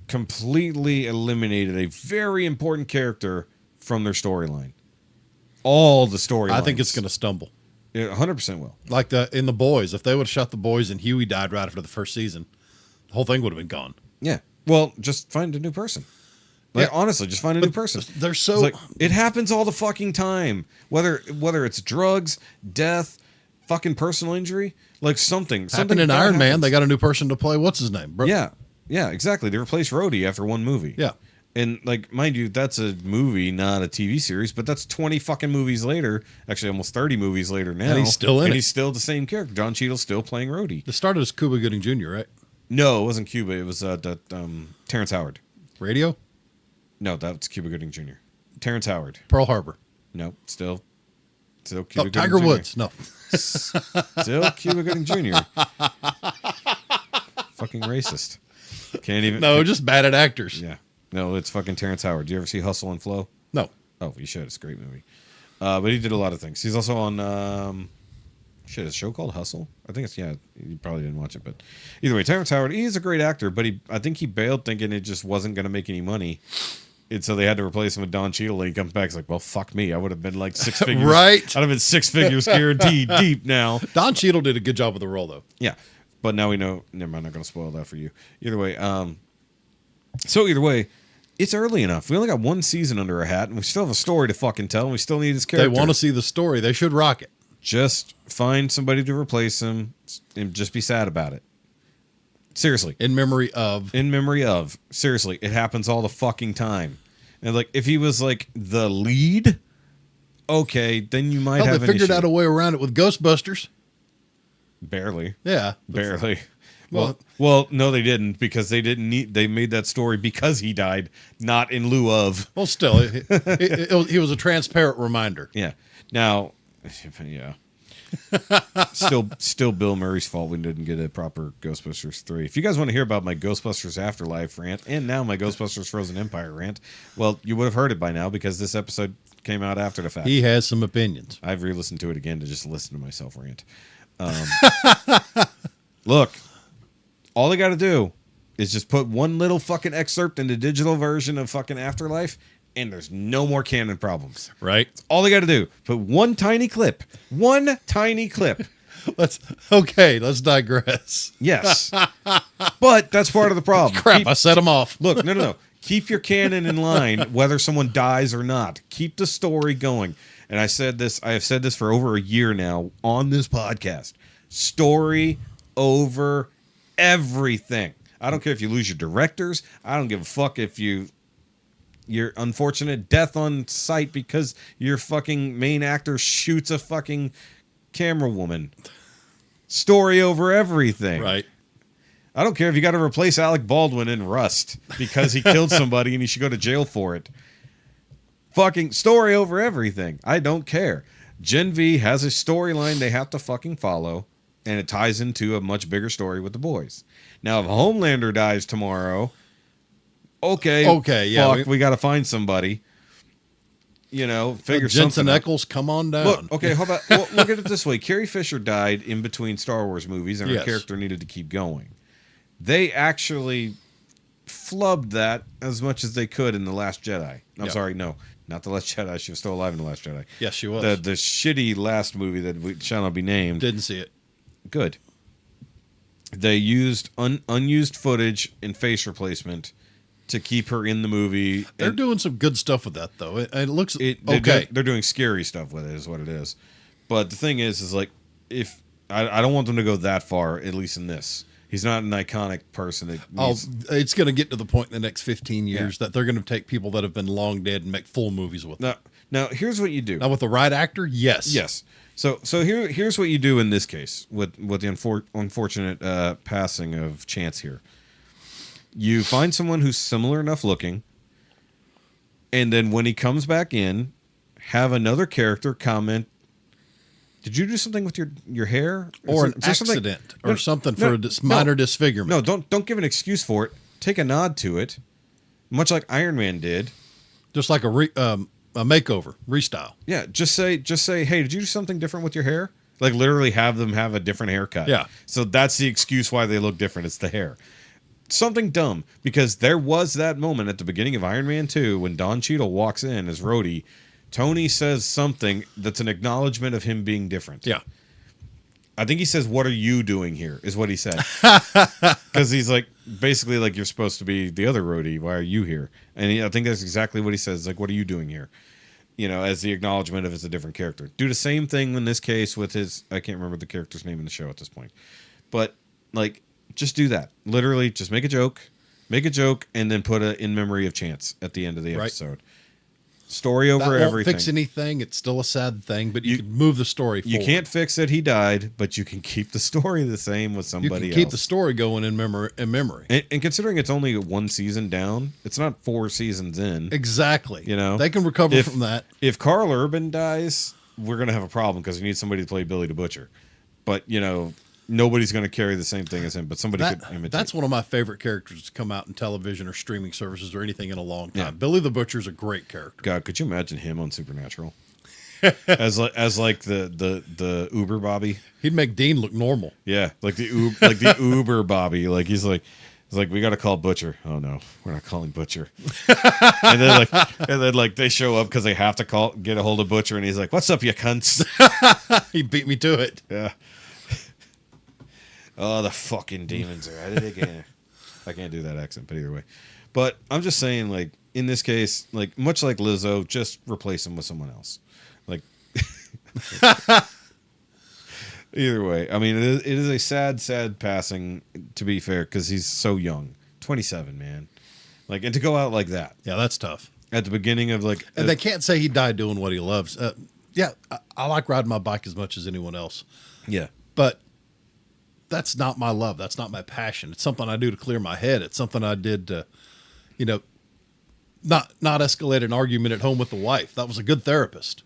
completely eliminated a very important character from their storyline. All the storylines. I think it's going to stumble. It 100% will. Like in The Boys, if they would have shot The Boys and Huey died right after the first season, the whole thing would have been gone. Yeah. Well, just find a new person. Like, honestly, just find a new person. They're so... It's like, it happens all the fucking time. Whether it's drugs, death, fucking personal injury, like something happened in Iron Man. They got a new person to play. What's his name? Yeah. Yeah, exactly. They replaced Rhodey after one movie. Yeah. And, like, mind you, that's a movie, not a TV series, but that's 20 fucking movies later. Actually, almost 30 movies later now. And he's still in it. He's still the same character. Don Cheadle's still playing Rhodey. It started as Cuba Gooding Jr., right? No, it wasn't Cuba. It was Terrence Howard. Radio? No, that's Cuba Gooding Jr. Terrence Howard. Pearl Harbor. No, still Cuba Gooding Tiger Jr. Woods. No. Still Cuba Gooding Jr. Fucking racist. Can't even. No, just bad at actors. Yeah. No, it's fucking Terrence Howard. Do you ever see Hustle and Flow? No. Oh, you should. It's a great movie. But he did a lot of things. He's also on is a show called Hustle? I think it's, you probably didn't watch it, but either way, Terrence Howard, he's a great actor, but I think he bailed thinking it just wasn't going to make any money. And so they had to replace him with Don Cheadle, and he comes back, he's like, well, fuck me. I would have been like 6 figures. Right? I'd have been 6 figures guaranteed deep now. Don Cheadle did a good job with the role, though. Yeah. But now we know, never mind, I'm not going to spoil that for you. Either way, either way, it's early enough. We only got one season under our hat, and we still have a story to fucking tell, and we still need his character. They want to see the story. They should rock it. Just find somebody to replace him and just be sad about it. Seriously. In memory of. Seriously, it happens all the fucking time. And like, if he was like the lead, okay, then you might have They an figured issue. out a way around it with Ghostbusters. Barely. Yeah. Barely. Well, no, they didn't, because they made that story because he died, not in lieu of. Well, still, he was a transparent reminder. Yeah. Now, yeah. Still Bill Murray's fault we didn't get a proper Ghostbusters 3. If you guys want to hear about my Ghostbusters Afterlife rant and now my Ghostbusters Frozen Empire rant, well, you would have heard it by now because this episode came out after the fact. He has some opinions. I've re-listened to it again to just listen to myself rant. Look, all they got to do is just put one little fucking excerpt in the digital version of fucking Afterlife, and there's no more canon problems. Right? That's all they got to do. Put one tiny clip. Let's digress. Yes. But that's part of the problem. Crap, I set him off. Look, no. Keep your canon in line, whether someone dies or not. Keep the story going. And I have said this for over a year now on this podcast. Story over everything. I don't care if you lose your directors. I don't give a fuck if your unfortunate death on sight because your fucking main actor shoots a fucking camera woman. Story over everything. Right. I don't care if you got to replace Alec Baldwin in Rust because he killed somebody and he should go to jail for it. Fucking story over everything. I don't care. Gen V has a storyline they have to fucking follow, and it ties into a much bigger story with the boys. Now, if Homelander dies tomorrow, okay, yeah, we got to find somebody. Figure Jensen something out. Ackles, come on down. Look, okay, how about look at it this way. Carrie Fisher died in between Star Wars movies, and her character needed to keep going. They actually flubbed that as much as they could in The Last Jedi. I'm sorry, no, not The Last Jedi. She was still alive in The Last Jedi. Yes, she was. The shitty last movie that shall not be named. Didn't see it. Good. They used unused footage and face replacement to keep her in the movie. They're doing some good stuff with that, though. It looks okay. They're doing scary stuff with it, is what it is. But the thing is like, if I don't want them to go that far, at least in this. He's not an iconic person. It's going to get to the point in the next 15 years that they're going to take people that have been long dead and make full movies with them. Now, here's what you do. Now, with the right actor, yes. Yes. So here's what you do in this case with the unfortunate passing of Chance here. You find someone who's similar enough looking, and then when he comes back in, have another character comment, "Did you do something with your hair, or an accident, or something for a minor disfigurement?" No, don't give an excuse for it. Take a nod to it, much like Iron Man did. Just like a makeover, restyle. Yeah, just say, "Hey, did you do something different with your hair?" Like literally have them have a different haircut. Yeah. So that's the excuse why they look different. It's the hair. Something dumb, because there was that moment at the beginning of Iron Man 2 when Don Cheadle walks in as Rhodey. Tony says something that's an acknowledgement of him being different. Yeah. I think he says, "What are you doing here?" is what he said. Because he's like, basically like, "You're supposed to be the other Rhodey. Why are you here?" And I think that's exactly what he says. Like, "What are you doing here?" As the acknowledgement of it's a different character. Do the same thing in this case with his, I can't remember the character's name in the show at this point. But like, just do that. Literally, just make a joke. Make a joke and then put a in memory of Chance at the end of the Right. episode. Story over That won't everything. fix anything. It's still a sad thing, but you can move the story forward. You can't fix that he died, but you can keep the story the same with You somebody can keep else. the story going in memory. And considering it's only one season down, it's not 4 seasons in. Exactly. You know, they can recover from that. If Carl Urban dies, we're going to have a problem because we need somebody to play Billy the Butcher. But, you know, nobody's going to carry the same thing as him, but somebody could imitate. That's one of my favorite characters to come out in television or streaming services or anything in a long time. Yeah. Billy the Butcher's a great character. God, could you imagine him on Supernatural? as like the Uber Bobby? He'd make Dean look normal. Yeah, like the Uber Bobby. Like he's like we got to call Butcher. Oh no, we're not calling Butcher. and then they show up because they have to get a hold of Butcher, and he's like, "What's up, you cunts?" He beat me to it. Yeah. Oh, the fucking demons are at it again. I can't do that accent, but either way. But I'm just saying, like, in this case, like, much like Lizzo, just replace him with someone else. Like, either way. I mean, it is a sad passing, to be fair, because he's so young. 27, man. Like, and to go out like that. Yeah, that's tough. At the beginning of, like... And they can't say he died doing what he loves. Yeah, I like riding my bike as much as anyone else. Yeah. But that's not my love. That's not my passion. It's something I do to clear my head. It's something I did to, not escalate an argument at home with the wife. That was a good therapist.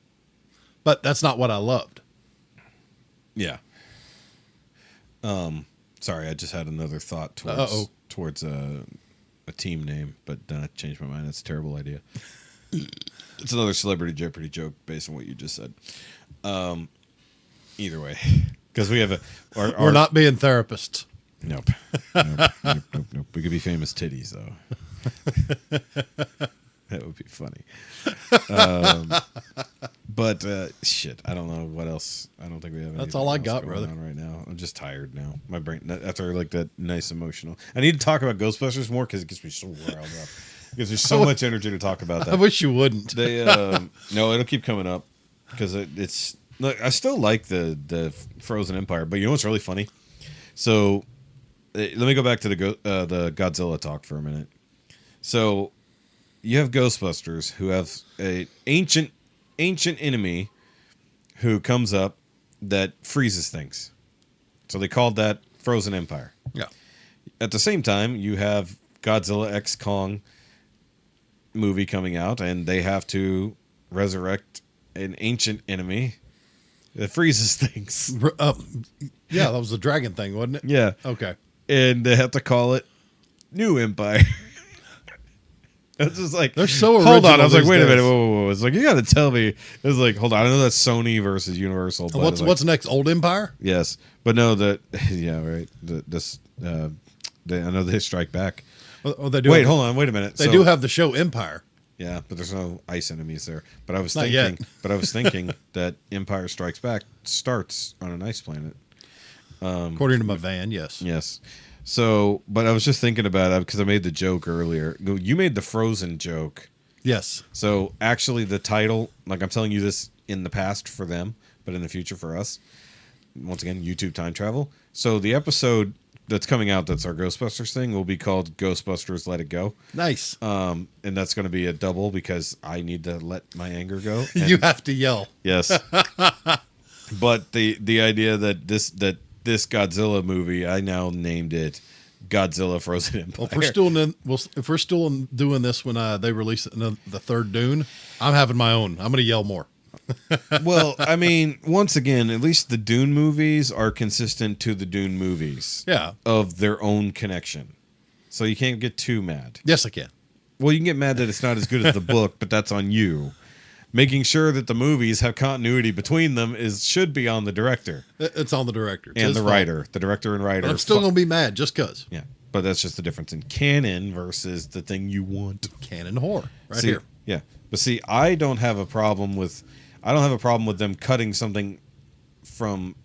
But that's not what I loved. Yeah. Sorry, I just had another thought towards a team name, but then I changed my mind. That's a terrible idea. It's another Celebrity Jeopardy joke based on what you just said. Either way, because we have we're not being therapists. Nope. Nope. We could be famous titties though. That would be funny. But shit, I don't know what else. I don't think we have. That's all I got, brother. On right now, I'm just tired now. My brain after like that nice emotional. I need to talk about Ghostbusters more because it gets me so riled up. Because there's so much energy to talk about that. I wish you wouldn't. They no, it'll keep coming up because it's. Look, I still like the Frozen Empire, but you know what's really funny? So let me go back to the Godzilla talk for a minute. So you have Ghostbusters who have a ancient enemy who comes up that freezes things. So they called that Frozen Empire. Yeah. At the same time, you have Godzilla X Kong movie coming out, and they have to resurrect an ancient enemy that freezes things. Yeah, that was the dragon thing, wasn't it? Yeah. Okay. And they have to call it New Empire. It's just like, they're so original. Hold on. I was like, wait a days. minute. Whoa. It's like, you got to tell me. It was like, hold on. I know that's Sony versus Universal. But What's next? Old Empire? Yes. But no, yeah, right. I know they strike back. Oh, they do. Wait, hold on. Wait a minute. They do have the show Empire. Yeah, but there's no ice enemies there. But I was Not thinking, yet. that Empire Strikes Back starts on an ice planet. According to my van, yes. Yes. So, but I was just thinking about it because I made the joke earlier. You made the Frozen joke. Yes. So actually, the title, like I'm telling you this in the past for them, but in the future for us. Once again, YouTube time travel. So the episode that's coming out, that's our Ghostbusters thing, will be called Ghostbusters Let It Go. Nice. And that's going to be a double because I need to let my anger go. And You have to yell. yes. But the idea that this Godzilla movie, I now named it Godzilla Frozen Empire. Well, if we're still doing this when they release the third Dune, I'm having my own. I'm going to yell more. Well, I mean, once again, at least the Dune movies are consistent to the Dune movies. Yeah. Of their own connection. So you can't get too mad. Yes, I can. Well, you can get mad that it's not as good as the book, but that's on you. Making sure that the movies have continuity between them should be on the director. It's on the director. And the writer. The director and writer. But I'm still going to be mad just because. Yeah. But that's just the difference in canon versus the thing you want. Canon horror. Right here. Yeah. But see, I don't have a problem with them cutting something from.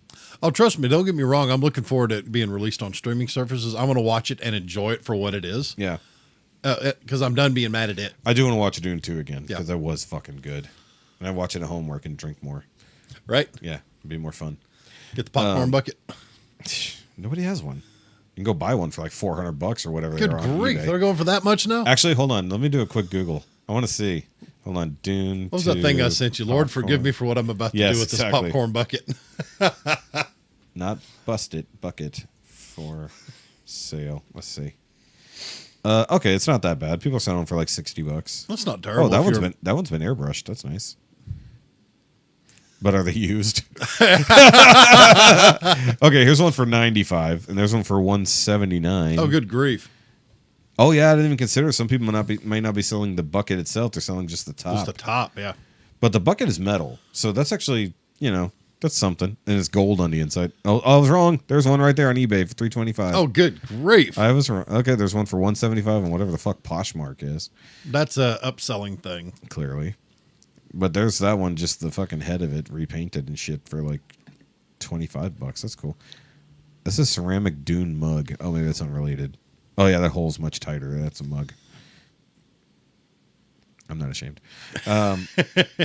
Oh, trust me. Don't get me wrong. I'm looking forward to it being released on streaming services. I want to watch it and enjoy it for what it is. Yeah. Because I'm done being mad at it. I do want to watch Dune 2 again because Yeah. that was fucking good. And I watch it at home where I can drink more. Right? Yeah. It'd be more fun. Get the popcorn bucket. Nobody has one. You can go buy one for like $400 or whatever. Good they're on grief, eBay. they're going for that much now? Actually, hold on. Let me do a quick Google. I want to see. Hold on. Dune. What was that thing I sent you? Lord, popcorn. forgive me for what I'm about to Yes, do with this exactly. popcorn bucket. Not busted bucket for sale. Let's see. Okay, it's not that bad. People are selling them for like $60. That's not terrible. Oh, that one's been airbrushed. That's nice. But are they used? Okay, here's one for $95, and there's one for $179. Oh, good grief. Oh yeah, I didn't even consider. Some people may not be selling the bucket itself. They're selling just the top. Just the top, yeah. But the bucket is metal, so that's actually that's something, and it's gold on the inside. Oh, I was wrong. There's one right there on eBay for $325. Oh, good grief. I was wrong. Okay, there's one for $175 and whatever the fuck Poshmark is. That's a upselling thing. Clearly. But there's that one, just the fucking head of it repainted and shit for like $25. That's cool. This is ceramic Dune mug. Oh, maybe that's unrelated. Oh yeah, that hole's much tighter. That's a mug. I'm not ashamed.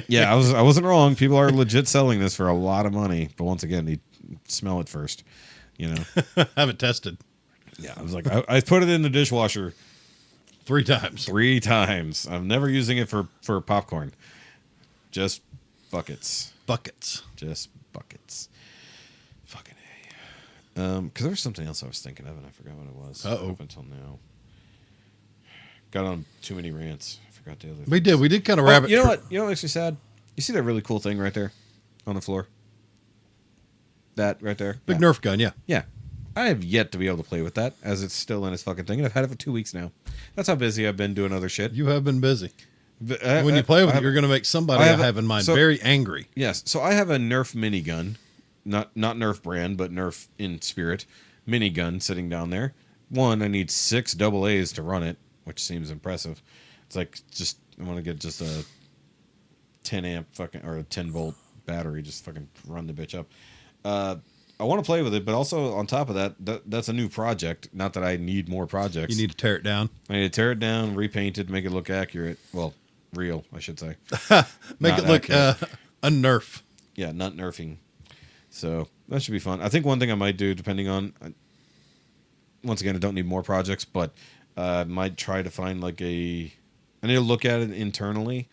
Yeah, I wasn't wrong. People are legit selling this for a lot of money, but once again, they smell it first. Have it tested Yeah, I was like, I put it in the dishwasher 3 times. 3 times. I'm never using it for popcorn. Just buckets. Buckets. Just buckets. Fucking A. Because there was something else I was thinking of, and I forgot what it was. Uh-oh. Up until now. Got on too many rants. I forgot the other. We did kind of rabbit. You know what? You know what makes me sad? You see that really cool thing right there on the floor? That right there? Big Yeah. Nerf gun, yeah. Yeah. I have yet to be able to play with that, as it's still in its fucking thing, and I've had it for 2 weeks now. That's how busy I've been doing other shit. You have been busy. When When you play with it, you're going to make somebody I have in mind very angry. Yes. So I have a Nerf minigun, not Nerf brand, but Nerf in spirit minigun sitting down there. One, I need 6 AA's to run it, which seems impressive. It's like I want to get just a 10 amp fucking or a 10 volt battery, just fucking run the bitch up. I want to play with it, but also on top of that, that's a new project. Not that I need more projects. You need to tear it down. I need to tear it down, repaint it, make it look accurate. Well, real, I should say. Make it look a Nerf. Yeah, not nerfing. So that should be fun. I think one thing I might do, depending on, once again, I don't need more projects, but I might try to find I need to look at it internally,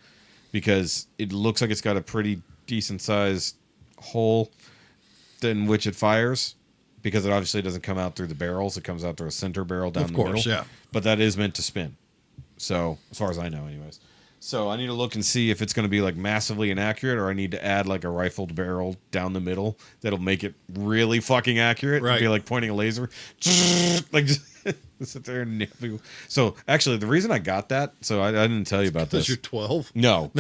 because it looks like it's got a pretty decent sized hole in which it fires, because it obviously doesn't come out through the barrels. It comes out through a center barrel down the middle. Yeah. But that is meant to spin. So, as far as I know, anyways. So, I need to look and see if it's going to be massively inaccurate, or I need to add a rifled barrel down the middle that'll make it really fucking accurate. Right. And be pointing a laser. Just sit there and nail people. So, actually, the reason I got that, so I didn't tell you about this. Because you're 12? No.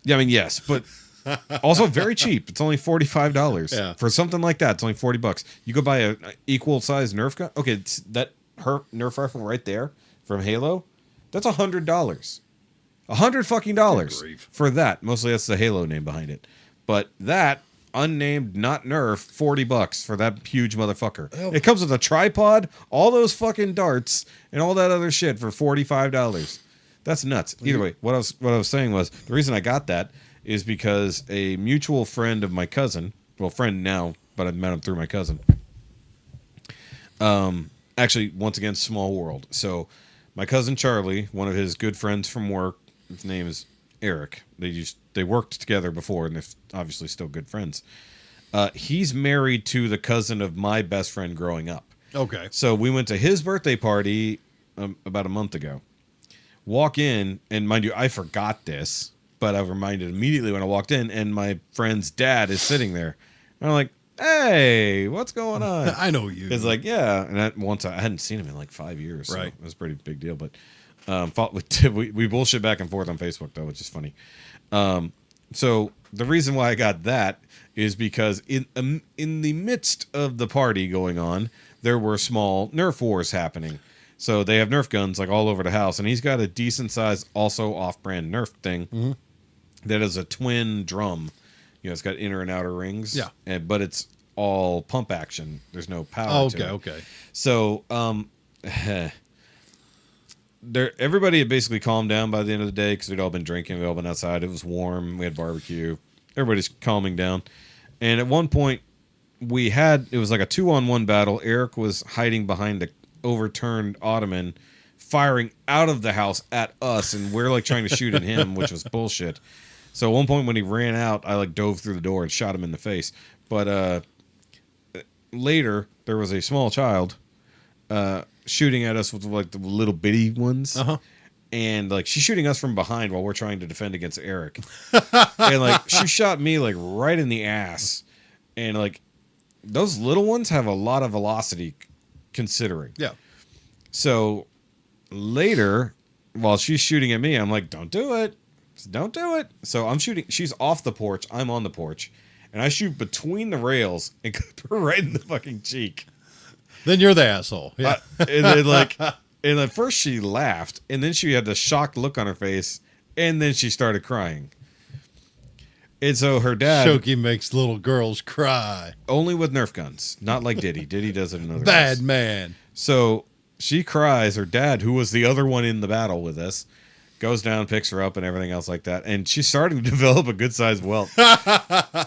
Yeah, I mean, yes, but also very cheap. It's only $45. Yeah. For something like that, it's only $40. You go buy a equal size Nerf gun. Okay, it's that Nerf rifle right there from Halo. That's $100. $100 fucking dollars for that. Mostly that's the Halo name behind it. But that unnamed, not Nerf, $40 for that huge motherfucker. It comes with a tripod, all those fucking darts, and all that other shit for $45. That's nuts. Either way, what I was saying was, the reason I got that is because a mutual friend of my cousin, well, friend now, but I met him through my cousin. Actually, once again, small world. So my cousin Charlie, one of his good friends from work, his name is Eric. They worked together before, and they're obviously still good friends. He's married to the cousin of my best friend growing up. Okay. So we went to his birthday party about a month ago. Walk in, and mind you, I forgot this, but I was reminded immediately when I walked in, and my friend's dad is sitting there. And I'm like, hey, what's going on? I know you. It's yeah. And I hadn't seen him in 5 years. So right. It was a pretty big deal. But we bullshit back and forth on Facebook, though, which is funny. So the reason why I got that is because in the midst of the party going on, there were small Nerf wars happening. So they have Nerf guns all over the house, and he's got a decent size, also off-brand Nerf thing that is a twin drum. It's got inner and outer rings. Yeah. But it's all pump action. There's no power. to it. Okay. So everybody had basically calmed down by the end of the day, because we'd all been drinking, we'd all been outside. It was warm. We had barbecue. Everybody's calming down. And at one point, it was like a 2-on-1 battle. Eric was hiding behind a overturned ottoman, firing out of the house at us, and we're like trying to shoot at him, which was bullshit. So at one point when he ran out, I like dove through the door and shot him in the face. But later there was a small child shooting at us with like the little bitty ones. And like she's shooting us from behind while we're trying to defend against Eric. And like she shot me like right in the ass. And like those little ones have a lot of velocity considering. Yeah. So later, while she's shooting at me, I'm like, don't do it. Don't do it. So I'm shooting. She's off the porch. I'm on the porch. And I shoot between the rails and put her right in the fucking cheek. Then you're the asshole. Yeah. And then like... And at first she laughed, and then she had the shocked look on her face, and then she started crying. And so her dad... Shoky makes little girls cry. Only with Nerf guns. Not like Diddy. Diddy does it in other ways. Bad man. So she cries. Her dad, who was the other one in the battle with us, goes down, picks her up, and everything else like that. And she's starting to develop a good-sized welt.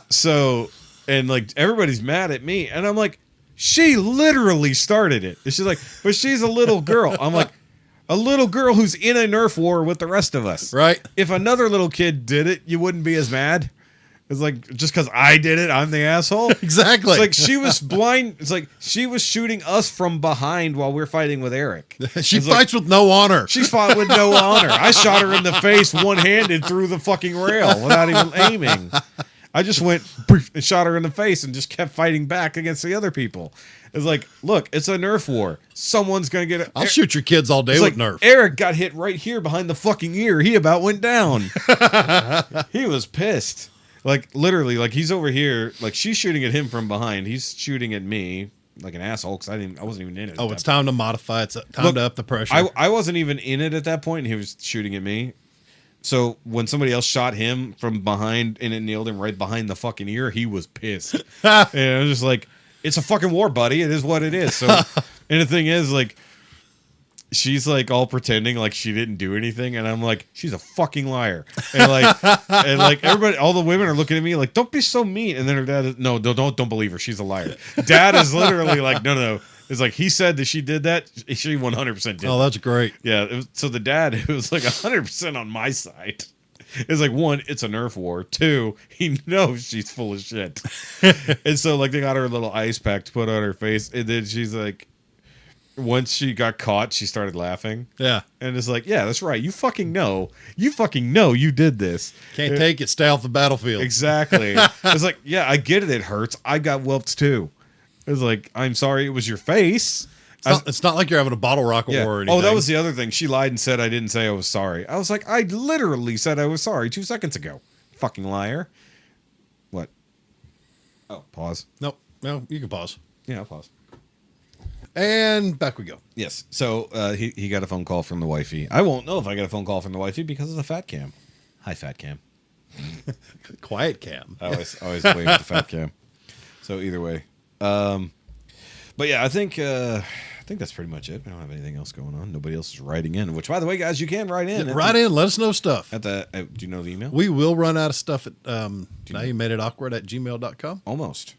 So, and like everybody's mad at me, and I'm like... She literally started it. And she's like, but she's a little girl. I'm like, a little girl who's in a Nerf war with the rest of us. Right. If another little kid did it, you wouldn't be as mad. It's like, just because I did it, I'm the asshole. Exactly. It's like she was blind. It's like she was shooting us from behind while we're fighting with Eric. She It's fights with no honor. She fought with no honor. I shot her in the face one-handed through the fucking rail without even aiming. I just went and shot her in the face and just kept fighting back against the other people. It's like, look, it's a Nerf war. Someone's going to get it. I'll shoot your kids all day with Nerf. Eric got hit right here behind the fucking ear. He about went down. He was pissed. Like, literally, like, he's over here. Like, she's shooting at him from behind. He's shooting at me like an asshole because I wasn't even in it. Oh, it's time to modify. It's time to up the pressure. I wasn't even in it at that point, and he was shooting at me. So when somebody else shot him from behind and it nailed him right behind the fucking ear, he was pissed. And I was just like, it's a fucking war, buddy. It is what it is. So, and the thing is, like, she's like all pretending like she didn't do anything, and I'm like, she's a fucking liar. And like everybody, all the women are looking at me like, don't be so mean. And then her dad is, no, don't believe her. She's a liar. Dad is literally like, no. It's like he said that she did that. She 100% did. Oh, that's great. Yeah. So the dad, it was like 100% on my side. It's like, one, it's a Nerf war. Two, he knows she's full of shit. And so like they got her little ice pack to put on her face, and then she's like, once she got caught, she started laughing. Yeah. And it's like, yeah, that's right. You fucking know you did this. Can't take it. Stay off the battlefield. Exactly. It's like, yeah, I get it. It hurts. I got whelps too. It's like, I'm sorry it was your face. It's not like you're having a bottle rocket war or anything. Oh, that was the other thing. She lied and said I didn't say I was sorry. I was like, I literally said I was sorry 2 seconds ago. Fucking liar. What? Oh, pause. Nope. No, you can pause. Yeah, I'll pause. And back we go. Yes. So he got a phone call from the wifey. I won't know if I got a phone call from the wifey because of the fat cam. Hi, fat cam. Quiet cam. I always wave at the fat cam. So either way. But yeah, I think that's pretty much it. We don't have anything else going on. Nobody else is writing in. Which, by the way, guys, you can write in. Write in. Let us know stuff. Do you know the email? We will run out of stuff at NowYouMadeItAwkward@gmail.com. Almost.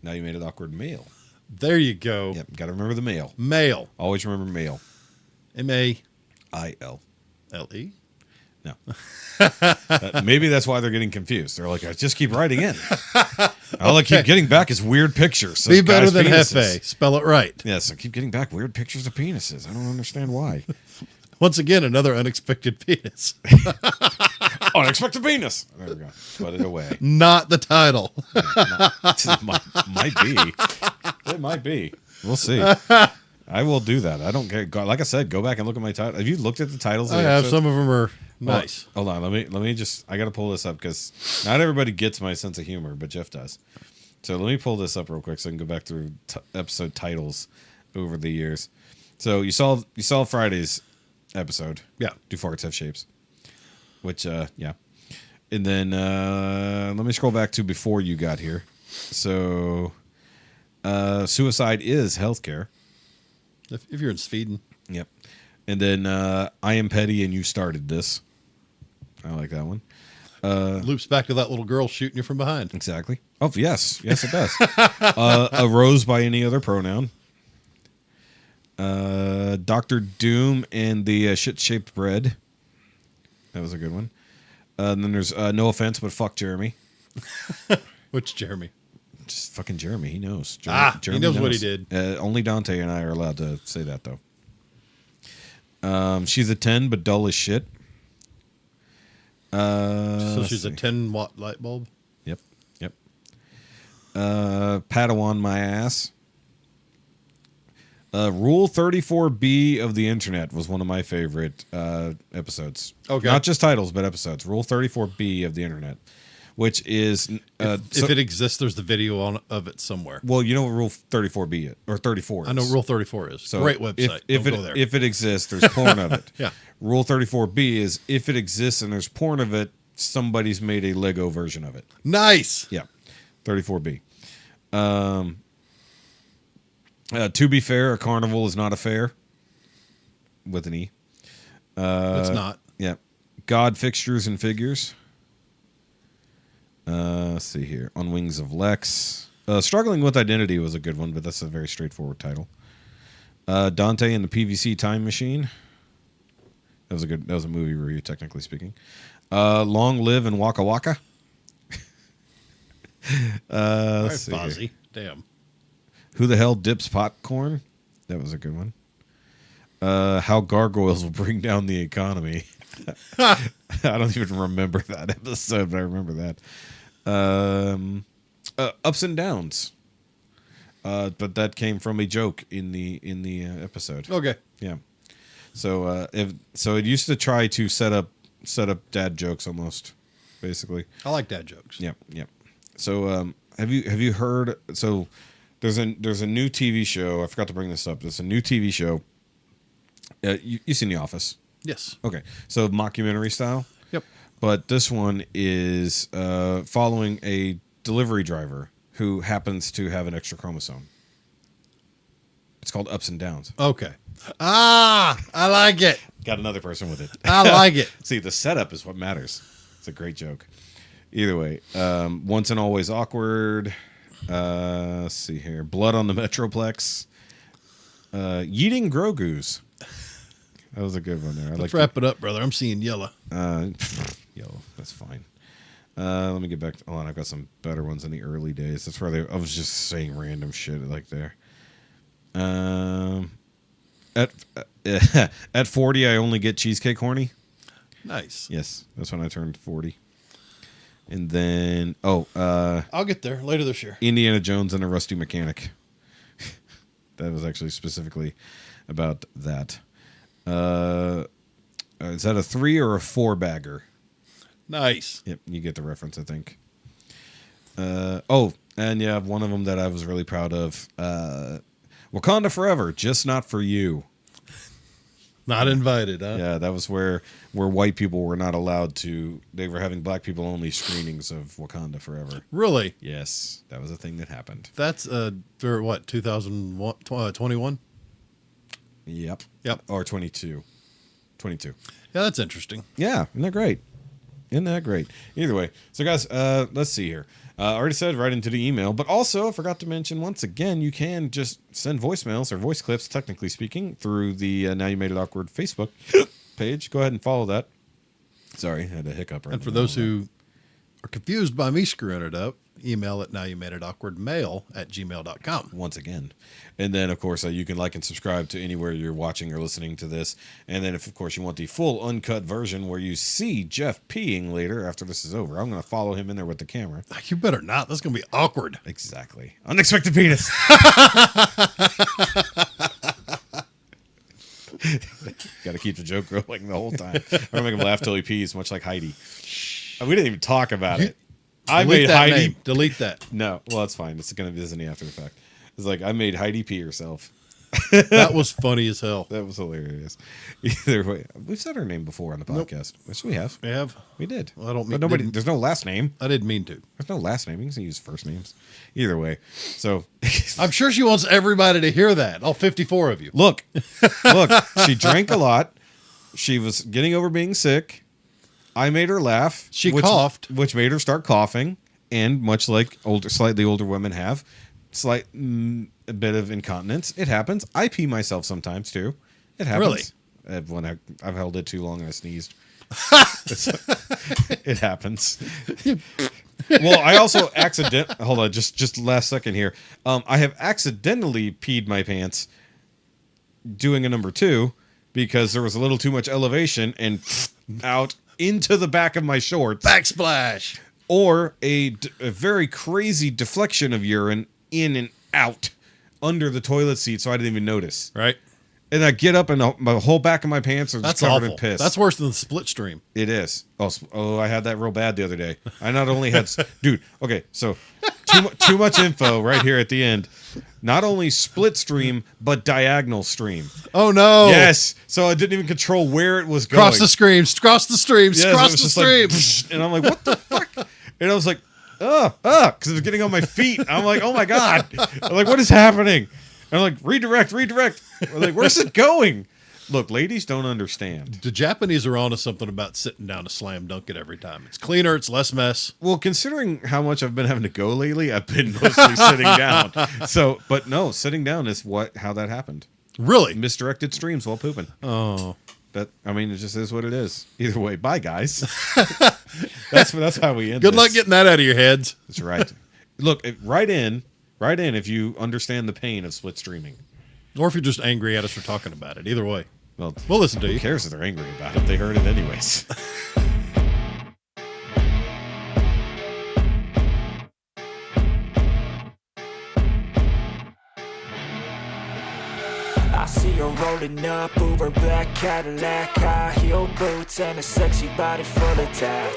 Now you made it awkward mail. There you go. Yep. Got to remember the mail. Mail. Always remember mail. MAILE. No. Maybe that's why they're getting confused. They're like, I just keep writing in. All I keep getting back is weird pictures. Be better than penises. Hefe. Spell it right. Yes, I keep getting back weird pictures of penises. I don't understand why. Once again, another unexpected penis. Unexpected penis. There we go. Put it away. Not the title. Might be. It might be. We'll see. I will do that. I don't care. Like I said, go back and look at my title. Have you looked at the titles? I have. Some of them are nice. Hold on. Let me just. I got to pull this up because not everybody gets my sense of humor, but Jeff does. So let me pull this up real quick so I can go back through episode titles over the years. So you saw Friday's episode. Yeah. Do farts have shapes? Which yeah. And then let me scroll back to before you got here. So suicide is healthcare. If you're in Sweden. Yep. And then I am petty and you started this. I like that one. Loops back to that little girl shooting you from behind. Exactly. Oh, yes. Yes, it does. A rose by any other pronoun. Dr. Doom and the shit-shaped bread. That was a good one. And then there's no offense, but fuck Jeremy. Which Jeremy? Just fucking Jeremy. He knows. He knows what he did. Only Dante and I are allowed to say that, though. She's a 10, but dull as shit. So she's a 10-watt light bulb? Yep. Padawan my ass. Rule 34B of the internet was one of my favorite episodes. Okay. Not just titles, but episodes. Rule 34B of the internet, which is... if it exists, there's the video of it somewhere. Well, you know what Rule 34B is, or 34 is. I know Rule 34 is. So great website. If it exists, there's porn of it. Yeah. Rule 34B is if it exists and there's porn of it, somebody's made a Lego version of it. Nice. Yeah. 34B. To be fair, a carnival is not a fair. With an E. It's not. Yeah. God, fixtures, and figures. Let's see here. On Wings of Lex. Struggling with Identity was a good one, but that's a very straightforward title. Dante and the PVC Time Machine. That was a movie review, technically speaking. Long Live and Waka Waka. Let's see Fozzie. here. Damn. Who the hell dips popcorn? That was a good one. How gargoyles will bring down the economy. I don't even remember that episode, but I remember that. Ups and downs. But that came from a joke in the episode. Okay. Yeah. So it used to try to set up dad jokes almost, basically. I like dad jokes. Yep. So have you heard? So there's a new TV show. I forgot to bring this up. There's a new TV show. You've seen The Office? Yes. Okay. So mockumentary style. Yep. But this one is following a delivery driver who happens to have an extra chromosome. It's called Ups and Downs. Okay. I like it. Got another person with it. I like it. See, the setup is what matters. It's a great joke. Either way, Once and Always Awkward. Let's see here. Blood on the Metroplex. Yeeting Grogu's. That was a good one there. Let's wrap it up, brother. I'm seeing yellow. Yellow. That's fine. Let me get back. Hold on. I've got some better ones in the early days. That's where I was just saying random shit like there. At 40, I only get cheesecake horny. Nice. Yes, that's when I turned 40. And then, I'll get there later this year. Indiana Jones and a Rusty Mechanic. That was actually specifically about that. Is that a 3 or a 4 bagger? Nice. Yep, you get the reference, I think. And yeah, one of them that I was really proud of. Wakanda Forever, just not for you. Not invited, huh? Yeah, that was where white people were not allowed to. They were having black people only screenings of Wakanda Forever. Really? Yes, that was a thing that happened. That's for what, 2021? Yep. Or 22. Yeah, that's interesting. Yeah, isn't that great? Either way, so guys, let's see here. I already said right into the email, but also I forgot to mention once again, you can just send voicemails or voice clips, technically speaking, through the Now You Made It Awkward Facebook page. Go ahead and follow that. Sorry, I had a hiccup. And for those who are confused by me screwing it up, email at NowYouMadeItAwkwardMail@gmail.com. Once again. And then, of course, you can like and subscribe to anywhere you're watching or listening to this. And then, if, of course, you want the full uncut version where you see Jeff peeing later after this is over, I'm going to follow him in there with the camera. You better not. That's going to be awkward. Exactly. Unexpected penis. Got to keep the joke going the whole time. I'm going to make him laugh till he pees, much like Heidi. We didn't even talk about it. I made Heidi name. Delete that. No, well, that's fine. It's going to be Disney after the fact. It's like I made Heidi pee herself. That was funny as hell. That was hilarious. Either way, we've said her name before on the podcast. Nope. Which we have. We have. We did. Well, I don't mean. But nobody. There's no last name. I didn't mean to. There's no last name. You can use first names. Either way. So I'm sure she wants everybody to hear that. All 54 of you. Look. She drank a lot. She was getting over being sick. I made her laugh. She coughed. Which made her start coughing. And much like slightly older women have, a bit of incontinence. It happens. I pee myself sometimes too. It happens. Really? When I've held it too long and I sneezed. It happens. Well, I also hold on, just last second here. I have accidentally peed my pants doing a number 2 because there was a little too much elevation and out into the back of my shorts. Backsplash. Or a very crazy deflection of urine in and out under the toilet seat, so I didn't even notice. Right. And I get up and the whole back of my pants are just covered in piss. That's worse than the split stream. It is. Oh, I had that real bad the other day. I not only had... Dude, okay, so too much info right here at the end. Not only split stream, but diagonal stream. Oh, no. Yes. So I didn't even control where it was going. Cross the streams. Cross the streams. Yes, cross the stream. Like, and I'm like, what the fuck? And I was like, because it was getting on my feet. I'm like, oh, my God. I'm like, what is happening? And I'm like, redirect. I'm like, where's it going? Look, ladies don't understand. The Japanese are onto something about sitting down to slam dunk it every time. It's cleaner. It's less mess. Well, considering how much I've been having to go lately, I've been mostly sitting down. So, but no, sitting down is how that happened. Really? Misdirected streams while pooping. Oh. It just is what it is. Either way, bye, guys. That's how we end Good this. luck getting that out of your heads. That's right. Look, write in if you understand the pain of split streaming. Or if you're just angry at us for talking about it. Either way. Well, we'll listen to you. Who cares if they're angry about it? They heard it anyways. I see her rolling up, Uber black Cadillac, high heel boots and a sexy body full of tats.